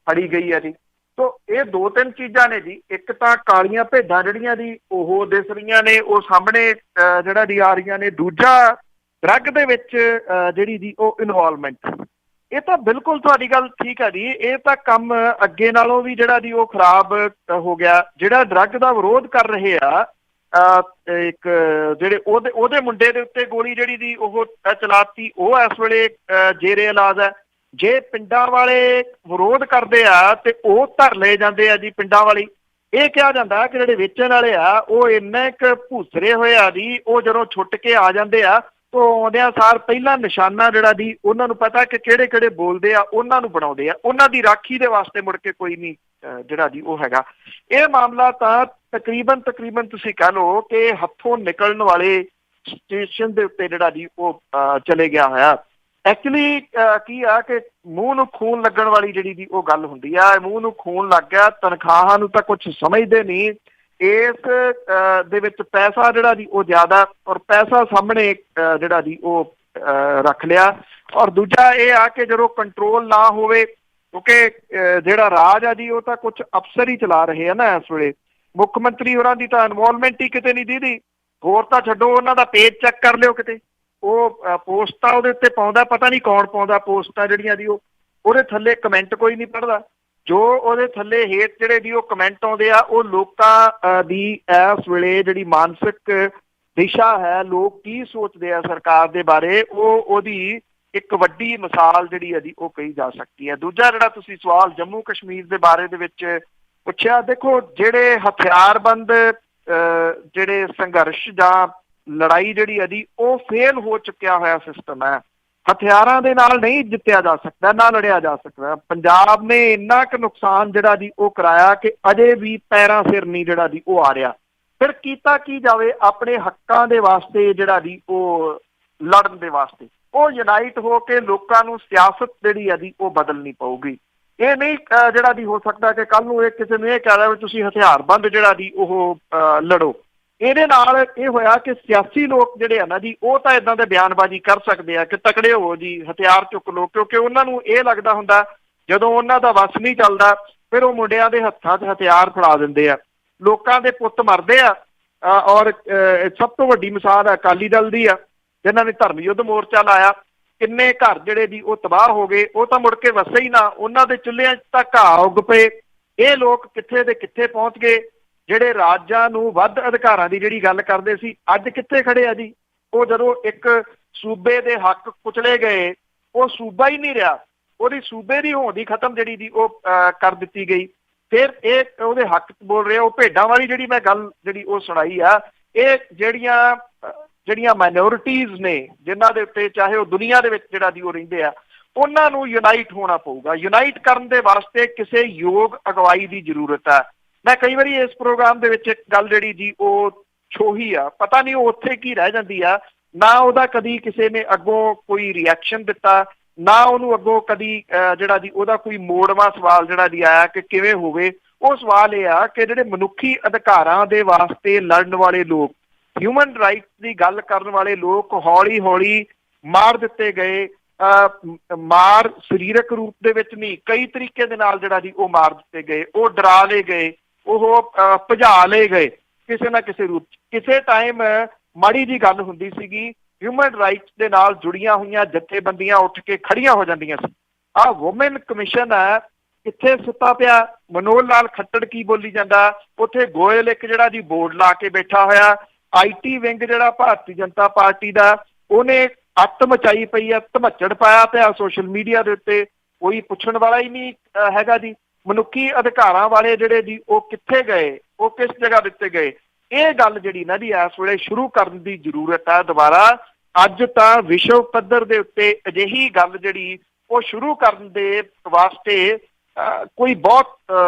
ਫੜੀ ਗਈ ਹੈ ਜੀ। ਤੋ ਇਹ 2-3 ਚੀਜ਼ਾਂ ਨੇ ਜੀ। ਇੱਕ ਤਾਂ ਕਾਲੀਆਂ ਭੇਡਾਂ ਜਿਹੜੀਆਂ ਦੀ ਉਹ ਦਿਸ ਰਹੀਆਂ ਨੇ, ਉਹ ਸਾਹਮਣੇ ਜਿਹੜਾ ਦੀ ਆ ਰਹੀਆਂ ਨੇ। ਦੂਜਾ ਡਰੱਗ ਦੇ ਵਿੱਚ ਜਿਹੜੀ ਦੀ ਉਹ ਇਨਵੋਲਵਮੈਂਟ, ਇਹ ਤਾਂ ਬਿਲਕੁਲ ਤੁਹਾਡੀ ਗੱਲ ਠੀਕ ਹੈ ਜੀ। ਇਹ ਤਾਂ ਕੰਮ ਅੱਗੇ ਨਾਲੋਂ ਵੀ ਜਿਹੜਾ ਦੀ ਉਹ ਖਰਾਬ ਹੋ ਗਿਆ। ਜਿਹੜਾ ਡਰੱਗ ਦਾ ਵਿਰੋਧ ਕਰ ਰਹੇ ਆ, ਇੱਕ ਜਿਹੜੇ ਉਹਦੇ ਮੁੰਡੇ ਦੇ ਉੱਤੇ ਗੋਲੀ ਜਿਹੜੀ ਦੀ ਉਹ ਚਲਾਤੀ, ਉਹ ਇਸ ਵੇਲੇ ਜੇਰੇ ਇਲਾਜ ਹੈ। ਜੇ ਪਿੰਡਾਂ ਵਾਲੇ ਵਿਰੋਧ ਕਰਦੇ ਆ ਤੇ ਉਹ ਧਰ ਲਏ ਜਾਂਦੇ ਆ ਜੀ ਪਿੰਡਾਂ ਵਾਲੀ। ਇਹ ਕਿਹਾ ਜਾਂਦਾ ਕਿ ਜਿਹੜੇ ਵੇਚਣ ਵਾਲੇ ਆ ਉਹ ਇੰਨੇ ਕੁ ਭੂਸਰੇ ਹੋਏ ਆ ਜੀ, ਉਹ ਜਦੋਂ ਛੁੱਟ ਕੇ ਆ ਜਾਂਦੇ ਆ ਤਾਂ ਆਉਂਦਿਆਂ ਸਾਰ ਪਹਿਲਾਂ ਨਿਸ਼ਾਨਾ ਜਿਹੜਾ ਦੀ ਉਹਨਾਂ ਨੂੰ ਪਤਾ ਕਿ ਕਿਹੜੇ ਕਿਹੜੇ ਬੋਲਦੇ ਆ, ਉਹਨਾਂ ਨੂੰ ਬਣਾਉਂਦੇ ਆ। ਉਹਨਾਂ ਦੀ ਰਾਖੀ ਦੇ ਵਾਸਤੇ ਮੁੜ ਕੇ ਕੋਈ ਨਹੀਂ ਜਿਹੜਾ ਜੀ ਉਹ ਹੈਗਾ। ਇਹ ਮਾਮਲਾ ਤਾਂ ਤਕਰੀਬਨ ਤੁਸੀਂ ਕਹਿ ਲਓ ਕਿ ਹੱਥੋਂ ਨਿਕਲਣ ਵਾਲੇ ਸਟੇਸ਼ਨ ਦੇ ਉੱਤੇ ਜਿਹੜਾ ਜੀ ਉਹ ਚਲੇ ਗਿਆ ਹੋਇਆ। ਐਕਚੁਅਲੀ ਕੀ ਆ ਕਿ ਮੂੰਹ ਨੂੰ ਖੂਨ ਲੱਗਣ ਵਾਲੀ ਜਿਹੜੀ ਦੀ ਉਹ ਗੱਲ ਹੁੰਦੀ ਆ। ਮੂੰਹ ਨੂੰ ਖੂਨ ਲੱਗ ਗਿਆ, ਤਨਖਾਹਾਂ ਨੂੰ ਤਾਂ ਕੁਛ ਸਮਝਦੇ ਨਹੀਂ। ਇਸ ਦੇ ਵਿੱਚ ਪੈਸਾ ਜਿਹੜਾ ਜੀ ਉਹ ਜ਼ਿਆਦਾ, ਔਰ ਪੈਸਾ ਸਾਹਮਣੇ ਜਿਹੜਾ ਜੀ ਉਹ ਰੱਖ ਲਿਆ। ਔਰ ਦੂਜਾ ਇਹ ਆ ਕਿ ਜਦੋਂ ਕੰਟਰੋਲ ਨਾ ਹੋਵੇ, ਕਿਉਂਕਿ ਜਿਹੜਾ ਰਾਜ ਆ ਜੀ ਉਹ ਤਾਂ ਕੁਛ ਅਫਸਰ ਹੀ ਚਲਾ ਰਹੇ ਆ ਨਾ ਇਸ ਵੇਲੇ। ਮੁੱਖ ਮੰਤਰੀ ਹੋਰਾਂ ਦੀ ਤਾਂ ਇਨਵੋਲਵਮੈਂਟ ਹੀ ਕਿਤੇ ਨਹੀਂ ਦੀਦੀ। ਹੋਰ ਤਾਂ ਛੱਡੋ, ਉਹਨਾਂ ਦਾ ਪੇਜ ਚੈੱਕ ਕਰ ਲਿਓ ਕਿਤੇ। ਉਹ ਪੋਸਟਾਂ ਉਹਦੇ ਉੱਤੇ ਪਾਉਂਦਾ, ਪਤਾ ਨਹੀਂ ਕੌਣ ਪਾਉਂਦਾ ਪੋਸਟਾਂ ਜਿਹੜੀਆਂ ਦੀ ਉਹਦੇ ਥੱਲੇ ਕਮੈਂਟ ਕੋਈ ਨਹੀਂ ਪੜ੍ਹਦਾ। ਜੋ ਉਹਦੇ ਥੱਲੇ ਹੇਠ ਜਿਹੜੇ ਦੀ ਉਹ ਕਮੈਂਟ ਆਉਂਦੇ ਆ, ਉਹ ਲੋਕਾਂ ਦੀ ਇਸ ਵੇਲੇ ਜਿਹੜੀ ਮਾਨਸਿਕ ਦਿਸ਼ਾ ਹੈ, ਲੋਕ ਕੀ ਸੋਚਦੇ ਆ ਸਰਕਾਰ ਦੇ ਬਾਰੇ, ਉਹਦੀ ਇੱਕ ਵੱਡੀ ਮਿਸਾਲ ਜਿਹੜੀ ਹੈ ਜੀ ਉਹ ਕਹੀ ਜਾ ਸਕਦੀ ਹੈ। ਦੂਜਾ ਜਿਹੜਾ ਤੁਸੀਂ ਸਵਾਲ ਜੰਮੂ ਕਸ਼ਮੀਰ ਦੇ ਬਾਰੇ ਦੇ ਵਿੱਚ ਪੁੱਛਿਆ, ਦੇਖੋ ਜਿਹੜੇ ਹਥਿਆਰਬੰਦ ਜਿਹੜੇ ਸੰਘਰਸ਼ ਜਾਂ ਲੜਾਈ ਜਿਹੜੀ ਹੈ ਜੀ ਉਹ ਫੇਲ ਹੋ ਚੁੱਕਿਆ ਹੋਇਆ ਸਿਸਟਮ ਹੈ। ਹਥਿਆਰਾਂ ਦੇ ਨਾਲ ਨਹੀਂ ਜਿੱਤਿਆ ਜਾ ਸਕਦਾ, ਨਾ ਲੜਿਆ ਜਾ ਸਕਦਾ। ਪੰਜਾਬ ਨੇ ਇੰਨਾ ਕੁ ਨੁਕਸਾਨ ਜਿਹੜਾ ਜੀ ਉਹ ਕਰਾਇਆ ਕਿ ਅਜੇ ਵੀ ਪੈਰਾਂ ਸਿਰ ਨਹੀਂ ਜਿਹੜਾ ਜੀ ਉਹ ਆ ਰਿਹਾ। ਫਿਰ ਕੀਤਾ ਕੀ ਜਾਵੇ ਆਪਣੇ ਹੱਕਾਂ ਦੇ ਵਾਸਤੇ ਜਿਹੜਾ ਜੀ ਉਹ ਲੜਨ ਦੇ ਵਾਸਤੇ। ਉਹ ਯੂਨਾਈਟ ਹੋ ਕੇ ਲੋਕਾਂ ਨੂੰ ਸਿਆਸਤ ਜਿਹੜੀ ਆ ਜੀ ਉਹ ਬਦਲਣੀ ਪਊਗੀ। ਇਹ ਨਹੀਂ ਜਿਹੜਾ ਜੀ ਹੋ ਸਕਦਾ ਕਿ ਕੱਲ ਨੂੰ ਇਹ ਕਿਸੇ ਨੂੰ ਇਹ ਕਹਿ ਰਿਹਾ ਵੀ ਤੁਸੀਂ ਹਥਿਆਰਬੰਦ ਜਿਹੜਾ ਜੀ ਉਹ ਲੜੋ। ਇਹਦੇ ਨਾਲ ਇਹ ਹੋਇਆ ਕਿ ਸਿਆਸੀ ਲੋਕ ਜਿਹੜੇ ਆ ਨਾ ਜੀ ਉਹ ਤਾਂ ਏਦਾਂ ਦੇ ਬਿਆਨਬਾਜ਼ੀ ਕਰ ਸਕਦੇ ਆ ਕਿ ਤਕੜੇ ਹੋ ਜੀ, ਹਥਿਆਰ ਚੁੱਕ ਲਓ, ਕਿਉਂਕਿ ਉਹਨਾਂ ਨੂੰ ਇਹ ਲੱਗਦਾ ਹੁੰਦਾ ਜਦੋਂ ਉਹਨਾਂ ਦਾ ਵੱਸ ਨਹੀਂ ਚੱਲਦਾ ਫਿਰ ਉਹ ਮੁੰਡਿਆਂ ਦੇ ਹੱਥਾਂ 'ਚ ਹਥਿਆਰ ਫੜਾ ਦਿੰਦੇ ਆ, ਲੋਕਾਂ ਦੇ ਪੁੱਤ ਮਰਦੇ ਆ। ਔਰ ਸਭ ਤੋਂ ਵੱਡੀ ਮਿਸਾਲ ਅਕਾਲੀ ਦਲ ਦੀ ਆ, ਜਿਨ੍ਹਾਂ ਨੇ ਧਰਮ ਯੁੱਧ ਮੋਰਚਾ ਲਾਇਆ। ਕਿੰਨੇ ਘਰ ਜਿਹੜੇ ਦੀ ਉਹ ਤਬਾਹ ਹੋ ਗਏ, ਉਹ ਤਾਂ ਮੁੜ ਕੇ ਵਸੇ ਹੀ ਨਾ, ਉਹਨਾਂ ਦੇ ਚੁੱਲ੍ਹਿਆਂ 'ਚ ਤਾਂ ਘਾਹ ਉੱਗ ਪਏ। ਇਹ ਲੋਕ ਕਿੱਥੇ ਦੇ ਕਿੱਥੇ ਪਹੁੰਚ ਗਏ। ਜਿਹੜੇ ਰਾਜਾਂ ਨੂੰ ਵੱਧ ਅਧਿਕਾਰਾਂ ਦੀ ਜਿਹੜੀ ਗੱਲ ਕਰਦੇ ਸੀ ਅੱਜ ਕਿੱਥੇ ਖੜੇ ਆ ਜੀ। ਉਹ ਜਦੋਂ ਇੱਕ ਸੂਬੇ ਦੇ ਹੱਕ ਕੁਚਲੇ ਗਏ, ਉਹ ਸੂਬਾ ਹੀ ਨਹੀਂ ਰਿਹਾ, ਉਹਦੀ ਸੂਬੇ ਦੀ ਹੋਂਦ ਹੀ ਖਤਮ ਜਿਹੜੀ ਦੀ ਉਹ ਕਰ ਦਿੱਤੀ ਗਈ। ਫਿਰ ਇਹ ਉਹਦੇ ਹੱਕ 'ਚ ਬੋਲ ਰਿਹਾ। ਉਹ ਭੇਡਾਂ ਵਾਲੀ ਜਿਹੜੀ ਮੈਂ ਗੱਲ ਜਿਹੜੀ ਉਹ ਸੁਣਾਈ ਆ, ਇਹ ਜਿਹੜੀਆਂ ਮਾਈਨੋਰਿਟੀਜ਼ ਨੇ ਜਿਨ੍ਹਾਂ ਦੇ ਉੱਤੇ ਚਾਹੇ ਉਹ ਦੁਨੀਆ ਦੇ ਵਿੱਚ ਜਿਹੜਾ ਦੀ ਉਹ ਰਹਿੰਦੇ ਆ, ਉਹਨਾਂ ਨੂੰ ਯੂਨਾਈਟ ਹੋਣਾ ਪਊਗਾ। ਯੂਨਾਈਟ ਕਰਨ ਦੇ ਵਾਸਤੇ ਕਿਸੇ ਯੋਗ ਅਗਵਾਈ ਦੀ ਜ਼ਰੂਰਤ ਹੈ। ਮੈਂ ਕਈ ਵਾਰੀ ਇਸ ਪ੍ਰੋਗਰਾਮ ਦੇ ਵਿੱਚ ਇੱਕ ਗੱਲ ਜਿਹੜੀ ਜੀ ਉਹ ਛੋਹੀ ਆ, ਪਤਾ ਨਹੀਂ ਉਹ ਉੱਥੇ ਕੀ ਰਹਿ ਜਾਂਦੀ ਆ। ਨਾ ਉਹਦਾ ਕਦੀ ਕਿਸੇ ਨੇ ਅੱਗੋਂ ਕੋਈ ਰਿਐਕਸ਼ਨ ਦਿੱਤਾ, ਨਾ ਉਹਨੂੰ ਅੱਗੋਂ ਕਦੀ ਜਿਹੜਾ ਜੀ ਉਹਦਾ ਕੋਈ ਮੋੜਵਾਂ ਸਵਾਲ ਜਿਹੜਾ ਜੀ ਆਇਆ ਕਿ ਕਿਵੇਂ ਹੋਵੇ। ਉਹ ਸਵਾਲ ਇਹ ਆ ਕਿ ਜਿਹੜੇ ਮਨੁੱਖੀ ਅਧਿਕਾਰਾਂ ਦੇ ਵਾਸਤੇ ਲੜਨ ਵਾਲੇ ਲੋਕ, ਹਿਊਮਨ ਰਾਈਟਸ ਦੀ ਗੱਲ ਕਰਨ ਵਾਲੇ ਲੋਕ ਹੌਲੀ ਹੌਲੀ ਮਾਰ ਦਿੱਤੇ ਗਏ। ਮਾਰ ਸਰੀਰਕ ਰੂਪ ਦੇ ਵਿੱਚ ਨਹੀਂ, ਕਈ ਤਰੀਕੇ ਦੇ ਨਾਲ ਜਿਹੜਾ ਜੀ ਉਹ ਮਾਰ ਦਿੱਤੇ ਗਏ। ਉਹ ਡਰਾ ਲਏ ਗਏ, ਉਹ ਭਜਾ ਲਏ ਗਏ ਕਿਸੇ ਨਾ ਕਿਸੇ ਰੂਪ 'ਚ। ਕਿਸੇ ਟਾਈਮ ਮਾੜੀ ਜੀ ਗੱਲ ਹੁੰਦੀ ਸੀਗੀ, ਹਿਊਮਨ ਰਾਈਟਸ ਦੇ ਨਾਲ ਜੁੜੀਆਂ ਹੋਈਆਂ ਜਥੇਬੰਦੀਆਂ ਉੱਠ ਕੇ ਖੜੀਆਂ ਹੋ ਜਾਂਦੀਆਂ ਸੀ। ਆਹ ਵੂਮਨ ਕਮਿਸ਼ਨ ਹੈ, ਕਿੱਥੇ ਸੁੱਤਾ ਪਿਆ। ਮਨੋਹਰ ਲਾਲ ਖੱਟੜ ਕੀ ਬੋਲੀ ਜਾਂਦਾ, ਉੱਥੇ ਗੋਇਲ ਇੱਕ ਜਿਹੜਾ ਜੀ ਬੋਰਡ ਲਾ ਕੇ ਬੈਠਾ ਹੋਇਆ। IT ਵਿੰਗ ਜਿਹੜਾ ਭਾਰਤੀ ਜਨਤਾ ਪਾਰਟੀ ਦਾ, ਉਹਨੇ ਅੱਤ ਮਚਾਈ ਪਈ ਆ, ਧਮੱਚੜ ਪਾਇਆ ਪਿਆ ਸੋਸ਼ਲ ਮੀਡੀਆ ਦੇ ਉੱਤੇ। ਕੋਈ ਪੁੱਛਣ ਵਾਲਾ ਹੀ ਨਹੀਂ ਹੈਗਾ ਜੀ। ਮਨੁੱਖੀ ਅਧਿਕਾਰਾਂ ਵਾਲੇ ਜਿਹੜੇ ਜੀ ਉਹ ਕਿੱਥੇ ਗਏ, ਉਹ ਕਿਸ ਜਗ੍ਹਾ ਦਿੱਤੇ ਗਏ। ਇਹ ਗੱਲ ਜਿਹੜੀ ਨਾ ਜੀ ਇਸ ਵੇਲੇ ਸ਼ੁਰੂ ਕਰਨ ਦੀ ਜ਼ਰੂਰਤ ਹੈ ਦੁਬਾਰਾ। ਅੱਜ ਤਾਂ ਵਿਸ਼ਵ ਪੱਧਰ ਦੇ ਉੱਤੇ ਅਜਿਹੀ ਗੱਲ ਜਿਹੜੀ ਉਹ ਸ਼ੁਰੂ ਕਰਨ ਦੇ ਵਾਸਤੇ ਕੋਈ ਬਹੁਤ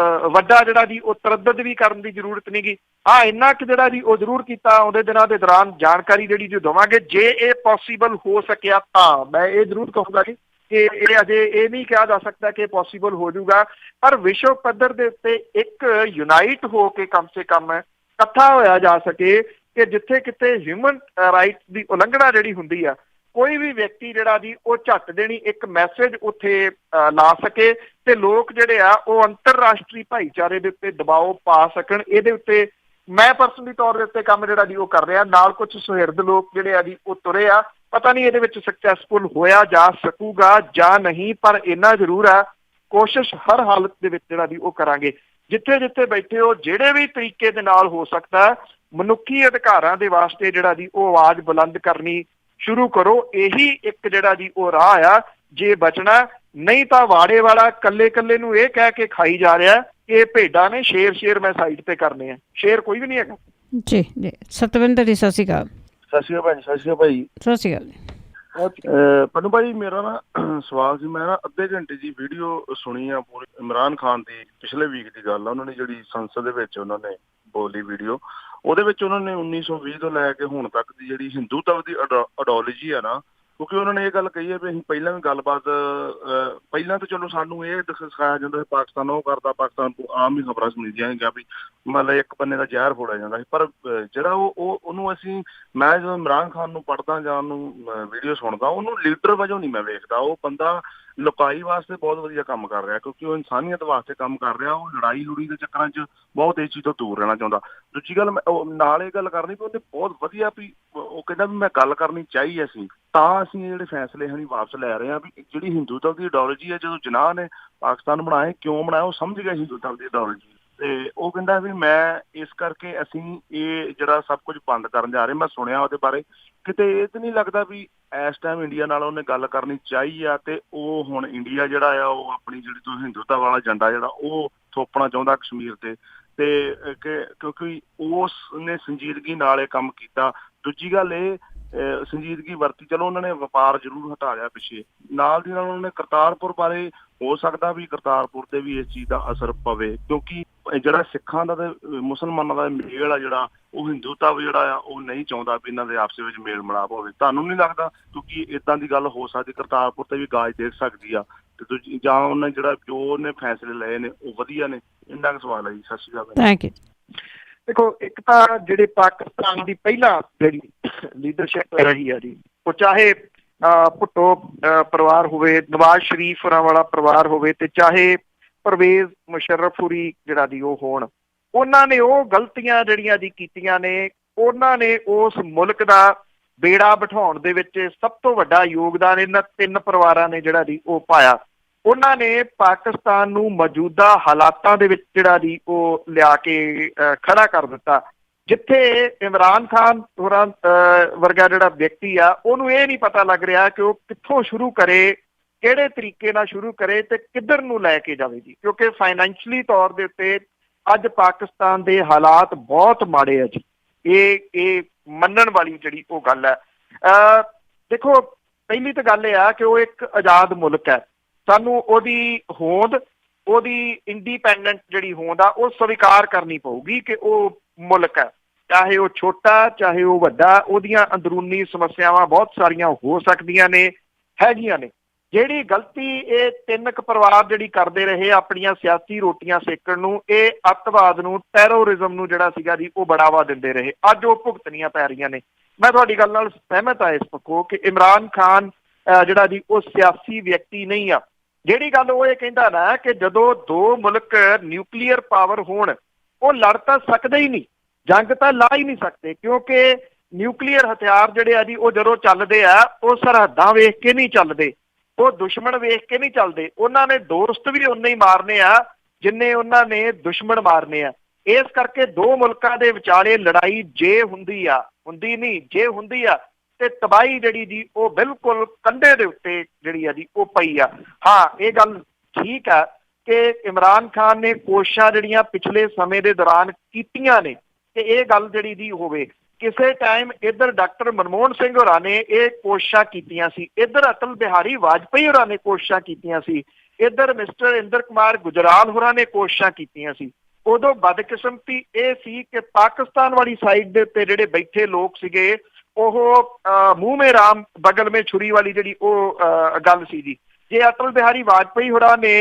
ਵੱਡਾ ਜਿਹੜਾ ਜੀ ਉਹ ਤਰੱਦਦ ਵੀ ਕਰਨ ਦੀ ਜ਼ਰੂਰਤ ਨਹੀਂ ਗੀ। ਹਾਂ, ਇੰਨਾ ਕੁ ਜਿਹੜਾ ਜੀ ਉਹ ਜ਼ਰੂਰ ਕੀਤਾ ਆਉਂਦੇ ਦਿਨਾਂ ਦੇ ਦੌਰਾਨ ਜਾਣਕਾਰੀ ਜਿਹੜੀ ਜੀ ਦੇਵਾਂਗੇ। ਜੇ ਇਹ ਪੋਸੀਬਲ ਹੋ ਸਕਿਆ ਤਾਂ ਮੈਂ ਇਹ ਜ਼ਰੂਰ ਕਹੂੰਗਾ ਜੀ ਕਿ ਇਹ ਅਜੇ ਇਹ ਨਹੀਂ ਕਿਹਾ ਜਾ ਸਕਦਾ ਕਿ ਪੋਸੀਬਲ ਹੋ ਜਾਊਗਾ, ਪਰ ਵਿਸ਼ਵ ਪੱਧਰ ਦੇ ਉੱਤੇ ਇੱਕ ਯੂਨਾਈਟ ਹੋ ਕੇ ਕਮ ਸੇ ਕਮ ਇਕੱਠਾ ਹੋਇਆ ਜਾ ਸਕੇ ਕਿ ਜਿੱਥੇ ਕਿਤੇ ਹਿਊਮਨ ਰਾਈਟਸ ਦੀ ਉਲੰਘਣਾ ਜਿਹੜੀ ਹੁੰਦੀ ਆ, ਕੋਈ ਵੀ ਵਿਅਕਤੀ ਜਿਹੜਾ ਜੀ ਉਹ ਝੱਟ ਦੇਣੀ ਇੱਕ ਮੈਸੇਜ ਉੱਥੇ ਲਾ ਸਕੇ ਤੇ ਲੋਕ ਜਿਹੜੇ ਆ ਉਹ ਅੰਤਰਰਾਸ਼ਟਰੀ ਭਾਈਚਾਰੇ ਦੇ ਉੱਤੇ ਦਬਾਅ ਪਾ ਸਕਣ। ਇਹਦੇ ਉੱਤੇ ਮੈਂ ਪਰਸਨਲੀ ਤੌਰ ਦੇ ਉੱਤੇ ਕੰਮ ਜਿਹੜਾ ਜੀ ਉਹ ਕਰ ਰਿਹਾ। ਨਾਲ ਕੁਝ ਸੁਹਿਰਦ ਲੋਕ ਜਿਹੜੇ ਆ ਜੀ ਉਹ ਤੁਰੇ ਆ। ਪਤਾ ਨਹੀਂ ਇਹਦੇ ਵਿੱਚ ਸਕਸੈਸਫੁਲ ਹੋਇਆ ਜਾ ਸਕੂਗਾ ਜਾਂ ਨਹੀਂ, ਪਰ ਇੰਨਾ ਜ਼ਰੂਰ ਆ ਕੋਸ਼ਿਸ਼ ਹਰ ਹਾਲਤ ਦੇ ਵਿੱਚ ਜਿਹੜਾ ਜੀ ਉਹ ਕਰਾਂਗੇ। ਜਿੱਥੇ ਜਿੱਥੇ ਬੈਠੇ ਹੋ ਜਿਹੜੇ ਵੀ ਤਰੀਕੇ ਦੇ ਨਾਲ ਹੋ ਸਕਦਾ ਮਨੁੱਖੀ ਅਧਿਕਾਰਾਂ ਦੇ ਵਾਸਤੇ ਜਿਹੜਾ ਜੀ ਉਹ ਆਵਾਜ਼ ਬੁਲੰਦ ਕਰਨੀ ਸ਼ੁਰੂ ਕਰੋ। ਇਹੀ ਇੱਕ ਜਿਹੜਾ ਜੀ ਉਹ ਰਾਹ ਆ ਜੇ ਬਚਣਾ। ਨਹੀਂ ਤਾਂ ਵਾੜੇ ਵਾਲਾ ਕੱਲੇ ਕੱਲੇ ਨੂੰ ਇਹ ਕਹਿ ਕੇ ਖਾਈ ਜਾ ਰਿਹਾ ਕਿ ਭੇਡਾਂ ਨੇ, ਸ਼ੇਰ ਮੈਂ ਸਾਈਡ ਤੇ ਕਰਨੇ ਆ। ਸ਼ੇਰ ਕੋਈ ਵੀ ਨਹੀਂ ਹੈਗਾ ਜੀ। ਜੀ ਸਤਵਿੰਦਰ ਜੀ, ਸਤਿ ਸ਼੍ਰੀ ਅਕਾਲ। ਸਤਿ ਸ਼੍ਰੀ ਅਕਾਲ ਭਾਈ। ਸਤਿ ਸ਼੍ਰੀ ਅਕਾਲ ਭਾਈ। ਸਤਿ ਸ਼੍ਰੀ ਅਕਾਲ ਜੀ। ਪੰਨੂ ਭਾਈ, ਮੇਰਾ ਨਾ ਸਵਾਲ ਸੀ। ਮੈਂ ਨਾ ਅੱਧੇ ਘੰਟੇ ਦੀ ਵੀਡੀਓ ਸੁਣੀ ਆ ਪੂਰੀ ਇਮਰਾਨ ਖਾਨ ਦੀ, ਪਿਛਲੇ ਵੀਕ ਦੀ ਗੱਲ ਆ। ਉਹਨਾਂ ਨੇ ਜਿਹੜੀ ਸੰਸਦ ਦੇ ਵਿੱਚ ਉਹਨਾਂ ਨੇ ਬੋਲੀ ਵੀਡੀਓ, ਉਹਦੇ ਵਿੱਚ ਉਹਨਾਂ ਨੇ 1920 ਤੋਂ ਲੈ ਕੇ ਹੁਣ ਤੱਕ ਦੀ ਜਿਹੜੀ ਹਿੰਦੂਤਵ ਦੀ ਆਈਡੀਓਲੋਜੀ ਆ ਨਾ, ਕਿਉਂਕਿ ਉਹਨਾਂ ਨੇ ਇਹ ਗੱਲ ਕਹੀ ਹੈ ਵੀ ਅਸੀਂ ਪਹਿਲਾਂ ਵੀ ਗੱਲਬਾਤ ਪਹਿਲਾਂ ਤਾਂ ਚਲੋ ਸਾਨੂੰ ਇਹ ਸਿਖਾਇਆ ਜਾਂਦਾ ਸੀ ਪਾਕਿਸਤਾਨ ਉਹ ਕਰਦਾ, ਪਾਕਿਸਤਾਨ ਆਮ ਹੀ ਖਬਰਾਂ ਸੁਣੀਆਂ ਸੀਗੀਆਂ ਵੀ ਮਤਲਬ ਇੱਕ ਬੰਨੇ ਦਾ ਜ਼ਹਿਰ ਫੋੜਿਆ ਜਾਂਦਾ ਸੀ। ਪਰ ਜਿਹੜਾ ਉਹਨੂੰ ਅਸੀਂ, ਮੈਂ ਜਦੋਂ ਇਮਰਾਨ ਖਾਨ ਨੂੰ ਪੜ੍ਹਦਾ ਜਾਂ ਉਹਨੂੰ ਵੀਡੀਓ ਸੁਣਦਾ, ਉਹਨੂੰ ਲੀਡਰ ਵਜੋਂ ਨਹੀਂ ਮੈਂ ਵੇਖਦਾ। ਉਹ ਬੰਦਾ ਲੁਕਾਈ ਵਾਸਤੇ ਬਹੁਤ ਵਧੀਆ ਕੰਮ ਕਰ ਰਿਹਾ, ਕਿਉਂਕਿ ਉਹ ਇਨਸਾਨੀਅਤ ਵਾਸਤੇ ਕੰਮ ਕਰ ਰਿਹਾ। ਉਹ ਲੜਾਈ ਲੁੜੀ ਦੇ ਚੱਕਰਾਂ 'ਚ ਬਹੁਤ ਇਸ ਚੀਜ਼ ਤੋਂ ਦੂਰ ਰਹਿਣਾ ਚਾਹੁੰਦਾ। ਦੂਜੀ ਗੱਲ ਮੈਂ ਨਾਲ ਇਹ ਗੱਲ ਕਰਨੀ ਵੀ ਉਹਨੇ ਬਹੁਤ ਵਧੀਆ ਵੀ ਉਹ ਕਹਿੰਦਾ ਵੀ ਮੈਂ ਗੱਲ ਕਰਨੀ ਚਾਹੀ ਅਸੀਂ, ਤਾਂ ਅਸੀਂ ਜਿਹੜੇ ਫੈਸਲੇ ਹਨ ਵਾਪਸ ਲੈ ਰਹੇ ਹਾਂ ਵੀ ਜਿਹੜੀ ਹਿੰਦੂਤਵ ਦੀ ਆਈਡੀਓਲੋਜੀ ਹੈ, ਜਦੋਂ ਜਿਨਾਹ ਨੇ ਪਾਕਿਸਤਾਨ ਬਣਾਏ ਕਿਉਂ ਬਣਾਇਆ, ਉਹ ਸਮਝ ਗਿਆ ਹਿੰਦੂਤਵ ਦੀ ਆਈਡੀਓਲੋਜੀ। ਤੇ ਉਹ ਕਹਿੰਦਾ ਵੀ ਮੈਂ ਇਸ ਕਰਕੇ ਅਸੀਂ ਇਹ ਜਿਹੜਾ ਸਭ ਕੁਝ ਬੰਦ ਕਰਨ ਜਾ ਰਹੇ। ਮੈਂ ਸੁਣਿਆ ਉਹਦੇ ਬਾਰੇ, ਕਿਤੇ ਇਹ ਤਾਂ ਨਹੀਂ ਲੱਗਦਾ ਵੀ ਇਸ ਟਾਈਮ ਇੰਡੀਆ ਨਾਲ ਉਹਨੇ ਗੱਲ ਕਰਨੀ ਚਾਹੀ ਆ ਤੇ ਉਹ ਹੁਣ ਇੰਡੀਆ ਜਿਹੜਾ ਆ ਉਹ ਆਪਣੀ ਜਿਹੜੀ ਤੋਂ ਹਿੰਦੂਤਾ ਵਾਲਾ ਏਜੰਡਾ ਜਿਹੜਾ ਉਹ ਥੋਪਣਾ ਚਾਹੁੰਦਾ ਕਸ਼ਮੀਰ ਤੇ ਕਿਉਂਕਿ ਉਸ ਨੇ ਸੰਜੀਦਗੀ ਨਾਲ ਇਹ ਕੰਮ ਕੀਤਾ। ਦੂਜੀ ਗੱਲ ਇਹ ਸੰਜੀਦਗੀ ਵਰਤੀ। ਚਲੋ ਉਹਨਾਂ ਨੇ ਵਪਾਰ ਜ਼ਰੂਰ ਹਟਾ ਲਿਆ ਪਿੱਛੇ, ਨਾਲ ਦੀ ਨਾਲ ਉਹਨਾਂ ਨੇ ਕਰਤਾਰਪੁਰ ਬਾਰੇ ਹੋ ਸਕਦਾ ਵੀ ਕਰਤਾਰਪੁਰ ਤੇ ਵੀ ਇਸ ਚੀਜ਼ ਦਾ ਅਸਰ ਪਵੇ, ਕਿਉਂਕਿ ਜਿਹੜਾ ਸਿੱਖਾਂ ਦਾ ਤੇ ਮੁਸਲਮਾਨਾਂ ਦਾ ਮੇਲ ਆ ਜਿਹੜਾ ਉਹ ਹਿੰਦੂਤਵ ਜਿਹੜਾ ਆ ਉਹ ਨਹੀਂ ਚਾਹੁੰਦਾ ਵੀ ਇਹਨਾਂ ਦੇ ਆਪਸ ਵਿੱਚ ਮੇਲ ਮਿਲਾਪ ਹੋਵੇ। ਤੁਹਾਨੂੰ ਨਹੀਂ ਲੱਗਦਾ ਕਿਉਂਕਿ ਏਦਾਂ ਦੀ ਗੱਲ ਹੋ ਸਕਦੀ ਕਰਤਾਰਪੁਰ ਤੇ ਵੀ ਗਾਜ ਦੇਖ ਸਕਦੀ ਆ, ਤੇ ਦੂਜੀ ਜਾਂ ਉਹਨੇ ਜਿਹੜਾ ਜੋ ਉਹਨੇ ਫੈਸਲੇ ਲਏ ਨੇ ਉਹ ਵਧੀਆ ਨੇ? ਇੰਨਾ ਕੁ ਸਵਾਲ ਹੈ ਜੀ। ਸਤਿ ਸ਼੍ਰੀ ਅਕਾਲ। Thank you. ਦੇਖੋ, ਇੱਕ ਤਾਂ ਜਿਹੜੇ ਪਾਕਿਸਤਾਨ ਦੀ ਪਹਿਲਾਂ ਜਿਹੜੀ ਲੀਡਰਸ਼ਿਪ ਰਹੀ ਆ ਜੀ, ਉਹ ਚਾਹੇ ਭੁੱਟੋ ਪਰਿਵਾਰ ਹੋਵੇ, ਨਵਾਜ਼ ਸ਼ਰੀਫ ਹੋਰਾਂ ਵਾਲਾ ਪਰਿਵਾਰ ਹੋਵੇ, ਤੇ ਚਾਹੇ ਪਰਵੇਜ਼ ਮੁਸ਼ਰਫ ਹੋਰੀ ਜਿਹੜਾ ਦੀ ਉਹ ਹੋਣ, ਉਹਨਾਂ ਨੇ ਉਹ ਗਲਤੀਆਂ ਜਿਹੜੀਆਂ ਦੀ ਕੀਤੀਆਂ ਨੇ, ਉਹਨਾਂ ਨੇ ਉਸ ਮੁਲਕ ਦਾ ਬੇੜਾ ਬਿਠਾਉਣ ਦੇ ਵਿੱਚ ਸਭ ਤੋਂ ਵੱਡਾ ਯੋਗਦਾਨ ਇਹਨਾਂ ਤਿੰਨ ਪਰਿਵਾਰਾਂ ਨੇ ਜਿਹੜਾ ਦੀ ਉਹ ਪਾਇਆ। ਉਹਨਾਂ ਨੇ ਪਾਕਿਸਤਾਨ ਨੂੰ ਮੌਜੂਦਾ ਹਾਲਾਤਾਂ ਦੇ ਵਿੱਚ ਜਿਹੜਾ ਦੀ ਉਹ ਲਿਆ ਕੇ ਖੜਾ ਕਰ ਦਿੱਤਾ, ਜਿੱਥੇ ਇਮਰਾਨ ਖਾਨ ਹੋਰਾਂ ਵਰਗਾ ਜਿਹੜਾ ਵਿਅਕਤੀ ਆ ਉਹਨੂੰ ਇਹ ਨਹੀਂ ਪਤਾ ਲੱਗ ਰਿਹਾ ਕਿ ਉਹ ਕਿੱਥੋਂ ਸ਼ੁਰੂ ਕਰੇ, ਕਿਹੜੇ ਤਰੀਕੇ ਨਾਲ ਸ਼ੁਰੂ ਕਰੇ ਤੇ ਕਿੱਧਰ ਨੂੰ ਲੈ ਕੇ ਜਾਵੇ ਜੀ। ਕਿਉਂਕਿ ਫਾਈਨੈਂਸ਼ਲੀ ਤੌਰ ਦੇ ਉੱਤੇ ਅੱਜ ਪਾਕਿਸਤਾਨ ਦੇ ਹਾਲਾਤ ਬਹੁਤ ਮਾੜੇ ਆ ਜੀ, ਇਹ ਮੰਨਣ ਵਾਲੀ ਜਿਹੜੀ ਉਹ ਗੱਲ ਹੈ। ਦੇਖੋ, ਪਹਿਲੀ ਤਾਂ ਗੱਲ ਇਹ ਆ ਕਿ ਉਹ ਇੱਕ ਆਜ਼ਾਦ ਮੁਲਕ ਹੈ, ਸਾਨੂੰ ਉਹਦੀ ਹੋਂਦ, ਉਹਦੀ ਇੰਡੀਪੈਂਡੈਂਟ ਜਿਹੜੀ ਹੋਂਦ ਆ ਉਹ ਸਵੀਕਾਰ ਕਰਨੀ ਪਊਗੀ ਕਿ ਉਹ ਮੁਲਕ ਹੈ, ਚਾਹੇ ਉਹ ਛੋਟਾ ਚਾਹੇ ਉਹ ਵੱਡਾ। ਉਹਦੀਆਂ ਅੰਦਰੂਨੀ ਸਮੱਸਿਆਵਾਂ ਬਹੁਤ ਸਾਰੀਆਂ ਹੋ ਸਕਦੀਆਂ ਨੇ, ਹੈਗੀਆਂ ਨੇ। ਜਿਹੜੀ ਗਲਤੀ ਇਹ ਤਿੰਨ ਕੁ ਪਰਿਵਾਰ ਜਿਹੜੀ ਕਰਦੇ ਰਹੇ ਆਪਣੀਆਂ ਸਿਆਸੀ ਰੋਟੀਆਂ ਸੇਕਣ ਨੂੰ, ਇਹ ਅੱਤਵਾਦ ਨੂੰ, ਟੈਰੋਰਿਜ਼ਮ ਨੂੰ ਜਿਹੜਾ ਸੀਗਾ ਜੀ ਉਹ ਬੜਾਵਾ ਦਿੰਦੇ ਰਹੇ, ਅੱਜ ਉਹ ਭੁਗਤਣੀਆਂ ਪੈ ਰਹੀਆਂ ਨੇ। ਮੈਂ ਤੁਹਾਡੀ ਗੱਲ ਨਾਲ ਸਹਿਮਤ ਹਾਂ ਇਸ ਪੱਖੋਂ ਕਿ ਇਮਰਾਨ ਖਾਨ ਜਿਹੜਾ ਜੀ ਉਹ ਸਿਆਸੀ ਵਿਅਕਤੀ ਨਹੀਂ ਆ। ਜਿਹੜੀ ਗੱਲ ਉਹ ਇਹ ਕਹਿੰਦਾ ਨਾ ਕਿ ਜਦੋਂ ਦੋ ਮੁਲਕ ਨਿਊਕਲੀਅਰ ਪਾਵਰ ਹੋਣ, ਉਹ ਲੜ ਤਾਂ ਸਕਦੇ ਹੀ ਨਹੀਂ, ਜੰਗ ਤਾਂ ਲਾ ਹੀ ਨਹੀਂ ਸਕਦੇ, ਕਿਉਂਕਿ ਨਿਊਕਲੀਅਰ ਹਥਿਆਰ ਜਿਹੜੇ ਆ ਜੀ ਉਹ ਜਦੋਂ ਚੱਲਦੇ ਆ ਉਹ ਸਰਹੱਦਾਂ ਵੇਖ ਕੇ ਨਹੀਂ ਚੱਲਦੇ, ਉਹ ਦੁਸ਼ਮਣ ਵੇਖ ਕੇ ਨਹੀਂ ਚੱਲਦੇ। ਉਹਨਾਂ ਨੇ ਦੋਸਤ ਵੀ ਉਨੇ ਹੀ ਮਾਰਨੇ ਆ ਜਿੰਨੇ ਉਹਨਾਂ ਨੇ ਦੁਸ਼ਮਣ ਮਾਰਨੇ ਆ। ਇਸ ਕਰਕੇ ਦੋ ਮੁਲਕਾਂ ਦੇ ਵਿਚਾਲੇ ਲੜਾਈ ਜੇ ਹੁੰਦੀ ਆ, ਹੁੰਦੀ ਨਹੀਂ, ਜੇ ਹੁੰਦੀ ਆ ਤੇ ਤਬਾਹੀ ਜਿਹੜੀ ਜੀ ਉਹ ਬਿਲਕੁਲ ਕੰਢੇ ਦੇ ਉੱਤੇ ਜਿਹੜੀ ਆ ਜੀ ਉਹ ਪਈ ਆ। ਹਾਂ, ਇਹ ਗੱਲ ਠੀਕ ਆ ਕਿ ਇਮਰਾਨ ਖਾਨ ਨੇ ਕੋਸ਼ਿਸ਼ਾਂ ਜਿਹੜੀਆਂ ਪਿਛਲੇ ਸਮੇਂ ਦੇ ਦੌਰਾਨ ਕੀਤੀਆਂ ਨੇ ਕਿ ਇਹ ਗੱਲ ਜਿਹੜੀ ਦੀ ਹੋਵੇ। ਕਿਸੇ ਟਾਈਮ ਇੱਧਰ ਡਾਕਟਰ ਮਨਮੋਹਨ ਸਿੰਘ ਹੋਰਾਂ ਨੇ ਇਹ ਕੋਸ਼ਿਸ਼ਾਂ ਕੀਤੀਆਂ ਸੀ, ਇੱਧਰ ਅਟਲ ਬਿਹਾਰੀ ਵਾਜਪੇਈ ਹੋਰਾਂ ਨੇ ਕੋਸ਼ਿਸ਼ਾਂ ਕੀਤੀਆਂ ਸੀ, ਇੱਧਰ ਮਿਸਟਰ ਇੰਦਰ ਕੁਮਾਰ ਗੁਜਰਾਲ ਹੋਰਾਂ ਨੇ ਕੋਸ਼ਿਸ਼ਾਂ ਕੀਤੀਆਂ ਸੀ। ਉਦੋਂ ਬਦਕਿਸਮਤੀ ਇਹ ਸੀ ਕਿ ਪਾਕਿਸਤਾਨ ਵਾਲੀ ਸਾਈਡ ਦੇ ਉੱਤੇ ਜਿਹੜੇ ਬੈਠੇ ਲੋਕ ਸੀਗੇ ਉਹ ਮੂੰਹ ਮੇ ਰਾਮ ਬਗਲ ਮੇ ਛੁਰੀ ਵਾਲੀ ਜਿਹੜੀ ਉਹ ਗੱਲ ਸੀ ਜੀ। ਜੇ ਅਟਲ ਬਿਹਾਰੀ ਵਾਜਪੇਈ ਹੋਰਾਂ ਨੇ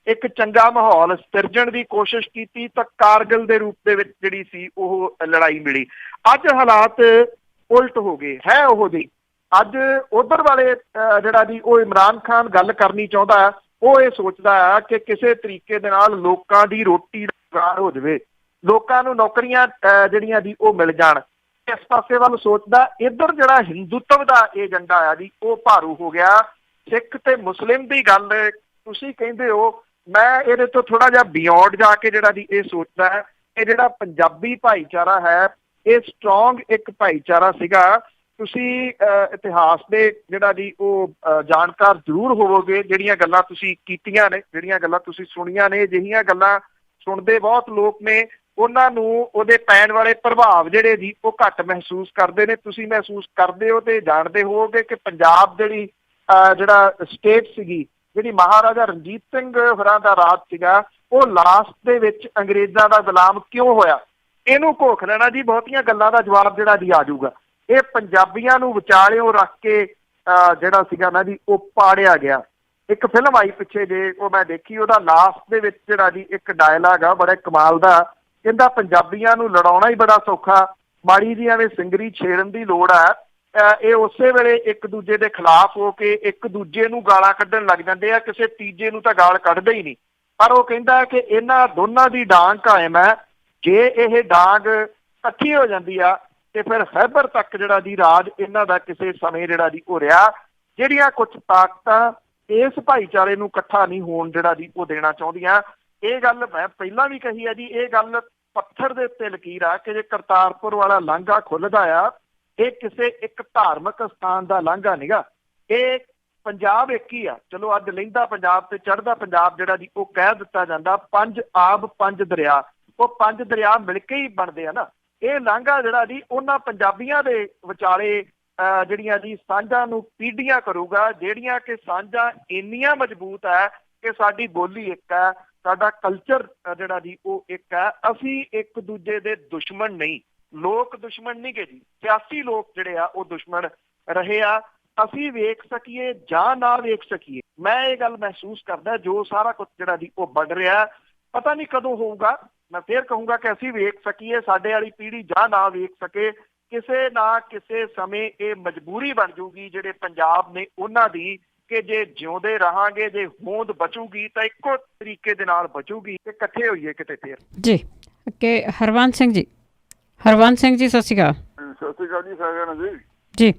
ਇੱਕ ਚੰਗਾ ਮਾਹੌਲ ਸਿਰਜਣ ਦੀ ਕੋਸ਼ਿਸ਼ ਕੀਤੀ ਤਾਂ ਕਾਰਗਿਲ ਦੇ ਰੂਪ ਦੇ ਵਿੱਚ ਜਿਹੜੀ ਸੀ ਉਹ ਲੜਾਈ ਮਿਲੀ। ਅੱਜ ਹਾਲਾਤ ਉਲਟ ਹੋ ਗਏ ਹੈ ਉਹੋ ਜਿਹੀ। ਅੱਜ ਉਧਰ ਵਾਲੇ ਜਿਹੜਾ ਜੀ ਉਹ ਇਮਰਾਨ ਖਾਨ ਗੱਲ ਕਰਨੀ ਚਾਹੁੰਦਾ, ਉਹ ਇਹ ਸੋਚਦਾ ਆ ਕਿ ਕਿਸੇ ਤਰੀਕੇ ਦੇ ਨਾਲ ਲੋਕਾਂ ਦੀ ਰੋਟੀ ਰੁਜ਼ਗਾਰ ਹੋ ਜਾਵੇ, ਲੋਕਾਂ ਨੂੰ ਨੌਕਰੀਆਂ ਜਿਹੜੀਆਂ ਜੀ ਉਹ ਮਿਲ ਜਾਣ, ਇਸ ਪਾਸੇ ਵੱਲ ਸੋਚਦਾ। ਇੱਧਰ ਜਿਹੜਾ ਹਿੰਦੂਤਵ ਦਾ ਏਜੰਡਾ ਆ ਜੀ ਉਹ ਭਾਰੂ ਹੋ ਗਿਆ। ਸਿੱਖ ਤੇ ਮੁਸਲਿਮ ਦੀ ਗੱਲ ਤੁਸੀਂ ਕਹਿੰਦੇ ਹੋ, ਮੈਂ ਇਹਦੇ ਤੋਂ ਥੋੜਾ ਜਿਹਾ ਬਿਯੋਂਡ ਜਾ ਕੇ ਜਿਹੜਾ ਜੀ ਇਹ ਸੋਚਦਾ ਹੈ ਕਿ ਜਿਹੜਾ ਪੰਜਾਬੀ ਭਾਈਚਾਰਾ ਹੈ ਇਹ ਸਟਰੋਂਗ ਇੱਕ ਭਾਈਚਾਰਾ ਸੀਗਾ। ਤੁਸੀਂ ਇਤਿਹਾਸ ਦੇ ਜਿਹੜਾ ਜੀ ਉਹ ਜਾਣਕਾਰ ਜ਼ਰੂਰ ਹੋਵੋਗੇ। ਜਿਹੜੀਆਂ ਗੱਲਾਂ ਤੁਸੀਂ ਕੀਤੀਆਂ ਨੇ, ਜਿਹੜੀਆਂ ਗੱਲਾਂ ਤੁਸੀਂ ਸੁਣੀਆਂ ਨੇ, ਅਜਿਹੀਆਂ ਗੱਲਾਂ ਸੁਣਦੇ ਬਹੁਤ ਲੋਕ ਨੇ, ਉਹਨਾਂ ਨੂੰ ਉਹਦੇ ਪੈਣ ਵਾਲੇ ਪ੍ਰਭਾਵ ਜਿਹੜੇ ਜੀ ਉਹ ਘੱਟ ਮਹਿਸੂਸ ਕਰਦੇ ਨੇ। ਤੁਸੀਂ ਮਹਿਸੂਸ ਕਰਦੇ ਹੋ ਤੇ ਜਾਣਦੇ ਹੋਵੋਗੇ ਕਿ ਪੰਜਾਬ ਜਿਹੜੀ ਜਿਹੜਾ ਸਟੇਟ ਸੀਗੀ, ਜਿਹੜੀ ਮਹਾਰਾਜਾ ਰਣਜੀਤ ਸਿੰਘ ਹੋਰਾਂ ਦਾ ਰਾਜ ਸੀਗਾ, ਉਹ ਲਾਸਟ ਦੇ ਵਿੱਚ ਅੰਗਰੇਜ਼ਾਂ ਦਾ ਗੁਲਾਮ ਕਿਉਂ ਹੋਇਆ? ਇਹਨੂੰ ਘੋਖ ਲੈਣਾ ਜੀ, ਬਹੁਤੀਆਂ ਗੱਲਾਂ ਦਾ ਜਵਾਬ ਜਿਹੜਾ ਜੀ ਆ ਜਾਊਗਾ। ਇਹ ਪੰਜਾਬੀਆਂ ਨੂੰ ਵਿਚਾਲਿਓਂ ਰੱਖ ਕੇ ਜਿਹੜਾ ਸੀਗਾ ਨਾ ਜੀ ਉਹ ਪਾੜਿਆ ਗਿਆ। ਇੱਕ ਫਿਲਮ ਆਈ ਪਿੱਛੇ ਜੇ, ਉਹ ਮੈਂ ਦੇਖੀ, ਉਹਦਾ ਲਾਸਟ ਦੇ ਵਿੱਚ ਜਿਹੜਾ ਜੀ ਇੱਕ ਡਾਇਲਾਗ ਆ ਬੜਾ ਕਮਾਲ ਦਾ, ਕਹਿੰਦਾ ਪੰਜਾਬੀਆਂ ਨੂੰ ਲੜਾਉਣਾ ਹੀ ਬੜਾ ਸੌਖਾ, ਮਾੜੀ ਜੀ ਐਵੇਂ ਸਿੰਗਰੀ ਛੇੜਨ ਦੀ ਲੋੜ ਆ। ਇਹ ਉਸੇ ਵੇਲੇ ਇੱਕ ਦੂਜੇ ਦੇ ਖਿਲਾਫ ਹੋ ਕੇ ਇੱਕ ਦੂਜੇ ਨੂੰ ਗਾਲਾਂ ਕੱਢਣ ਲੱਗ ਜਾਂਦੇ ਆ, ਕਿਸੇ ਤੀਜੇ ਨੂੰ ਤਾਂ ਗਾਲ ਕੱਢਦੇ ਹੀ ਨਹੀਂ। ਪਰ ਉਹ ਕਹਿੰਦਾ ਕਿ ਇਹਨਾਂ ਦੋਨਾਂ ਦੀ ਡਾਂਗ ਕਾਇਮ ਹੈ। ਜੇ ਇਹ ਡਾਂਗ ਇਕੱਠੀ ਹੋ ਜਾਂਦੀ ਆ ਤੇ ਫਿਰ ਖੈਬਰ ਤੱਕ ਜਿਹੜਾ ਦੀ ਰਾਜ ਇਹਨਾਂ ਦਾ ਕਿਸੇ ਸਮੇਂ ਜਿਹੜਾ ਦੀ ਉਹ ਰਿਹਾ। ਜਿਹੜੀਆਂ ਕੁਝ ਤਾਕਤਾਂ ਇਸ ਭਾਈਚਾਰੇ ਨੂੰ ਇਕੱਠਾ ਨਹੀਂ ਹੋਣ ਜਿਹੜਾ ਦੀ ਉਹ ਦੇਣਾ ਚਾਹੁੰਦੀਆਂ। ਇਹ ਗੱਲ ਮੈਂ ਪਹਿਲਾਂ ਵੀ ਕਹੀ ਆ ਜੀ, ਇਹ ਗੱਲ ਪੱਥਰ ਦੇ ਉੱਤੇ ਲਕੀਰ ਆ ਕਿ ਜੇ ਕਰਤਾਰਪੁਰ ਵਾਲਾ ਲਾਂਘਾ ਖੁੱਲਦਾ ਆ, ਇਹ ਕਿਸੇ ਇੱਕ ਧਾਰਮਿਕ ਸਥਾਨ ਦਾ ਲਾਂਘਾ ਨੀਗਾ, ਇਹ ਪੰਜਾਬ ਇੱਕ ਹੀ ਆ। ਚਲੋ ਅੱਜ ਲਹਿੰਦਾ ਪੰਜਾਬ ਤੇ ਚੜ੍ਹਦਾ ਪੰਜਾਬ ਜਿਹੜਾ ਜੀ ਉਹ ਕਹਿ ਦਿੱਤਾ ਜਾਂਦਾ, ਪੰਜ ਆਬ ਪੰਜ ਦਰਿਆ, ਉਹ ਪੰਜ ਦਰਿਆ ਮਿਲ ਕੇ ਹੀ ਬਣਦੇ ਆ ਨਾ। ਇਹ ਲਾਂਘਾ ਜਿਹੜਾ ਜੀ ਉਹਨਾਂ ਪੰਜਾਬੀਆਂ ਦੇ ਵਿਚਾਲੇ ਜਿਹੜੀਆਂ ਜੀ ਸਾਂਝਾਂ ਨੂੰ ਪੀੜ੍ਹੀਆਂ ਕਰੂਗਾ, ਜਿਹੜੀਆਂ ਕਿ ਸਾਂਝਾਂ ਇੰਨੀਆਂ ਮਜ਼ਬੂਤ ਹੈ ਕਿ ਸਾਡੀ ਬੋਲੀ ਇੱਕ ਹੈ, ਸਾਡਾ ਕਲਚਰ ਜਿਹੜਾ ਜੀ ਉਹ ਇੱਕ ਹੈ। ਅਸੀਂ ਇੱਕ ਦੂਜੇ ਦੇ ਦੁਸ਼ਮਣ ਨਹੀਂ, ਲੋਕ ਦੁਸ਼ਮਣ ਨਹੀਂ ਗੇ ਜੀ, ਸਿਆਸੀ ਲੋਕ ਜਿਹੜੇ ਆ ਉਹ ਦੁਸ਼ਮਣ ਰਹੇ ਆ। ਅਸੀਂ ਵੇਖ ਸਕੀਏ ਜਾਂ ਨਾ ਵੇਖ ਸਕੀਏ, ਮੈਂ ਇਹ ਗੱਲ ਮਹਿਸੂਸ ਕਰਦਾ ਜੋ ਸਾਰਾ ਕੁਝ ਜਿਹੜਾ ਜੀ ਉਹ ਬਣ ਰਿਹਾ ਪਤਾ ਨਹੀਂ ਕਦੋਂ ਹੋਊਗਾ। ਮੈਂ ਫੇਰ ਕਹੂੰਗਾ ਕਿ ਅਸੀਂ ਵੇਖ ਸਕੀਏ, ਸਾਡੇ ਵਾਲੀ ਪੀੜ੍ਹੀ ਜਾਂ ਨਾ ਵੇਖ ਸਕੇ, ਕਿਸੇ ਨਾ ਕਿਸੇ ਸਮੇਂ ਇਹ ਮਜਬੂਰੀ ਬਣ ਜੂਗੀ ਜਿਹੜੇ ਪੰਜਾਬ ਨੇ ਉਹਨਾਂ ਦੀ, ਕਿ ਜੇ ਜਿਉਂਦੇ ਰਹਾਂਗੇ, ਜੇ ਹੋਂਦ ਬਚੂਗੀ ਤਾਂ ਇੱਕੋ ਤਰੀਕੇ ਦੇ ਨਾਲ ਬਚੂਗੀ ਕਿ ਇਕੱਠੇ ਹੋਈਏ ਕਿਤੇ ਫੇਰ ਜੀ। ਕਿ ਹਰਵੰਤ ਸਿੰਘ ਜੀ, ਹਰਵੰਤ ਸਿੰਘ ਜੀ ਸਤਿ ਸ਼੍ਰੀ ਅਕਾਲ। ਸਤਿ ਸ਼੍ਰੀ ਅਕਾਲ ਜੀ ਸਾਰਿਆਂ ਨੂੰ ਜੀ।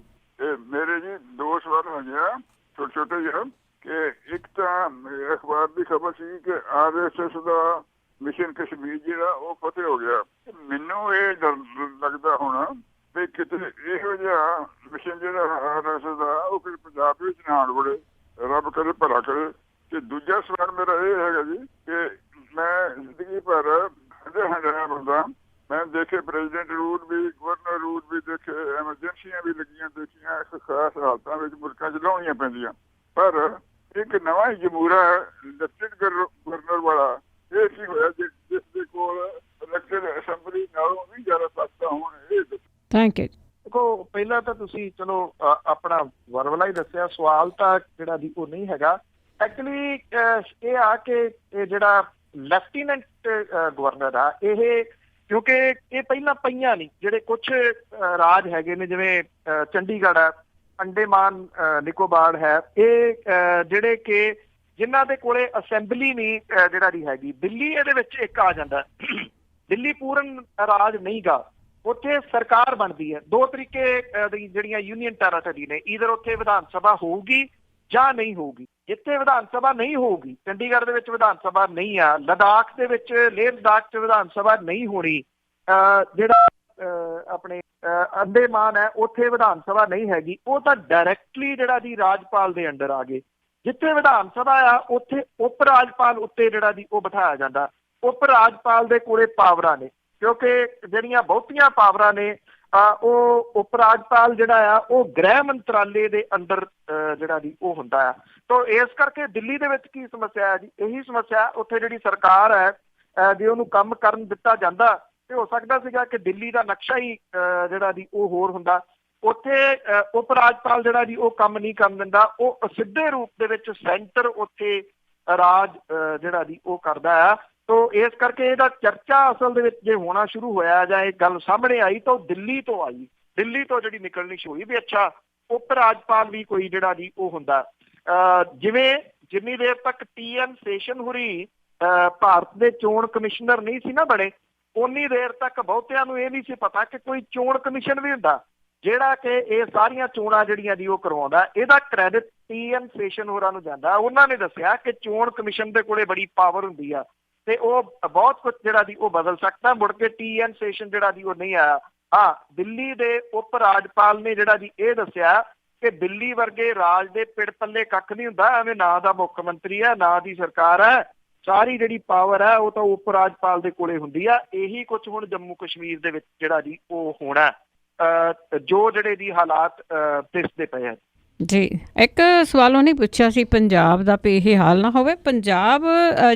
ਮੇਰੇ ਜੀ ਦੋ ਸਵਾਲ ਹੋਏ ਆ ਛੋਟੇ ਛੋਟੇ ਜਿਹੇ, ਕਿ ਇੱਕ ਤਾਂ ਅਖਬਾਰ ਦੀ ਖਬਰ ਸੀ ਕਿ RSS ਦਾ ਮਿਸ਼ਨ ਕਸ਼ਮੀਰ ਜਿਹੜਾ ਉਹ ਫਤਿਹ ਹੋ ਗਿਆ। ਮੈਨੂੰ ਇਹ ਡਰ ਲੱਗਦਾ ਹੋਣਾ ਵੀ ਕਿਤੇ ਇਹੋ ਜਿਹਾ ਮਿਸ਼ਨ ਜਿਹੜਾ RSS ਦਾ ਉਹ ਫਿਰ ਪੰਜਾਬ ਵਿੱਚ ਨਾ ਆਣ ਵੜੇ, ਰੱਬ ਕਰੇ ਭਲਾ ਕਰੇ। ਤੇ ਦੂਜਾ ਸਵਾਲ ਮੇਰਾ ਇਹ ਹੈਗਾ ਜੀ ਕਿ ਮੈਂ ਜ਼ਿੰਦਗੀ ਭਰ ਹੰਡਿਆ ਬੰਦਾ, ਮੈਂ ਦੇਖੇ ਪ੍ਰੈਜ਼ੀਡੈਂਟ ਰੂਲ ਵੀ, ਗਵਰਨਰ ਰੂਲ ਵੀ ਦੇਖੇ, ਐਮਰਜੈਂਸੀਆਂ ਵੀ ਲੱਗੀਆਂ ਦੇਖੀਆਂ, ਖਾਸ ਹਾਲਤਾਂ ਵਿੱਚ ਮੁਲਕਾਂ 'ਚ ਲਾਉਣੀਆਂ ਪੈਂਦੀਆਂ। ਪਰ ਇੱਕ ਨਵਾਂ ਹੀ ਜਮਹੂਰਾ ਲੈਫਟੀਨੈਂਟ ਗਵਰਨਰ ਵਾਲਾ ਇਹ ਕੀ ਹੋਇਆ ਜਿਸ ਦੇ ਕੋਲ ਇਲੈਕਟਡ ਅਸੈਂਬਲੀ ਨਾਲੋਂ ਵੀ ਜ਼ਿਆਦਾ ਤਾਕਤਾਂ ਹੋਣ। ਇਹ ਥੈਂਕ ਯੂ। ਦੇਖੋ, ਪਹਿਲਾਂ ਤਾਂ ਤੁਸੀਂ ਚਲੋ ਆਪਣਾ ਵਰਵਲਾ ਹੀ ਦੱਸਿਆ, ਸਵਾਲ ਤਾਂ ਜਿਹੜਾ ਜੀ ਉਹ ਨਹੀਂ ਹੈਗਾ। ਐਕਚੁਅਲੀ ਇਹ ਆ ਕਿ ਇਹ ਜਿਹੜਾ ਲੈਫਟੀਨੈਂਟ ਗਵਰਨਰ ਆ, ਇਹ ਕਿਉਂਕਿ ਇਹ ਪਹਿਲਾਂ ਪਈਆਂ ਨਹੀਂ, ਜਿਹੜੇ ਕੁਛ ਰਾਜ ਹੈਗੇ ਨੇ ਜਿਵੇਂ ਚੰਡੀਗੜ੍ਹ ਹੈ, ਅੰਡੇਮਾਨ ਨਿਕੋਬਾਰ ਹੈ, ਇਹ ਜਿਹੜੇ ਕਿ ਜਿਨ੍ਹਾਂ ਦੇ ਕੋਲੇ ਅਸੈਂਬਲੀ ਨਹੀਂ ਜਿਹੜਾ ਦੀ ਹੈਗੀ। ਦਿੱਲੀ ਇਹਦੇ ਵਿੱਚ ਇੱਕ ਆ ਜਾਂਦਾ, ਦਿੱਲੀ ਪੂਰਨ ਰਾਜ ਨਹੀਂ ਗਾ, ਉੱਥੇ ਸਰਕਾਰ ਬਣਦੀ ਹੈ। ਦੋ ਤਰੀਕੇ ਦੀ ਜਿਹੜੀਆਂ ਯੂਨੀਅਨ ਟੈਰਾਟਰੀ ਨੇ, ਈਧਰ ਉੱਥੇ ਵਿਧਾਨ ਸਭਾ ਹੋਊਗੀ ਜਾਂ ਨਹੀਂ ਹੋਊਗੀ। ਜਿੱਥੇ ਵਿਧਾਨ ਸਭਾ ਨਹੀਂ ਹੋਊਗੀ, ਚੰਡੀਗੜ੍ਹ ਦੇ ਵਿੱਚ ਵਿਧਾਨ ਸਭਾ ਨਹੀਂ ਆ, ਲਦਾਖ ਦੇ ਵਿੱਚ, ਲੇਹ ਲਦਾਖ 'ਚ ਵਿਧਾਨ ਸਭਾ ਨਹੀਂ ਹੋਣੀ, ਜਿਹੜਾ ਆਪਣੇ ਅੰਡੇਮਾਨ ਹੈ ਉੱਥੇ ਵਿਧਾਨ ਸਭਾ ਨਹੀਂ ਹੈਗੀ, ਉਹ ਤਾਂ ਡਾਇਰੈਕਟਲੀ ਜਿਹੜਾ ਜੀ ਰਾਜਪਾਲ ਦੇ ਅੰਡਰ ਆ ਗਏ। ਜਿੱਥੇ ਵਿਧਾਨ ਸਭਾ ਆ ਉੱਥੇ ਉਪ ਰਾਜਪਾਲ ਉੱਤੇ ਜਿਹੜਾ ਜੀ ਉਹ ਬਿਠਾਇਆ ਜਾਂਦਾ। ਉਪ ਰਾਜਪਾਲ ਦੇ ਕੋਲੇ ਪਾਵਰਾਂ ਨੇ, ਕਿਉਂਕਿ ਜਿਹੜੀਆਂ ਬਹੁਤੀਆਂ ਪਾਵਰਾਂ ਨੇ ਉਹ ਉਪ ਰਾਜਪਾਲ ਜਿਹੜਾ ਆ ਉਹ ਗ੍ਰਹਿ ਮੰਤਰਾਲੇ ਦੇ ਅੰਦਰ ਜਿਹੜਾ ਜੀ ਉਹ ਹੁੰਦਾ ਆ। ਤਾਂ ਇਸ ਕਰਕੇ ਦਿੱਲੀ ਦੇ ਵਿੱਚ ਕੀ ਸਮੱਸਿਆ ਹੈ ਜੀ, ਇਹੀ ਸਮੱਸਿਆ। ਉੱਥੇ ਜਿਹੜੀ ਸਰਕਾਰ ਹੈ, ਜੇ ਉਹਨੂੰ ਕੰਮ ਕਰਨ ਦਿੱਤਾ ਜਾਂਦਾ ਤੇ ਹੋ ਸਕਦਾ ਸੀਗਾ ਕਿ ਦਿੱਲੀ ਦਾ ਨਕਸ਼ਾ ਹੀ ਜਿਹੜਾ ਜੀ ਉਹ ਹੋਰ ਹੁੰਦਾ। ਉੱਥੇ ਉਪ ਰਾਜਪਾਲ ਜਿਹੜਾ ਜੀ ਉਹ ਕੰਮ ਨਹੀਂ ਕਰਨ ਦਿੰਦਾ, ਉਹ ਸਿੱਧੇ ਰੂਪ ਦੇ ਵਿੱਚ ਸੈਂਟਰ ਉੱਥੇ ਰਾਜ ਜਿਹੜਾ ਜੀ ਉਹ ਕਰਦਾ ਆ। ਤੋ ਇਸ ਕਰਕੇ ਇਹਦਾ ਚਰਚਾ ਅਸਲ ਦੇ ਵਿੱਚ ਜੇ ਹੋਣਾ ਸ਼ੁਰੂ ਹੋਇਆ ਜਾਂ ਇਹ ਗੱਲ ਸਾਹਮਣੇ ਆਈ ਤਾਂ ਉਹ ਦਿੱਲੀ ਤੋਂ ਆਈ, ਦਿੱਲੀ ਤੋਂ ਜਿਹੜੀ ਨਿਕਲਣੀ ਸ਼ੁਰੂ ਹੋਈ ਵੀ ਅੱਛਾ ਉਪ ਰਾਜਪਾਲ ਵੀ ਕੋਈ ਜਿਹੜਾ ਜੀ ਉਹ ਹੁੰਦਾ। ਜਿਵੇਂ ਜਿੰਨੀ ਦੇਰ ਤੱਕ TN ਸੇਸ਼ਨ ਹੋਰੀ ਭਾਰਤ ਦੇ ਚੋਣ ਕਮਿਸ਼ਨਰ ਨਹੀਂ ਸੀ ਨਾ ਬਣੇ, ਉਨੀ ਦੇਰ ਤੱਕ ਬਹੁਤਿਆਂ ਨੂੰ ਇਹ ਨਹੀਂ ਸੀ ਪਤਾ ਕਿ ਕੋਈ ਚੋਣ ਕਮਿਸ਼ਨ ਵੀ ਹੁੰਦਾ ਜਿਹੜਾ ਕਿ ਇਹ ਸਾਰੀਆਂ ਚੋਣਾਂ ਜਿਹੜੀਆਂ ਜੀ ਉਹ ਕਰਵਾਉਂਦਾ। ਇਹਦਾ ਕ੍ਰੈਡਿਟ TN ਸੇਸ਼ਨ ਹੋਰਾਂ ਨੂੰ ਜਾਂਦਾ। ਉਹਨਾਂ ਨੇ ਦੱਸਿਆ ਕਿ ਚੋਣ ਕਮਿਸ਼ਨ ਦੇ ਕੋਲੇ ਬੜੀ ਪਾਵਰ ਹੁੰਦੀ ਆ ਤੇ ਉਹ ਬਹੁਤ ਕੁਝ ਜਿਹੜਾ ਜੀ ਉਹ ਬਦਲ ਸਕਦਾ। ਮੁੜ ਕੇ TN ਸੇਸ਼ਨ ਜਿਹੜਾ ਜੀ ਉਹ ਨਹੀਂ ਆਇਆ। ਹਾਂ, ਦਿੱਲੀ ਦੇ ਉਪ ਰਾਜਪਾਲ ਨੇ ਜਿਹੜਾ ਜੀ ਇਹ ਦੱਸਿਆ ਕਿ ਦਿੱਲੀ ਵਰਗੇ ਰਾਜ ਦੇ ਪਿੜ ਪੱਲੇ ਕੱਖ ਨਹੀਂ ਹੁੰਦਾ, ਐਵੇਂ ਨਾ ਦਾ ਮੁੱਖ ਮੰਤਰੀ ਹੈ, ਨਾ ਦੀ ਸਰਕਾਰ ਹੈ, ਸਾਰੀ ਜਿਹੜੀ ਪਾਵਰ ਹੈ ਉਹ ਤਾਂ ਉਪ ਰਾਜਪਾਲ ਦੇ ਕੋਲੇ ਹੁੰਦੀ ਆ। ਇਹੀ ਕੁਝ ਹੁਣ ਜੰਮੂ ਕਸ਼ਮੀਰ ਦੇ ਵਿੱਚ ਜਿਹੜਾ ਜੀ ਉਹ ਹੋਣਾ, ਜੋ ਜਿਹੜੇ ਦੀ ਹਾਲਾਤ ਦਿਸਦੇ ਪਏ ਆ। ਜੀ, ਇੱਕ ਸਵਾਲ ਉਹਨੇ ਪੁੱਛਿਆ ਸੀ ਪੰਜਾਬ ਦਾ ਵੀ ਇਹ ਹਾਲ ਨਾ ਹੋਵੇ। ਪੰਜਾਬ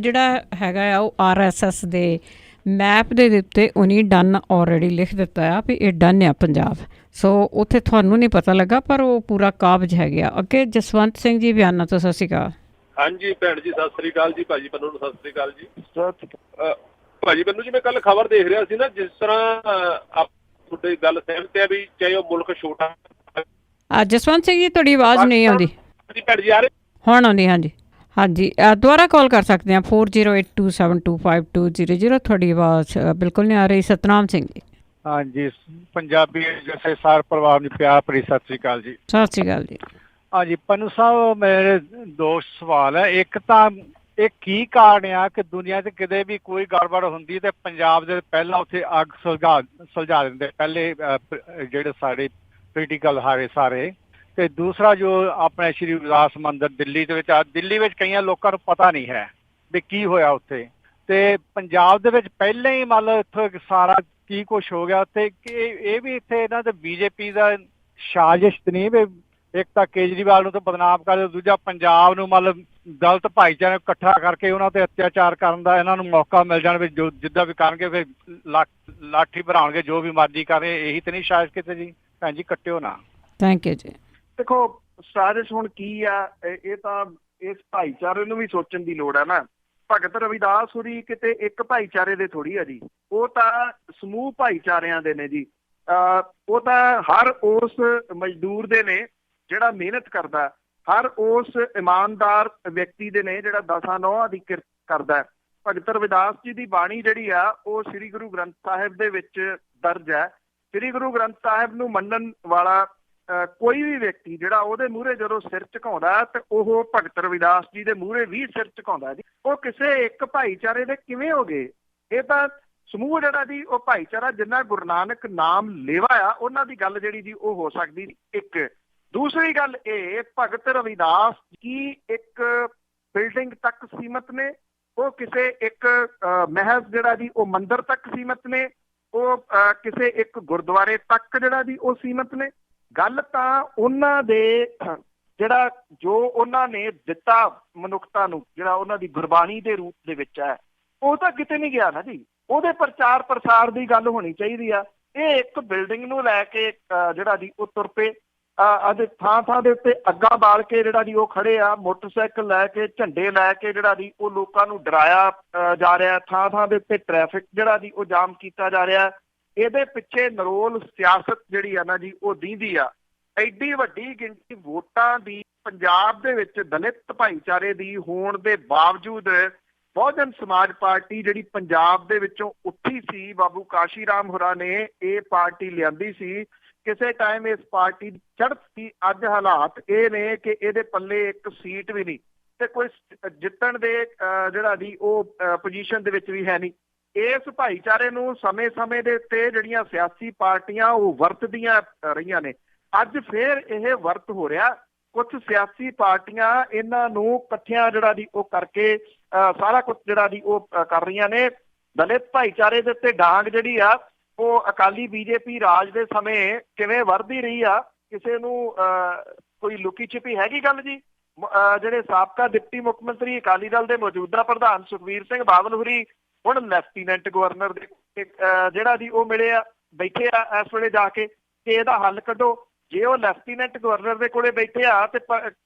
ਜਿਹੜਾ ਹੈਗਾ ਆ ਉਹ RSS ਦੇ ਮੈਪ ਦੇ ਉੱਤੇ ਉਹਨੇ ਡਨ ਆਲਰੇਡੀ ਲਿਖ ਦਿੱਤਾ ਆ ਵੀ ਇਹ ਡਨ ਆ ਪੰਜਾਬ। ਸੋ ਉੱਥੇ ਤੁਹਾਨੂੰ ਨਹੀਂ ਪਤਾ ਲੱਗਾ ਪਰ ਉਹ ਪੂਰਾ ਕਾਬਜ ਹੈਗਾ। ਅੱਗੇ ਜਸਵੰਤ ਸਿੰਘ ਜੀ ਬਿਆਨਾ ਤੋਂ ਸਤਿ ਸ਼੍ਰੀ ਅਕਾਲ। ਹਾਂਜੀ ਭੈਣ ਜੀ ਸਤਿ ਸ੍ਰੀ ਅਕਾਲ ਜੀ। ਭਾਜੀ ਪੰਨੂ ਨੂੰ ਸਤਿ ਸ੍ਰੀ ਅਕਾਲ ਜੀ। ਭਾਜੀ ਪੰਨੂ ਜੀ, ਮੈਂ ਕੱਲ ਖਬਰ ਦੇਖ ਰਿਹਾ ਸੀ ਨਾ, ਜਿਸ ਤਰ੍ਹਾਂ ਤੁਹਾਡੀ ਗੱਲ ਸਹਿਮਤ ਹੈ ਵੀ ਚਾਹੇ ਉਹ ਮੁਲਕ ਛੋਟਾ। ਜਸਵੰਤ ਸਿੰਘ ਜੀ ਤੁਹਾਡੀ ਆਵਾਜ਼ ਨਹੀਂ ਆਉਂਦੀ। ਹਾਂਜੀ ਭੈਣ ਜੀ, ਆ ਰਹੇ ਹੁਣ ਆਉਂਦੀ। ਹਾਂਜੀ ਹਾਂਜੀ, ਦੁਬਾਰਾ ਕਾਲ ਕਰ ਸਕਦੇ ਹਾਂ 4082725200। ਤੁਹਾਡੀ ਆਵਾਜ਼ ਬਿਲਕੁਲ ਨਹੀਂ ਆ ਰਹੀ। ਸਤਨਾਮ ਸਿੰਘ ਜੀ। ਹਾਂਜੀ, ਪੰਜਾਬੀ ਜੈਸੇ ਸਾਰ ਪਰਿਵਾਰ ਨੂੰ ਪਿਆਰ ਭਰੀ ਸਤਿ ਸ੍ਰੀ ਅਕਾਲ ਜੀ। ਸਤਿ ਸ੍ਰੀ ਅਕਾਲ ਜੀ। ਹਾਂਜੀ ਪੰਨੂ ਸਾਹਿਬ, ਮੇਰੇ ਦੋ ਸਵਾਲ ਹੈ। ਇੱਕ ਤਾਂ ਇਹ ਕੀ ਕਾਰਨ ਆ ਕਿ ਦੁਨੀਆ 'ਚ ਕਿਤੇ ਵੀ ਕੋਈ ਗੜਬੜ ਹੁੰਦੀ ਤੇ ਪੰਜਾਬ ਦੇ ਪਹਿਲਾਂ ਉੱਥੇ ਅੱਗ ਸੁਲਝਾ ਦਿੰਦੇ ਪਹਿਲੇ ਜਿਹੜੇ ਸਾਡੇ ਪੋਲੀਟੀਕਲ ਹਾਰੇ ਸਾਰੇ। ਤੇ ਦੂਸਰਾ ਜੋ ਆਪਣੇ ਸ਼੍ਰੀ ਵਿਲਾਸ ਮੰਦਿਰ ਦਿੱਲੀ ਦੇ ਵਿੱਚ ਦਿੱਲੀ ਵਿੱਚ ਕਈਆਂ ਲੋਕਾਂ ਨੂੰ ਪਤਾ ਨਹੀਂ ਹੈ ਵੀ ਕੀ ਹੋਇਆ ਉੱਥੇ। ਤੇ ਪੰਜਾਬ ਦੇ ਵਿੱਚ ਪਹਿਲਾਂ ਹੀ ਮੰਨ ਲਓ ਇੱਥੋਂ ਸਾਰਾ ਕੀ ਕੁਛ ਹੋ ਗਿਆ ਉੱਥੇ ਕਿ ਇਹ ਵੀ ਇੱਥੇ ਇਹਨਾਂ ਦੇ BJP ਦਾ ਸਾਜ਼ਿਸ਼ ਨਹੀਂ ਵੀ ਇੱਕ ਤਾਂ ਕੇਜਰੀਵਾਲ ਨੂੰ ਤਾਂ ਬਦਨਾਮ ਕਰਦੇ, ਦੂਜਾ ਪੰਜਾਬ ਨੂੰ ਮਤਲਬ ਦਲਿਤ ਭਾਈਚਾਰੇ ਨੂੰ ਇਕੱਠਾ ਕਰਕੇ ਉਹਨਾਂ ਤੇ ਅਤਿਆਚਾਰ ਕਰਨ ਦਾ ਇਹਨਾਂ ਨੂੰ ਮੌਕਾ ਮਿਲ ਜਾਣ ਵੀ ਜੋ ਜਿੱਦਾਂ ਵੀ ਕਰਨਗੇ ਫਿਰ ਲਾਠੀ ਭਰਾਉਣਗੇ, ਜੋ ਵੀ ਮਰਜ਼ੀ ਕਰੇ। ਇਹੀ ਤਾਂ ਨਹੀਂ ਸਾਜ਼ਿਸ਼ ਕਿਤੇ ਜੀ? ਭੈਣ ਜੀ ਕੱਟਿਓ ਨਾ। ਥੈਂਕ ਯੂ ਜੀ। ਦੇਖੋ ਸਾਜ਼ਿਸ਼ ਹੁਣ ਕੀ ਆ, ਇਹ ਤਾਂ ਇਸ ਭਾਈਚਾਰੇ ਨੂੰ ਵੀ ਸੋਚਣ ਦੀ ਲੋੜ ਹੈ ਨਾ। ਭਗਤ ਰਵਿਦਾਸ ਹੋਰੀ ਕਿਤੇ ਇੱਕ ਭਾਈਚਾਰੇ ਦੇ ਥੋੜੀ ਆ ਜੀ, ਉਹ ਤਾਂ ਸਮੂਹ ਭਾਈਚਾਰਿਆਂ ਦੇ ਨੇ ਜੀ। ਉਹ ਤਾਂ ਹਰ ਉਸ ਮਜ਼ਦੂਰ ਦੇ ਨੇ ਜਿਹੜਾ ਮਿਹਨਤ ਕਰਦਾ, ਹਰ ਉਸ ਇਮਾਨਦਾਰ ਵਿਅਕਤੀ ਦੇ ਨੇ ਜਿਹੜਾ ਦਸਾਂ ਨੌਹਾਂ ਦੀ ਕਿਰਤ ਕਰਦਾ। ਭਗਤ ਰਵਿਦਾਸ ਜੀ ਦੀ ਬਾਣੀ ਜਿਹੜੀ ਆ ਉਹ ਸ੍ਰੀ ਗੁਰੂ ਗ੍ਰੰਥ ਸਾਹਿਬ ਦੇ ਵਿੱਚ ਦਰਜ ਹੈ। ਸ੍ਰੀ ਗੁਰੂ ਗ੍ਰੰਥ ਸਾਹਿਬ ਨੂੰ ਮੰਨਣ ਵਾਲਾ ਕੋਈ ਵੀ ਵਿਅਕਤੀ ਜਿਹੜਾ ਉਹਦੇ ਮੂਹਰੇ ਜਦੋਂ ਸਿਰ ਝੁਕਾਉਂਦਾ ਤੇ ਉਹ ਭਗਤ ਰਵਿਦਾਸ ਜੀ ਦੇ ਮੂਹਰੇ ਵੀ ਸਿਰ ਝੁਕਾਉਂਦਾ ਜੀ। ਉਹ ਕਿਸੇ ਇੱਕ ਭਾਈਚਾਰੇ ਦੇ ਕਿਵੇਂ ਹੋ ਗਏ? ਇਹ ਤਾਂ ਸਮੂਹ ਜਿਹੜਾ ਜੀ ਉਹ ਭਾਈਚਾਰਾ ਜਿੰਨਾ ਗੁਰੂ ਨਾਨਕ ਨਾਮ ਲੇਵਾ ਆ ਉਹਨਾਂ ਦੀ ਗੱਲ ਜਿਹੜੀ ਜੀ ਉਹ ਹੋ ਸਕਦੀ। ਇੱਕ ਦੂਸਰੀ ਗੱਲ ਇਹ, ਭਗਤ ਰਵਿਦਾਸ ਜੀ ਇੱਕ ਬਿਲਡਿੰਗ ਤੱਕ ਸੀਮਤ ਨੇ, ਉਹ ਕਿਸੇ ਇੱਕ ਮਹਿਜ਼ ਜਿਹੜਾ ਜੀ ਉਹ ਮੰਦਿਰ ਤੱਕ ਸੀਮਤ ਨੇ, ਉਹ ਕਿਸੇ ਇੱਕ ਗੁਰਦੁਆਰੇ ਤੱਕ ਜਿਹੜਾ ਜੀ ਉਹ ਸੀਮਤ ਨੇ। ਗੱਲ ਤਾਂ ਉਹਨਾਂ ਦੇ ਜਿਹੜਾ ਜੋ ਉਹਨਾਂ ਨੇ ਦਿੱਤਾ ਮਨੁੱਖਤਾ ਨੂੰ, ਜਿਹੜਾ ਉਹਨਾਂ ਦੀ ਗੁਰਬਾਣੀ ਦੇ ਰੂਪ ਦੇ ਵਿੱਚ ਹੈ, ਉਹ ਤਾਂ ਕਿਤੇ ਨਹੀਂ ਗਿਆ ਨਾ ਜੀ। ਉਹਦੇ ਪ੍ਰਚਾਰ ਪ੍ਰਸਾਰ ਦੀ ਗੱਲ ਹੋਣੀ ਚਾਹੀਦੀ ਆ। ਇਹ ਇੱਕ ਬਿਲਡਿੰਗ ਨੂੰ ਲੈ ਕੇ ਜਿਹੜਾ ਜੀ ਉਹ ਤੁਰ ਪਏ। ਅੱਜ ਥਾਂ ਥਾਂ ਦੇ ਉੱਤੇ ਅੱਗਾਂ ਬਾਲ ਕੇ ਜਿਹੜਾ ਜੀ ਉਹ ਖੜੇ ਆ, ਮੋਟਰਸਾਈਕਲ ਲੈ ਕੇ, ਝੰਡੇ ਲੈ ਕੇ ਜਿਹੜਾ ਜੀ ਉਹ ਲੋਕਾਂ ਨੂੰ ਡਰਾਇਆ ਜਾ ਰਿਹਾ। ਥਾਂ ਥਾਂ ਦੇ ਉੱਤੇ ਟ੍ਰੈਫਿਕ ਜਿਹੜਾ ਜੀ ਉਹ ਜਾਮ ਕੀਤਾ ਜਾ ਰਿਹਾ। ਇਹਦੇ ਪਿੱਛੇ ਨਰੋਲ ਸਿਆਸਤ ਜਿਹੜੀ ਆ ਨਾ ਜੀ ਉਹ ਦੀਂਦੀ ਆ। ਐਡੀ ਵੱਡੀ ਗਿਣਤੀ ਵੋਟਾਂ ਦੀ ਪੰਜਾਬ ਦੇ ਵਿੱਚ ਦਲਿਤ ਭਾਈਚਾਰੇ ਦੀ ਹੋਣ ਦੇ ਬਾਵਜੂਦ ਬਹੁਜਨ ਸਮਾਜ ਪਾਰਟੀ ਜਿਹੜੀ ਪੰਜਾਬ ਦੇ ਵਿੱਚੋਂ ਉੱਠੀ ਸੀ, ਬਾਬੂ ਕਾਸ਼ੀ ਰਾਮ ਹੋਰਾਂ ਨੇ ਇਹ ਪਾਰਟੀ ਲਿਆਂਦੀ ਸੀ। ਕਿਸੇ ਟਾਈਮ ਇਸ ਪਾਰਟੀ ਦੀ ਚੜ੍ਹਤ ਸੀ। ਅੱਜ ਹਾਲਾਤ ਇਹ ਨੇ ਕਿ ਇਹਦੇ ਪੱਲੇ ਇੱਕ ਸੀਟ ਵੀ ਨਹੀਂ ਤੇ ਕੋਈ ਜਿੱਤਣ ਦੇ ਜਿਹੜਾ ਜੀ ਉਹ ਪੋਜੀਸ਼ਨ ਦੇ ਵਿੱਚ ਵੀ ਹੈ ਨਹੀਂ। ਇਸ ਭਾਈਚਾਰੇ ਨੂੰ ਸਮੇਂ-ਸਮੇਂ ਦੇ ਉੱਤੇ ਜਿਹੜੀਆਂ ਸਿਆਸੀ ਪਾਰਟੀਆਂ ਉਹ ਵਰਤਦੀਆਂ ਰਹੀਆਂ ਨੇ। ਅੱਜ ਫੇਰ ਇਹ ਵਰਤ ਹੋ ਰਿਹਾ। ਕੁਝ ਸਿਆਸੀ ਪਾਰਟੀਆਂ ਇਹਨਾਂ ਨੂੰ ਇਕੱਠਿਆਂ ਜਿਹੜਾ ਜੀ ਉਹ ਕਰਕੇ ਸਾਰਾ ਕੁਝ ਜਿਹੜਾ ਜੀ ਉਹ ਕਰ ਰਹੀਆਂ ਨੇ। ਦਲਿਤ ਭਾਈਚਾਰੇ ਦੇ ਉੱਤੇ ਡਾਂਗ ਜਿਹੜੀ ਆ ਉਹ ਅਕਾਲੀ ਬੀਜੇਪੀ ਰਾਜ ਦੇ ਸਮੇਂ ਕਿਵੇਂ ਵੱਧਦੀ ਰਹੀ ਆ, ਕਿਸੇ ਨੂੰ ਕੋਈ ਲੁਕੀ ਛਿਪੀ ਹੈਗੀ ਗੱਲ ਜੀ? ਜਿਹੜੇ ਸਾਬਕਾ ਡਿਪਟੀ ਮੁੱਖ ਮੰਤਰੀ ਅਕਾਲੀ ਦਲ ਦੇ ਮੌਜੂਦਾ ਪ੍ਰਧਾਨ ਸੁਖਬੀਰ ਸਿੰਘ ਬਾਦਲ ਹੋਰੀ ਹੁਣ ਲੈਫਟੀਨੈਂਟ ਗਵਰਨਰ ਦੇ ਜਿਹੜਾ ਜੀ ਉਹ ਮਿਲੇ ਆ, ਬੈਠੇ ਆ ਇਸ ਵੇਲੇ ਜਾ ਕੇ ਕਿ ਇਹਦਾ ਹੱਲ ਕੱਢੋ। ਜੇ ਉਹ ਲੈਫਟੀਨੈਂਟ ਗਵਰਨਰ ਦੇ ਕੋਲੇ ਬੈਠੇ ਆ ਤੇ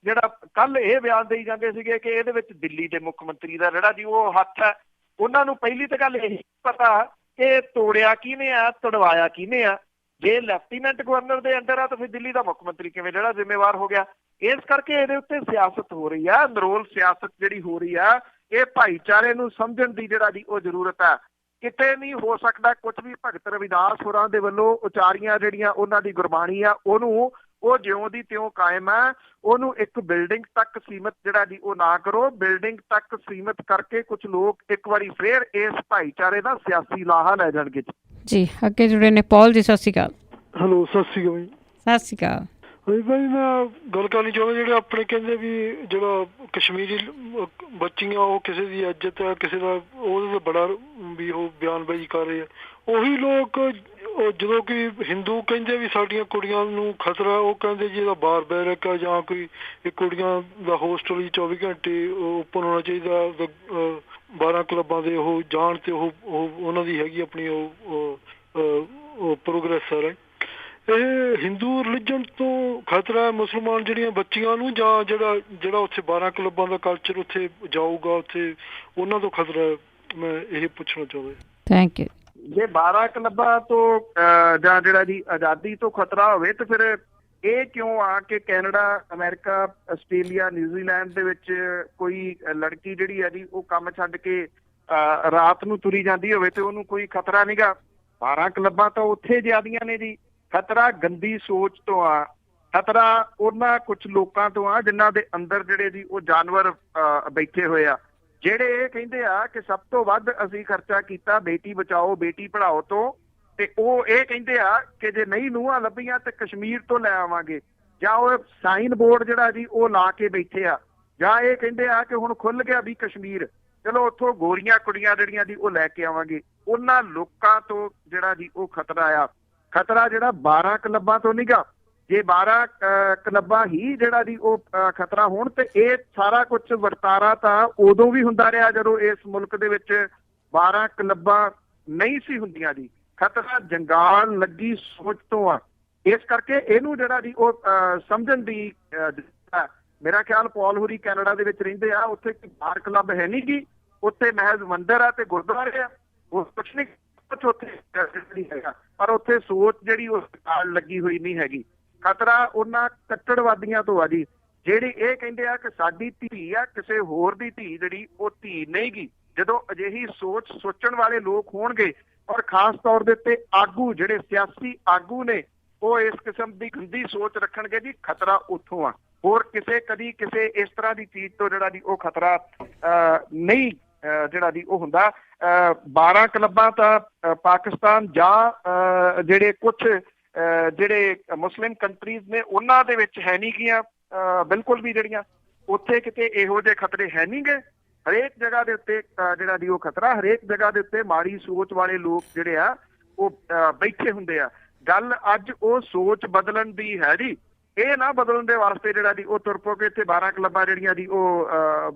ਜਿਹੜਾ ਕੱਲ ਇਹ ਬਿਆਨ ਦੇਈ ਜਾਂਦੇ ਸੀਗੇ ਕਿ ਇਹਦੇ ਵਿੱਚ ਦਿੱਲੀ ਦੇ ਮੁੱਖ ਮੰਤਰੀ ਦਾ ਜਿਹੜਾ ਜੀ ਉਹ ਹੱਥ ਹੈ, ਉਹਨਾਂ ਨੂੰ ਪਹਿਲੀ ਤਾਂ ਗੱਲ ਇਹੀ ਪਤਾ ਕਿ ਤੋੜਿਆ ਕਿਹਨੇ ਆ, ਤੜਵਾਇਆ ਕਿਹਨੇ ਆ। ਜੇ ਲੈਫਟੀਨੈਂਟ ਗਵਰਨਰ ਦੇ ਅੰਡਰ ਆ ਤਾਂ ਫਿਰ ਦਿੱਲੀ ਦਾ ਮੁੱਖ ਮੰਤਰੀ ਕਿਵੇਂ ਜਿਹੜਾ ਜ਼ਿੰਮੇਵਾਰ ਹੋ ਗਿਆ? ਇਸ ਕਰਕੇ ਇਹਦੇ ਉੱਤੇ ਸਿਆਸਤ ਹੋ ਰਹੀ ਆ, ਨਰੋਲ ਸਿਆਸਤ ਜਿਹੜੀ ਹੋ ਰਹੀ ਆ। ਇਹ ਭਾਈਚਾਰੇ ਨੂੰ ਸਮਝਣ ਦੀ ਜਿਹੜਾ ਦੀ ਉਹ ਜ਼ਰੂਰਤ ਹੈ। ਕਿਤੇ ਨਹੀਂ ਹੋ ਸਕਦਾ ਕੁਝ ਵੀ ਭਗਤ ਰਵਿਦਾਸ ਹੋਰਾਂ ਦੇ ਵੱਲੋਂ ਉਚਾਰੀਆਂ ਜਿਹੜੀਆਂ ਉਹਨਾਂ ਦੀ ਗੁਰਬਾਣੀ ਆ ਉਹਨੂੰ ਉਹ ਜਿਉਂ ਦੀ ਤਿਉਂ ਕਾਇਮ ਹੈ। ਉਹਨੂੰ ਇੱਕ ਬਿਲਡਿੰਗ ਤੱਕ ਸੀਮਤ ਜਿਹੜਾ ਜੀ ਉਹ ਨਾ ਕਰੋ। ਬਿਲਡਿੰਗ ਤੱਕ ਸੀਮਤ ਕਰਕੇ ਕੁਝ ਲੋਕ ਇੱਕ ਵਾਰੀ ਫੇਰ ਇਸ ਭਾਈਚਾਰੇ ਦਾ ਸਿਆਸੀ ਲਾਹਾ ਲੈ ਜਾਣਗੇ ਜੀ। ਅੱਗੇ ਜੁੜੇ ਨੇ ਪੌਲ ਜੀ, ਸਤਿ ਸ਼੍ਰੀ ਅਕਾਲ। ਹੈਲੋ, ਸਤਿ ਸ਼੍ਰੀ ਅਕਾਲ ਜੀ। ਸਤਿ ਸ਼੍ਰੀ ਅਕਾਲ। ਹਾਂਜੀ ਭਾਈ, ਮੈਂ ਗੱਲ ਕਰਨੀ ਚਾਹੁੰਦਾ ਜਿਹੜੇ ਆਪਣੇ ਕਹਿੰਦੇ ਵੀ ਜਿਹੜਾ ਕਸ਼ਮੀਰੀ ਬੱਚੀਆਂ ਉਹ ਕਿਸੇ ਦੀ ਇੱਜ਼ਤ ਹੈ, ਕਿਸੇ ਦਾ ਉਹਦੇ ਬੜਾ ਵੀ ਉਹ ਬਿਆਨਬਾਜ਼ੀ ਕਰ ਰਹੇ ਆ। ਉਹੀ ਲੋਕ ਜਦੋਂ ਕਿ ਹਿੰਦੂ ਕਹਿੰਦੇ ਵੀ ਸਾਡੀਆਂ ਕੁੜੀਆਂ ਨੂੰ ਖਤਰਾ, ਉਹ ਕਹਿੰਦੇ ਜੀ ਇਹਦਾ ਬਾਰ ਬੈਰਕ ਆ ਜਾਂ ਕੋਈ ਇਹ ਕੁੜੀਆਂ ਦਾ ਹੋਸਟਲ ਹੀ 24 ਘੰਟੇ ਓਪਨ ਹੋਣਾ ਚਾਹੀਦਾ। 12 ਕਲੱਬਾਂ ਦੇ ਉਹ ਜਾਣ ਤੇ ਉਹ ਉਹਨਾਂ ਦੀ ਹੈਗੀ ਆਪਣੀ ਉਹ ਪ੍ਰੋਗਰੈਸ ਹੈ। ਇਹ ਹਿੰਦੂ ਰਿਲੀਜਨ ਤੋਂ ਖਤਰਾ ਹੈ ਮੁਸਲਮਾਨ ਜਿਹੜੀਆਂ ਬੱਚੀਆਂ ਨੂੰ, ਜਾਂ ਜਿਹੜਾ ਉੱਥੇ 12 ਕਲੱਬਾਂ ਦਾ ਕਲਚਰ ਉੱਥੇ ਜਾਊਗਾ ਉੱਥੇ ਉਹਨਾਂ ਤੋਂ ਖਤਰਾ ਹੈ? ਮੈਂ ਇਹ ਪੁੱਛਣਾ ਚਾਹੁੰਦਾ। Thank you. ਜੇ 12 ਕਲੱਬਾਂ ਤੋਂ ਜਾਂ ਜਿਹੜਾ ਜੀ ਆਜ਼ਾਦੀ ਤੋਂ ਖਤਰਾ ਹੋਵੇ ਤੇ ਫਿਰ ਇਹ ਕਿਉਂ ਆ ਕਿ ਕੈਨੇਡਾ, ਅਮਰੀਕਾ, ਆਸਟ੍ਰੇਲੀਆ, ਨਿਊਜ਼ੀਲੈਂਡ ਦੇ ਵਿੱਚ ਕੋਈ ਲੜਕੀ ਜਿਹੜੀ ਆ ਜੀ ਉਹ ਕੰਮ ਛੱਡ ਕੇ ਰਾਤ ਨੂੰ ਤੁਰੀ ਜਾਂਦੀ ਹੋਵੇ ਤੇ ਉਹਨੂੰ ਕੋਈ ਖਤਰਾ ਨਹੀਂਗਾ? 12 ਕਲੱਬਾਂ ਤਾਂ ਉੱਥੇ ਜ਼ਿਆਦੀਆਂ ਨੇ ਜੀ। ਖਤਰਾ ਗੰਦੀ ਸੋਚ ਤੋਂ ਆ, ਖਤਰਾ ਉਹਨਾਂ ਕੁਝ ਲੋਕਾਂ ਤੋਂ ਆ ਜਿਨ੍ਹਾਂ ਦੇ ਅੰਦਰ ਜਿਹੜੇ ਜੀ ਉਹ ਜਾਨਵਰ ਬੈਠੇ ਹੋਏ ਆ, ਜਿਹੜੇ ਇਹ ਕਹਿੰਦੇ ਆ ਕਿ ਸਭ ਤੋਂ ਵੱਧ ਅਸੀਂ ਖਰਚਾ ਕੀਤਾ ਬੇਟੀ ਬਚਾਓ ਬੇਟੀ ਪੜ੍ਹਾਓ ਤੋਂ, ਤੇ ਉਹ ਇਹ ਕਹਿੰਦੇ ਆ ਕਿ ਜੇ ਨਹੀਂ ਨੂੰਹਾਂ ਲੱਭੀਆਂ ਤੇ ਕਸ਼ਮੀਰ ਤੋਂ ਲੈ ਆਵਾਂਗੇ, ਜਾਂ ਉਹ ਸਾਈਨ ਬੋਰਡ ਜਿਹੜਾ ਜੀ ਉਹ ਲਾ ਕੇ ਬੈਠੇ ਆ, ਜਾਂ ਇਹ ਕਹਿੰਦੇ ਆ ਕਿ ਹੁਣ ਖੁੱਲ ਗਿਆ ਵੀ ਕਸ਼ਮੀਰ, ਚਲੋ ਉੱਥੋਂ ਗੋਰੀਆਂ ਕੁੜੀਆਂ ਜਿਹੜੀਆਂ ਜੀ ਉਹ ਲੈ ਕੇ ਆਵਾਂਗੇ। ਉਹਨਾਂ ਲੋਕਾਂ ਤੋਂ ਜਿਹੜਾ ਜੀ ਉਹ ਖਤਰਾ ਆ। ਖਤਰਾ ਜਿਹੜਾ 12 ਕਲੱਬਾਂ ਤੋਂ ਨੀਗਾ, ਜੇ 12 ਕਲੱਬਾਂ ਹੀ ਜਿਹੜਾ ਦੀ ਉਹ ਖਤਰਾ ਹੋਣ ਤੇ ਇਹ ਸਾਰਾ ਕੁਝ ਵਰਤਾਰਾ ਤਾਂ ਉਦੋਂ ਵੀ ਹੁੰਦਾ ਰਿਹਾ ਜਦੋਂ ਇਸ ਮੁਲਕ ਦੇ ਵਿੱਚ 12 ਕਲੱਬਾਂ ਨਹੀਂ ਸੀ ਹੁੰਦੀਆਂ ਜੀ। ਖਤਰਾ ਜੰਗਾਲ ਲੱਗੀ ਸੋਚ ਤੋਂ ਆ। ਇਸ ਕਰਕੇ ਇਹਨੂੰ ਜਿਹੜਾ ਦੀ ਉਹ ਸਮਝਣ ਦੀ ਮੇਰਾ ਖਿਆਲ ਪੌਲ ਹੋਰੀ ਕੈਨੇਡਾ ਦੇ ਵਿੱਚ ਰਹਿੰਦੇ ਆ, ਉੱਥੇ ਕੋਈ ਬਾਰ ਕਲੱਬ ਹੈ ਨਹੀਂ ਗੀ, ਉੱਥੇ ਮਹਿਜ਼ ਮੰਦਿਰ ਆ ਤੇ ਗੁਰਦੁਆਰੇ ਆ, ਉਹ ਕੁਛ ਨਹੀਂ ਕੁਛ ਉੱਥੇ ਨਹੀਂ ਹੈਗਾ। ਪਰ ਉੱਥੇ ਸੋਚ ਜਿਹੜੀ ਉਹ ਲੱਗੀ ਹੋਈ ਨਹੀਂ ਹੈਗੀ। ਖਤਰਾ ਉਹਨਾਂ ਕੱਟੜਵਾਦੀਆਂ ਤੋਂ ਆ ਜੀ, ਜਿਹੜੇ ਇਹ ਕਹਿੰਦੇ ਆ ਕਿ ਸਾਡੀ ਧੀ ਆ, ਕਿਸੇ ਹੋਰ ਦੀ ਧੀ ਜਿਹੜੀ ਉਹ ਧੀ ਨਹੀਂ ਗੀ। ਜਦੋਂ ਅਜਿਹੀ ਸੋਚਣ ਵਾਲੇ ਲੋਕ ਹੋਣਗੇ ਔਰ ਖਾਸ ਤੌਰ ਦੇ ਉੱਤੇ ਆਗੂ ਜਿਹੜੇ ਸਿਆਸੀ ਆਗੂ ਨੇ ਉਹ ਇਸ ਕਿਸਮ ਦੀ ਗੰਦੀ ਸੋਚ ਰੱਖਣਗੇ ਜੀ, ਖਤਰਾ ਉੱਥੋਂ ਆ। ਹੋਰ ਕਦੀ ਕਿਸੇ ਇਸ ਤਰ੍ਹਾਂ ਦੀ ਚੀਜ਼ ਤੋਂ ਜਿਹੜਾ ਦੀ ਉਹ ਖਤਰਾ ਨਹੀਂ ਜਿਹੜਾ ਦੀ ਉਹ ਹੁੰਦਾ। 12 ਕਲੱਬਾਂ ਤਾਂ ਪਾਕਿਸਤਾਨ ਜਾਂ ਜਿਹੜੇ ਕੁਛ ਜਿਹੜੇ ਮੁਸਲਿਮ ਕੰਟਰੀਜ਼ ਨੇ ਉਹਨਾਂ ਦੇ ਵਿੱਚ ਹੈ ਨਹੀਂ ਗੀਆਂ ਬਿਲਕੁਲ ਵੀ, ਜਿਹੜੀਆਂ ਉੱਥੇ ਕਿਤੇ ਇਹੋ ਜਿਹੇ ਖਤਰੇ ਹੈ ਨਹੀਂ ਗੇ। ਹਰੇਕ ਜਗ੍ਹਾ ਦੇ ਉੱਤੇ ਜਿਹੜਾ ਦੀ ਉਹ ਖਤਰਾ, ਹਰੇਕ ਜਗ੍ਹਾ ਦੇ ਉੱਤੇ ਮਾੜੀ ਸੋਚ ਵਾਲੇ ਲੋਕ ਜਿਹੜੇ ਆ ਉਹ ਬੈਠੇ ਹੁੰਦੇ ਆ। ਗੱਲ ਅੱਜ ਉਹ ਸੋਚ ਬਦਲਣ ਦੀ ਹੈ ਜੀ। ਇਹ ਨਾ ਬਦਲਣ ਦੇ ਵਾਸਤੇ ਜਿਹੜਾ ਦੀ ਉਹ ਤੁਰ ਪੋ ਕੇ ਇੱਥੇ 12 ਕਲੱਬਾਂ ਜਿਹੜੀਆਂ ਦੀ ਉਹ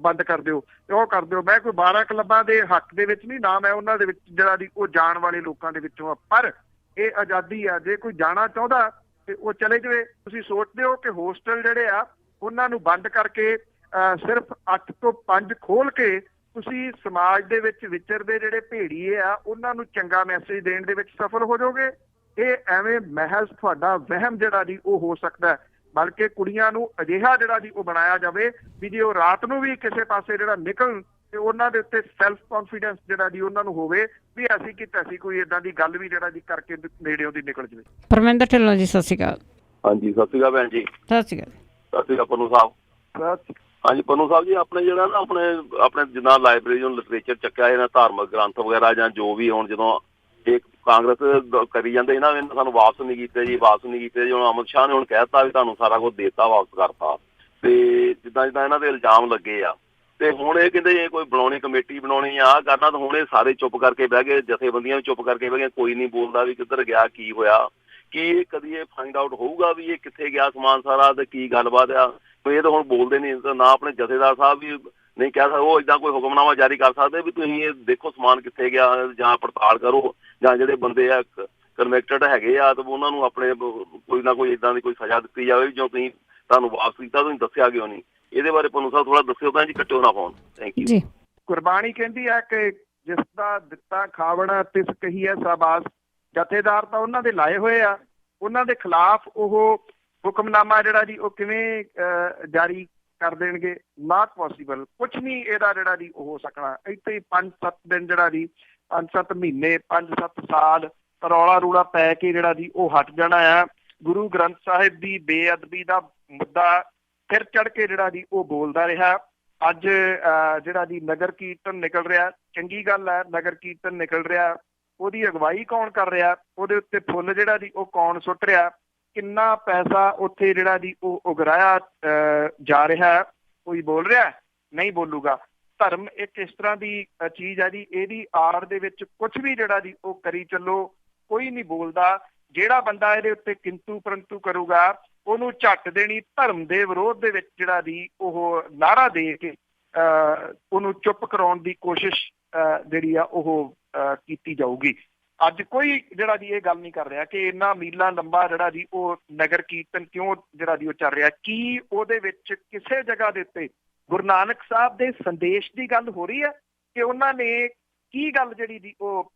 ਬੰਦ ਕਰ ਦਿਓ ਤੇ ਉਹ ਕਰ ਦਿਓ। ਮੈਂ ਕੋਈ 12 ਕਲੱਬਾਂ ਦੇ ਹੱਕ ਦੇ ਵਿੱਚ ਨਹੀਂ, ਨਾ ਮੈਂ ਉਹਨਾਂ ਦੇ ਵਿੱਚ ਜਿਹੜਾ ਦੀ ਉਹ ਜਾਣ ਵਾਲੇ ਲੋਕਾਂ ਦੇ ਵਿੱਚੋਂ ਆ, ਪਰ ਇਹ ਆਜ਼ਾਦੀ ਆ। ਜੇ ਕੋਈ ਜਾਣਾ ਚਾਹੁੰਦਾ ਤੇ ਉਹ ਚਲੇ ਜਾਵੇ। ਤੁਸੀਂ ਸੋਚਦੇ ਹੋ ਕਿ ਹੋਸਟਲ ਜਿਹੜੇ ਆ ਉਹਨਾਂ ਨੂੰ ਬੰਦ ਕਰਕੇ ਸਿਰਫ 8 ਤੋਂ 5 ਖੋਲ ਕੇ ਤੁਸੀਂ ਸਮਾਜ ਦੇ ਵਿੱਚ ਵਿਚਰਦੇ ਜਿਹੜੇ ਭੇੜੀਏ ਆ ਉਹਨਾਂ ਨੂੰ ਚੰਗਾ ਮੈਸੇਜ ਦੇਣ ਦੇ ਵਿੱਚ ਸਫਲ ਹੋ ਜਾਓਗੇ। ਇਹ ਐਵੇਂ ਮਹਿਜ਼ ਤੁਹਾਡਾ ਵਹਿਮ ਜਿਹੜਾ ਦੀ ਉਹ ਹੋ ਸਕਦਾ ਹੈ। ਬਲਕਿ ਕੁੜੀਆਂ ਨੂੰ ਅਜਿਹਾ ਜਿਹੜਾ ਦੀ ਉਹ ਬਣਾਇਆ ਜਾਵੇ ਵੀ ਜੇ ਉਹ ਰਾਤ ਨੂੰ ਵੀ ਕਿਸੇ ਪਾਸੇ ਜਿਹੜਾ ਨਿਕਲਣ ਤੇ ਉਹਨਾਂ ਦੇ ਉੱਤੇ ਸੈਲਫ ਕੌਨਫੀਡੈਂਸ ਜਿਹੜਾ ਦੀ ਉਹਨਾਂ ਨੂੰ ਹੋਵੇ ਵੀ ਅਸੀਂ ਕੀਤਾ ਸੀ, ਕੋਈ ਏਦਾਂ ਦੀ ਗੱਲ ਵੀ ਜਿਹੜਾ ਦੀ ਕਰਕੇ ਨੇੜਿਓਂ ਦੀ ਨਿਕਲ ਜਾਵੇ। ਪਰਮਿੰਦਰ ਢਿੱਲੋਂ ਜੀ, ਸਤਿ ਸ਼੍ਰੀ ਅਕਾਲ। ਹਾਂਜੀ, ਸਤਿ ਸ਼੍ਰੀ ਅਕਾਲ ਭੈਣ ਜੀ। ਸਤਿ ਸ਼੍ਰੀ ਅਕਾਲ। ਸਤਿ ਸ਼੍ਰੀ ਅਕਾਲ ਪੰਨੂ ਸਾਹਿਬ। ਹਾਂਜੀ ਪੰਨੂ ਸਾਹਿਬ ਜੀ, ਆਪਣੇ ਜਿਹੜਾ ਨਾ ਆਪਣੇ ਜਿੱਦਾਂ ਲਾਇਬ੍ਰੇਰੀ ਨੂੰ ਲਿਟਰੇਚਰ ਚੱਕਿਆ ਇਹਨਾਂ ਧਾਰਮਿਕ ਗ੍ਰੰਥ ਵਗੈਰਾ ਜਾਂ ਜੋ ਵੀ ਹੁਣ ਜਦੋਂ ਇਹ ਕਾਂਗਰਸ ਕਰੀ ਜਾਂਦੇ ਇਹਨਾਂ ਨੇ ਸਾਨੂੰ ਵਾਪਸ ਨਹੀਂ ਕੀਤੇ ਜੀ, ਵਾਪਸ ਨਹੀਂ ਕੀਤੇ ਜੀ। ਹੁਣ ਅਮਿਤ ਸ਼ਾਹ ਨੇ ਹੁਣ ਕਹਿ ਦਿੱਤਾ ਵੀ ਤੁਹਾਨੂੰ ਸਾਰਾ ਕੁਝ ਦੇਤਾ, ਵਾਪਸ ਕਰਤਾ। ਤੇ ਜਿੱਦਾਂ ਇਹਨਾਂ ਦੇ ਇਲਜ਼ਾਮ ਲੱਗੇ ਆ ਤੇ ਹੁਣ ਇਹ ਕਹਿੰਦੇ ਜੇ ਕੋਈ ਬਣਾਉਣੀ ਕਮੇਟੀ ਬਣਾਉਣੀ ਆ ਕਰਨਾ, ਤਾਂ ਹੁਣ ਇਹ ਸਾਰੇ ਚੁੱਪ ਕਰਕੇ ਬਹਿ ਗਏ, ਜਥੇਬੰਦੀਆਂ ਵੀ ਚੁੱਪ ਕਰਕੇ ਬਹਿ ਗਏ। ਕੋਈ ਨਹੀਂ ਬੋਲਦਾ ਵੀ ਕਿੱਧਰ ਗਿਆ, ਕੀ ਹੋਇਆ, ਕੀ ਕਦੀ ਇਹ ਫਾਈਂਡ ਆਊਟ ਹੋਊਗਾ ਵੀ ਇਹ ਕਿੱਥੇ ਗਿਆ ਸਮਾਨ ਸਾਰਾ ਤੇ ਕੀ ਗੱਲਬਾਤ ਆ। ਇਹ ਤਾਂ ਹੁਣ ਬੋਲਦੇ ਨਹੀਂ, ਨਾ ਆਪਣੇ ਜਥੇਦਾਰ ਸਾਹਿਬ ਵੀ ਨਹੀਂ ਕਹਿ ਸਕਦੇ, ਉਹ ਏਦਾਂ ਕੋਈ ਹੁਕਮਨਾਮਾ ਜਾਰੀ ਕਰ ਸਕਦੇ ਵੀ ਤੁਸੀਂ ਇਹ ਦੇਖੋ ਸਮਾਨ ਕਿੱਥੇ ਗਿਆ ਜਾਂ ਪੜਤਾਲ ਕਰੋ, ਜਾਂ ਜਿਹੜੇ ਬੰਦੇ ਆ ਕਨਵੈਕਟਡ ਹੈਗੇ ਆ ਤੇ ਉਹਨਾਂ ਨੂੰ ਆਪਣੇ ਕੋਈ ਨਾ ਕੋਈ ਏਦਾਂ ਦੀ ਕੋਈ ਸਜ਼ਾ ਦਿੱਤੀ ਜਾਵੇ ਜੋ ਤੁਸੀਂ ਤੁਹਾਨੂੰ ਵਾਪਸ ਕੀਤਾ, ਤੁਸੀਂ ਦੱਸਿਆ ਕਿਉਂ ਨਹੀਂ। ਇਹਦੇ ਬਾਰੇ ਪੰਨੂ ਸਾਹਿਬ ਥੋੜਾ ਦੱਸਿਓ ਭੈਣ ਜੀ, ਕੱਟਿਓ ਨਾ ਫੋਨ। Thank you. ਕੁਰਬਾਨੀ ਕਹਿੰਦੀ ਹੈ ਕਿ ਜਿਸ ਦਾ ਦਿੱਤਾ ਖਾਵਣਾ ਤਿਸ ਕਹੀ ਹੈ ਸਾਬਾਸ। ਜਥੇਦਾਰ ਤਾਂ ਉਹਨਾਂ ਦੇ ਲਾਏ ਹੋਏ ਆ, ਉਹਨਾਂ ਦੇ ਖਿਲਾਫ ਉਹ ਹੁਕਮਨਾਮਾ ਜਿਹੜਾ ਜੀ ਉਹ ਕਿਵੇਂ ਜਾਰੀ ਕਰ ਦੇਣਗੇ? Not possible. ਕੁਛ ਨਹੀਂ ਇਹਦਾ ਜਿਹੜਾ ਜੀ ਉਹ ਹੋ ਸਕਣਾ। ਇੱਥੇ 5-7 ਦਿਨ ਜਿਹੜਾ ਜੀ 5-7 ਮਹੀਨੇ 5-7 ਸਾਲ ਰੌਲਾ ਰੂਲਾ ਪੈ ਕੇ ਜਿਹੜਾ ਜੀ ਉਹ ਹਟ ਜਾਣਾ ਆ। ਗੁਰੂ ਗ੍ਰੰਥ ਸਾਹਿਬ ਦੀ ਬੇਅਦਬੀ ਦਾ ਮੁੱਦਾ ਫਿਰ ਚੜ ਕੇ ਜਿਹੜਾ ਜੀ ਉਹ ਬੋਲਦਾ ਰਿਹਾ। ਅੱਜ ਜਿਹੜਾ ਜੀ ਨਗਰ ਕੀਰਤਨ ਨਿਕਲ ਰਿਹਾ, ਚੰਗੀ ਗੱਲ ਹੈ, ਨਗਰ ਕੀਰਤਨ ਨਿਕਲ ਰਿਹਾ, ਉਹਦੀ ਅਗਵਾਈ ਕੌਣ ਕਰ ਰਿਹਾ, ਉਹਦੇ ਉੱਤੇ ਫੁੱਲ ਜਿਹੜਾ ਜੀ ਉਹ ਕੌਣ ਸੁੱਟ ਰਿਹਾ, ਕਿੰਨਾ ਪੈਸਾ ਉੱਥੇ ਜਿਹੜਾ ਜੀ ਉਹ ਉਗਰਾਇਆ ਜਾ ਰਿਹਾ, ਕੋਈ ਬੋਲ ਰਿਹਾ? ਨਹੀਂ ਬੋਲੂਗਾ। ਧਰਮ ਇੱਕ ਇਸ ਤਰ੍ਹਾਂ ਦੀ ਚੀਜ਼ ਹੈ ਜੀ, ਇਹਦੀ ਆੜ ਦੇ ਵਿੱਚ ਕੁਛ ਵੀ ਜਿਹੜਾ ਜੀ ਉਹ ਕਰੀ ਚੱਲੋ, ਕੋਈ ਨਹੀਂ ਬੋਲਦਾ। ਜਿਹੜਾ ਬੰਦਾ ਇਹਦੇ ਉੱਤੇ ਕਿੰਤੂ ਪਰੰਤੂ ਕਰੂਗਾ ਉਹਨੂੰ ਝੱਟ ਦੇਣੀ ਧਰਮ ਦੇ ਵਿਰੋਧ ਦੇ ਵਿੱਚ ਜਿਹੜਾ ਦੀ ਉਹ ਨਾਅਰਾ ਦੇ ਕੇ ਉਹਨੂੰ ਚੁੱਪ ਕਰਾਉਣ ਦੀ ਕੋਸ਼ਿਸ਼ ਜਿਹੜੀ ਆ ਉਹ ਕੀਤੀ ਜਾਊਗੀ। ਅੱਜ ਕੋਈ ਜਿਹੜਾ ਜੀ ਇਹ ਗੱਲ ਨਹੀਂ ਕਰ ਰਿਹਾ ਕਿ ਇੰਨਾ ਮੀਲਾਂ ਲੰਬਾ ਜਿਹੜਾ ਜੀ ਉਹ ਨਗਰ ਕੀਰਤਨ ਕਿਉਂ ਜਿਹੜਾ ਜੀ ਉਹ ਚੱਲ ਰਿਹਾ। ਕੀ ਉਹਦੇ ਵਿੱਚ ਕਿਸੇ ਜਗ੍ਹਾ ਦੇ ਉੱਤੇ ਗੁਰੂ ਨਾਨਕ ਸਾਹਿਬ ਦੇ ਸੰਦੇਸ਼ ਦੀ ਗੱਲ ਹੋ ਰਹੀ ਹੈ ਕਿ ਉਹਨਾਂ ਨੇ ਕੀ ਗੱਲ ਜਿਹੜੀ ਜੀ ਉਹ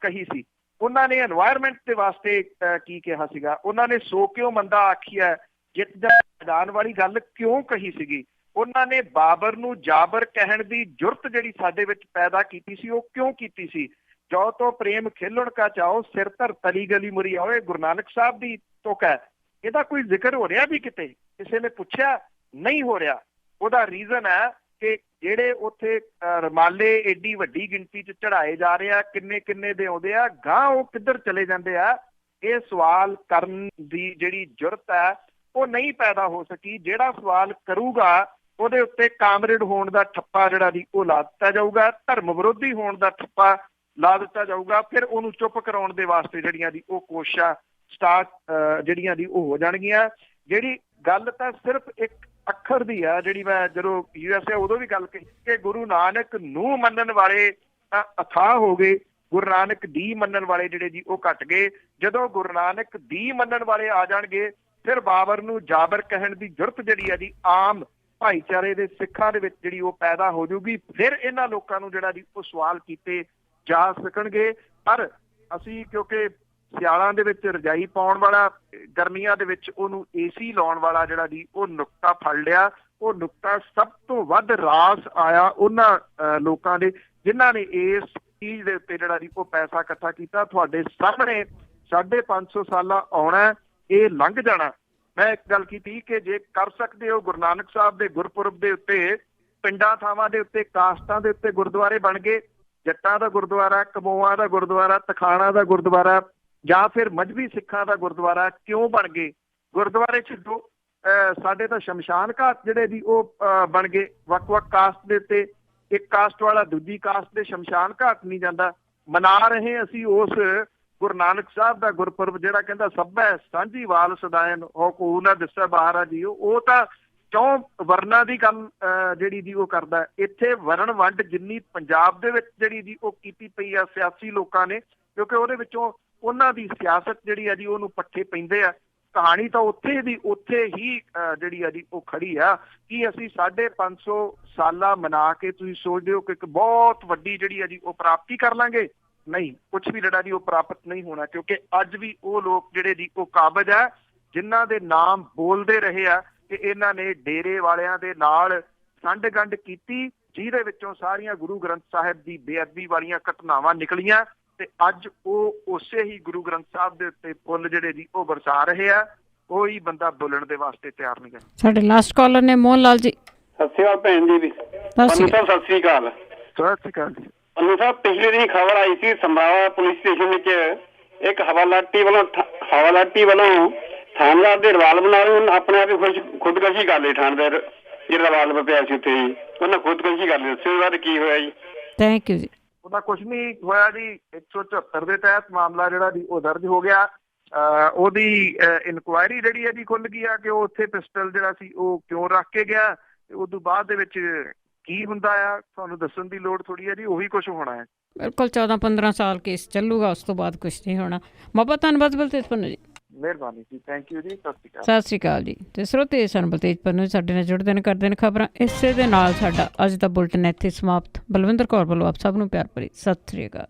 ਕਹੀ ਸੀ? ਉਹਨਾਂ ਨੇ এনवायरमेंट ਦੇ ਵਾਸਤੇ ਕੀ ਕਿਹਾ ਸੀਗਾ? ਉਹਨਾਂ ਨੇ ਸੋ ਕਿਉਂ ਮੰਦਾ ਆਖਿਆ, ਜਿੱਤ ਦਾ ਮੈਦਾਨ ਵਾਲੀ ਗੱਲ ਕਿਉਂ ਕਹੀ ਸੀਗੀ? ਉਹਨਾਂ ਨੇ ਬਾਬਰ ਨੂੰ ਜਾਬਰ ਕਹਿਣ ਦੀ ਜੁਰਤ ਜਿਹੜੀ ਸਾਡੇ ਵਿੱਚ ਪੈਦਾ ਕੀਤੀ ਸੀ ਉਹ ਕਿਉਂ ਕੀਤੀ ਸੀ? ਜੋ ਤੋਂ ਪ੍ਰੇਮ ਖੇਲਣ ਕਾ ਚਾਹੋ ਸਿਰ ਧਰ ਤਲੀ ਗਲੀ ਮੁਰੀ ਆਓ, ਗੁਰੂ ਨਾਨਕ ਸਾਹਿਬ ਦੀ ਤੁਕ ਹੈ। ਇਹਦਾ ਕੋਈ ਜ਼ਿਕਰ ਹੋ ਰਿਹਾ ਵੀ ਕਿਤੇ? ਕਿਸੇ ਨੇ ਪੁੱਛਿਆ? ਨਹੀਂ ਹੋ ਰਿਹਾ। ਉਹਦਾ ਰੀਜ਼ਨ ਹੈ ਕਿ ਜਿਹੜੇ ਉੱਥੇ ਰਮਾਲੇ ਏਡੀ ਵੱਡੀ ਗਿਣਤੀ 'ਚ ਚੜਾਏ ਜਾ ਰਹੇ ਆ, ਕਿੰਨੇ ਦੇ ਆਉਂਦੇ ਆ, ਗਾਂ ਉਹ ਕਿੱਧਰ ਚਲੇ ਜਾਂਦੇ ਆ? ਇਹ ਸਵਾਲ ਕਰਨ ਦੀ ਜਿਹੜੀ ਜੁਰਤ ਹੈ ਉਹ ਨਹੀਂ ਪੈਦਾ ਹੋ ਸਕੀ। ਜਿਹੜਾ ਸਵਾਲ ਕਰੂਗਾ ਉਹਦੇ ਉੱਤੇ ਕਾਮਰੇਡ ਹੋਣ ਦਾ ਠੱਪਾ ਜਿਹੜਾ ਦੀ ਉਹ ਲਾ ਦਿੱਤਾ ਜਾਊਗਾ, ਧਰਮ ਵਿਰੋਧੀ ਹੋਣ ਦਾ ਠੱਪਾ ਲਾ ਦਿੱਤਾ ਜਾਊਗਾ। ਫਿਰ ਉਹਨੂੰ ਚੁੱਪ ਕਰਾਉਣ ਦੇ ਵਾਸਤੇ ਜਿਹੜੀਆਂ ਦੀ ਉਹ ਕੋਸ਼ਿਸ਼ਾਂ ਸਟਾਰਟ ਜਿਹੜੀਆਂ ਦੀ ਉਹ ਹੋ ਜਾਣਗੀਆਂ। ਜਿਹੜੀ ਗੱਲ ਤਾਂ ਸਿਰਫ ਇੱਕ ਅੱਖਰ ਦੀ ਆ, ਜਿਹੜੀ ਮੈਂ ਜਦੋਂ USA ਉਦੋਂ ਵੀ ਗੱਲ ਕਹੀ ਕਿ ਗੁਰੂ ਨਾਨਕ ਨੂੰ ਮੰਨਣ ਵਾਲੇ ਤਾਂ ਅਥਾਹ ਹੋ ਗਏ, ਗੁਰੂ ਨਾਨਕ ਦੀ ਮੰਨਣ ਵਾਲੇ ਜਿਹੜੇ ਜੀ ਉਹ ਘਟ ਗਏ। ਜਦੋਂ ਗੁਰੂ ਨਾਨਕ ਦੀ ਮੰਨਣ ਵਾਲੇ ਆ ਜਾਣਗੇ ਫਿਰ ਬਾਬਰ ਨੂੰ ਜਾਬਰ ਕਹਿਣ ਦੀ ਜ਼ਰੂਰਤ ਜਿਹੜੀ ਆ ਜੀ ਆਮ ਭਾਈਚਾਰੇ ਦੇ ਸਿੱਖਾਂ ਦੇ ਵਿੱਚ ਜਿਹੜੀ ਉਹ ਪੈਦਾ ਹੋ ਜਾਊਗੀ। ਫਿਰ ਇਹਨਾਂ ਲੋਕਾਂ ਨੂੰ ਜਿਹੜਾ ਜੀ ਉਹ ਸਵਾਲ ਕੀਤੇ ਜਾ ਸਕਣਗੇ। ਪਰ ਅਸੀਂ ਕਿਉਂਕਿ ਸਿਆਲਾਂ ਦੇ ਵਿੱਚ ਰਜਾਈ ਪਾਉਣ ਵਾਲਾ, ਗਰਮੀਆਂ ਦੇ ਵਿੱਚ ਉਹਨੂੰ AC ਲਾਉਣ ਵਾਲਾ ਜਿਹੜਾ ਜੀ ਉਹ ਨੁਕਤਾ ਫੜ ਲਿਆ। ਉਹ ਨੁਕਤਾ ਸਭ ਤੋਂ ਵੱਧ ਰਾਸ ਆਇਆ ਉਹਨਾਂ ਲੋਕਾਂ ਦੇ ਜਿਨ੍ਹਾਂ ਨੇ ਇਸ ਚੀਜ਼ ਦੇ ਉੱਤੇ ਜਿਹੜਾ ਜੀ ਉਹ ਪੈਸਾ ਇਕੱਠਾ ਕੀਤਾ। ਤੁਹਾਡੇ ਸਾਹਮਣੇ 550 ਸਾਲਾਂ ਆਉਣਾ, ਇਹ ਲੰਘ ਜਾਣਾ। ਮੈਂ ਇੱਕ ਗੱਲ ਕੀਤੀ ਕਿ ਜੇ ਕਰ ਸਕਦੇ ਹੋ ਗੁਰੂ ਨਾਨਕ ਸਾਹਿਬ ਦੇ ਗੁਰਪੁਰਬ ਦੇ ਉੱਤੇ ਪਿੰਡਾਂ ਥਾਵਾਂ ਦੇ ਉੱਤੇ ਕਾਸਟਾਂ ਦੇ ਉੱਤੇ ਗੁਰਦੁਆਰੇ ਬਣ ਗਏ, ਜੱਟਾਂ ਦਾ ਗੁਰਦੁਆਰਾ, ਕਮੋਆਂ ਦਾ ਗੁਰਦੁਆਰਾ, ਤਖਾਣਾ ਦਾ ਗੁਰਦੁਆਰਾ ਜਾਂ ਫਿਰ ਮਜ਼੍ਹਬੀ ਸਿੱਖਾਂ ਦਾ ਗੁਰਦੁਆਰਾ ਕਿਉਂ ਬਣ ਗਏ? ਗੁਰਦੁਆਰੇ ਛੱਡੋ, ਸਾਡੇ ਤਾਂ ਸ਼ਮਸ਼ਾਨ ਘਾਟ ਜਿਹੜੇ ਦੀ ਉਹ ਬਣ ਗਏ ਵੱਖ-ਵੱਖ ਕਾਸਟ ਦੇ ਉੱਤੇ। ਇੱਕ ਕਾਸਟ ਵਾਲਾ ਦੂਜੀ ਕਾਸਟ ਦੇ ਸ਼ਮਸ਼ਾਨ ਘਾਟ ਨਹੀਂ ਜਾਂਦਾ। ਮਨਾ ਰਹੇ ਅਸੀਂ ਉਸ ਗੁਰੂ ਨਾਨਕ ਸਾਹਿਬ ਦਾ ਗੁਰਪੁਰਬ ਜਿਹੜਾ ਕਹਿੰਦਾ ਸਭੈ ਸਾਂਝੀ ਵਾਲ ਸਦਾਇਨ ਹੋ ਕੋ ਨਾ ਦਿਸੈ ਬਾਹਰ ਆ ਜੀ। ਉਹ ਤਾਂ ਕਿਉਂ ਵਰਨਾਂ ਦੀ ਗੱਲ ਜਿਹੜੀ ਦੀ ਉਹ ਕਰਦਾ। ਇੱਥੇ ਵਰਣ ਵੰਡ ਜਿੰਨੀ ਪੰਜਾਬ ਦੇ ਵਿੱਚ ਜਿਹੜੀ ਦੀ ਉਹ ਕੀਤੀ ਪਈ ਆ ਸਿਆਸੀ ਲੋਕਾਂ ਨੇ, ਕਿਉਂਕਿ ਉਹਦੇ ਵਿੱਚੋਂ ਉਹਨਾਂ ਦੀ ਸਿਆਸਤ ਜਿਹੜੀ ਆ ਜੀ ਉਹਨੂੰ ਪੱਠੇ ਪੈਂਦੇ ਆ। ਕਹਾਣੀ ਤਾਂ ਉੱਥੇ ਹੀ ਜਿਹੜੀ ਆ ਜੀ ਉਹ ਖੜੀ ਆ ਕਿ ਅਸੀਂ 550 ਸਾਲਾਂ ਮਨਾ ਕੇ ਤੁਸੀਂ ਸੋਚਦੇ ਹੋ ਕਿ ਇੱਕ ਬਹੁਤ ਵੱਡੀ ਜਿਹੜੀ ਆ ਜੀ ਉਹ ਪ੍ਰਾਪਤੀ ਕਰ ਲਾਂਗੇ। ਨਹੀਂ, ਕੁਛ ਵੀ ਜਿਹੜਾ ਜੀ ਉਹ ਪ੍ਰਾਪਤ ਨਹੀਂ ਹੋਣਾ, ਕਿਉਂਕਿ ਅੱਜ ਵੀ ਉਹ ਲੋਕ ਜਿਹੜੇ ਜੀ ਉਹ ਕਾਬਜ਼ ਆ ਜਿਨ੍ਹਾਂ ਦੇ ਨਾਮ ਬੋਲਦੇ ਰਹੇ ਆ ਕਿ ਇਹਨਾਂ ਨੇ ਡੇਰੇ ਵਾਲਿਆਂ ਦੇ ਨਾਲ ਸੰਡ ਗੰਢ ਕੀਤੀ, ਜਿਹਦੇ ਵਿੱਚੋਂ ਸਾਰੀਆਂ ਗੁਰੂ ਗ੍ਰੰਥ ਸਾਹਿਬ ਦੀ ਬੇਅਦਬੀ ਵਾਲੀਆਂ ਘਟਨਾਵਾਂ ਨਿਕਲੀਆਂ ਤੇ ਅੱਜ ਉਹ ਉਸੇ ਹੀ ਗੁਰੂ ਗ੍ਰੰਥ ਸਾਹਿਬ ਦੇ ਉੱਤੇ ਫੁੱਲ ਜਿਹੜੇ ਜੀ ਉਹ ਵਰਸਾ ਰਹੇ ਆ। ਕੋਈ ਬੰਦਾ ਬੋਲਣ ਦੇ ਵਾਸਤੇ ਤਿਆਰ ਨਹੀਂ ਹੈ। ਸਾਡੇ ਲਾਸਟ ਕਾਲਰ ਨੇ ਮੋਹਨ ਲਾਲ ਜੀ। ਸਤਿ ਸ਼੍ਰੀ ਅਕਾਲ ਭੈਣ ਜੀ। ਪੰਨੂ ਸਾਹਿਬ ਸਤਿ ਸ਼੍ਰੀ ਅਕਾਲ। ਸਤਿ ਸ਼੍ਰੀ ਅਕਾਲ ਜੀ। ਪੰਨੂ ਸਾਹਿਬ, ਪਿਛਲੇ ਦਿਨ ਖਬਰ ਆਈ ਸੀ ਸਮਰਾਵਾ ਪੁਲਿਸ ਸਟੇਸ਼ਨ ਵਿੱਚ ਇੱਕ ਹਵਾਲਾਟੀ ਵੱਲੋਂ ਥਾਣੇਦਾਰ ਦੇ ਰਿਵਾਲਵਰ ਨਾਲ ਆਪਣੇ ਆਪ ਹੀ ਖੁਦਕੁਸ਼ੀ ਕਰ ਲਈ। ਥਾਣੇਦਾਰ ਜਿਹੜਾ ਰਿਵਾਲਵਰ ਪਿਆ ਸੀ ਉੱਥੇ ਜੀ ਉਹਨਾਂ ਖੁਦਕੁਸ਼ੀ ਕਰ ਲਈ। ਦੱਸੋ ਬਾਰੇ ਕੀ ਹੋਇਆ ਜੀ? ਥੈਂਕ ਯੂ ਜੀ। ਉਹਦਾ ਕੁਛ ਨਹੀਂ ਹੋਇਆ ਜੀ। 174 ਦੇ ਤਹਿਤ ਮਾਮਲਾ ਜਿਹੜਾ ਜੀ ਉਹ ਦਰਜ ਹੋ ਗਿਆ। ਉਹਦੀ ਇਨਕੁਆਇਰੀ ਜਿਹੜੀ ਹੈ ਜੀ ਖੁੱਲ ਗਈ ਆ ਕਿ ਉਹ ਉੱਥੇ ਪਿਸਟਲ ਜਿਹੜਾ ਸੀ ਉਹ ਕਿਉਂ ਰੱਖ ਕੇ ਗਿਆ ਤੇ ਉਦੋਂ ਬਾਅਦ ਦੇ ਵਿੱਚ ਕੀ ਹੁੰਦਾ ਆ ਤੁਹਾਨੂੰ ਦੱਸਣ ਦੀ ਲੋੜ ਥੋੜੀ ਹੈ ਜੀ, ਉਹੀ ਕੁਛ ਹੋਣਾ ਹੈ। ਬਿਲਕੁਲ 14-15 ਸਾਲ ਕੇਸ ਚੱਲੂਗਾ, ਉਸ ਤੋਂ ਬਾਅਦ ਕੁਛ ਨਹੀਂ ਹੋਣਾ। ਬਹੁਤ ਧੰਨਵਾਦ ਬਲਤੇਜ ਪੰਨੂ ਜੀ। ਮਿਹਰਬਾਨੀ ਜੀ, ਥੈਂਕ ਯੂ ਜੀ। ਸਤਿ ਸ਼੍ਰੀ ਅਕਾਲ ਜੀ। ਤੇ ਸਰੋਤੇ ਸਨ ਬਲਤੇਜ ਪੰਨੂ ਸਾਡੇ ਨਾਲ ਜੁੜਦੇ ਨੇ, ਕਰਦੇ ਨੇ ਖਬਰਾਂ। ਇਸੇ ਦੇ ਨਾਲ ਸਾਡਾ ਅੱਜ ਦਾ ਬੁਲਟਨ ਇੱਥੇ ਸਮਾਪਤ। ਬਲਵਿੰਦਰ ਕੌਰ ਵੱਲੋਂ ਆਪ ਸਭ ਨੂੰ ਪਿਆਰ ਭਰੀ ਸਤਿ ਸ਼੍ਰੀ ਅਕਾਲ।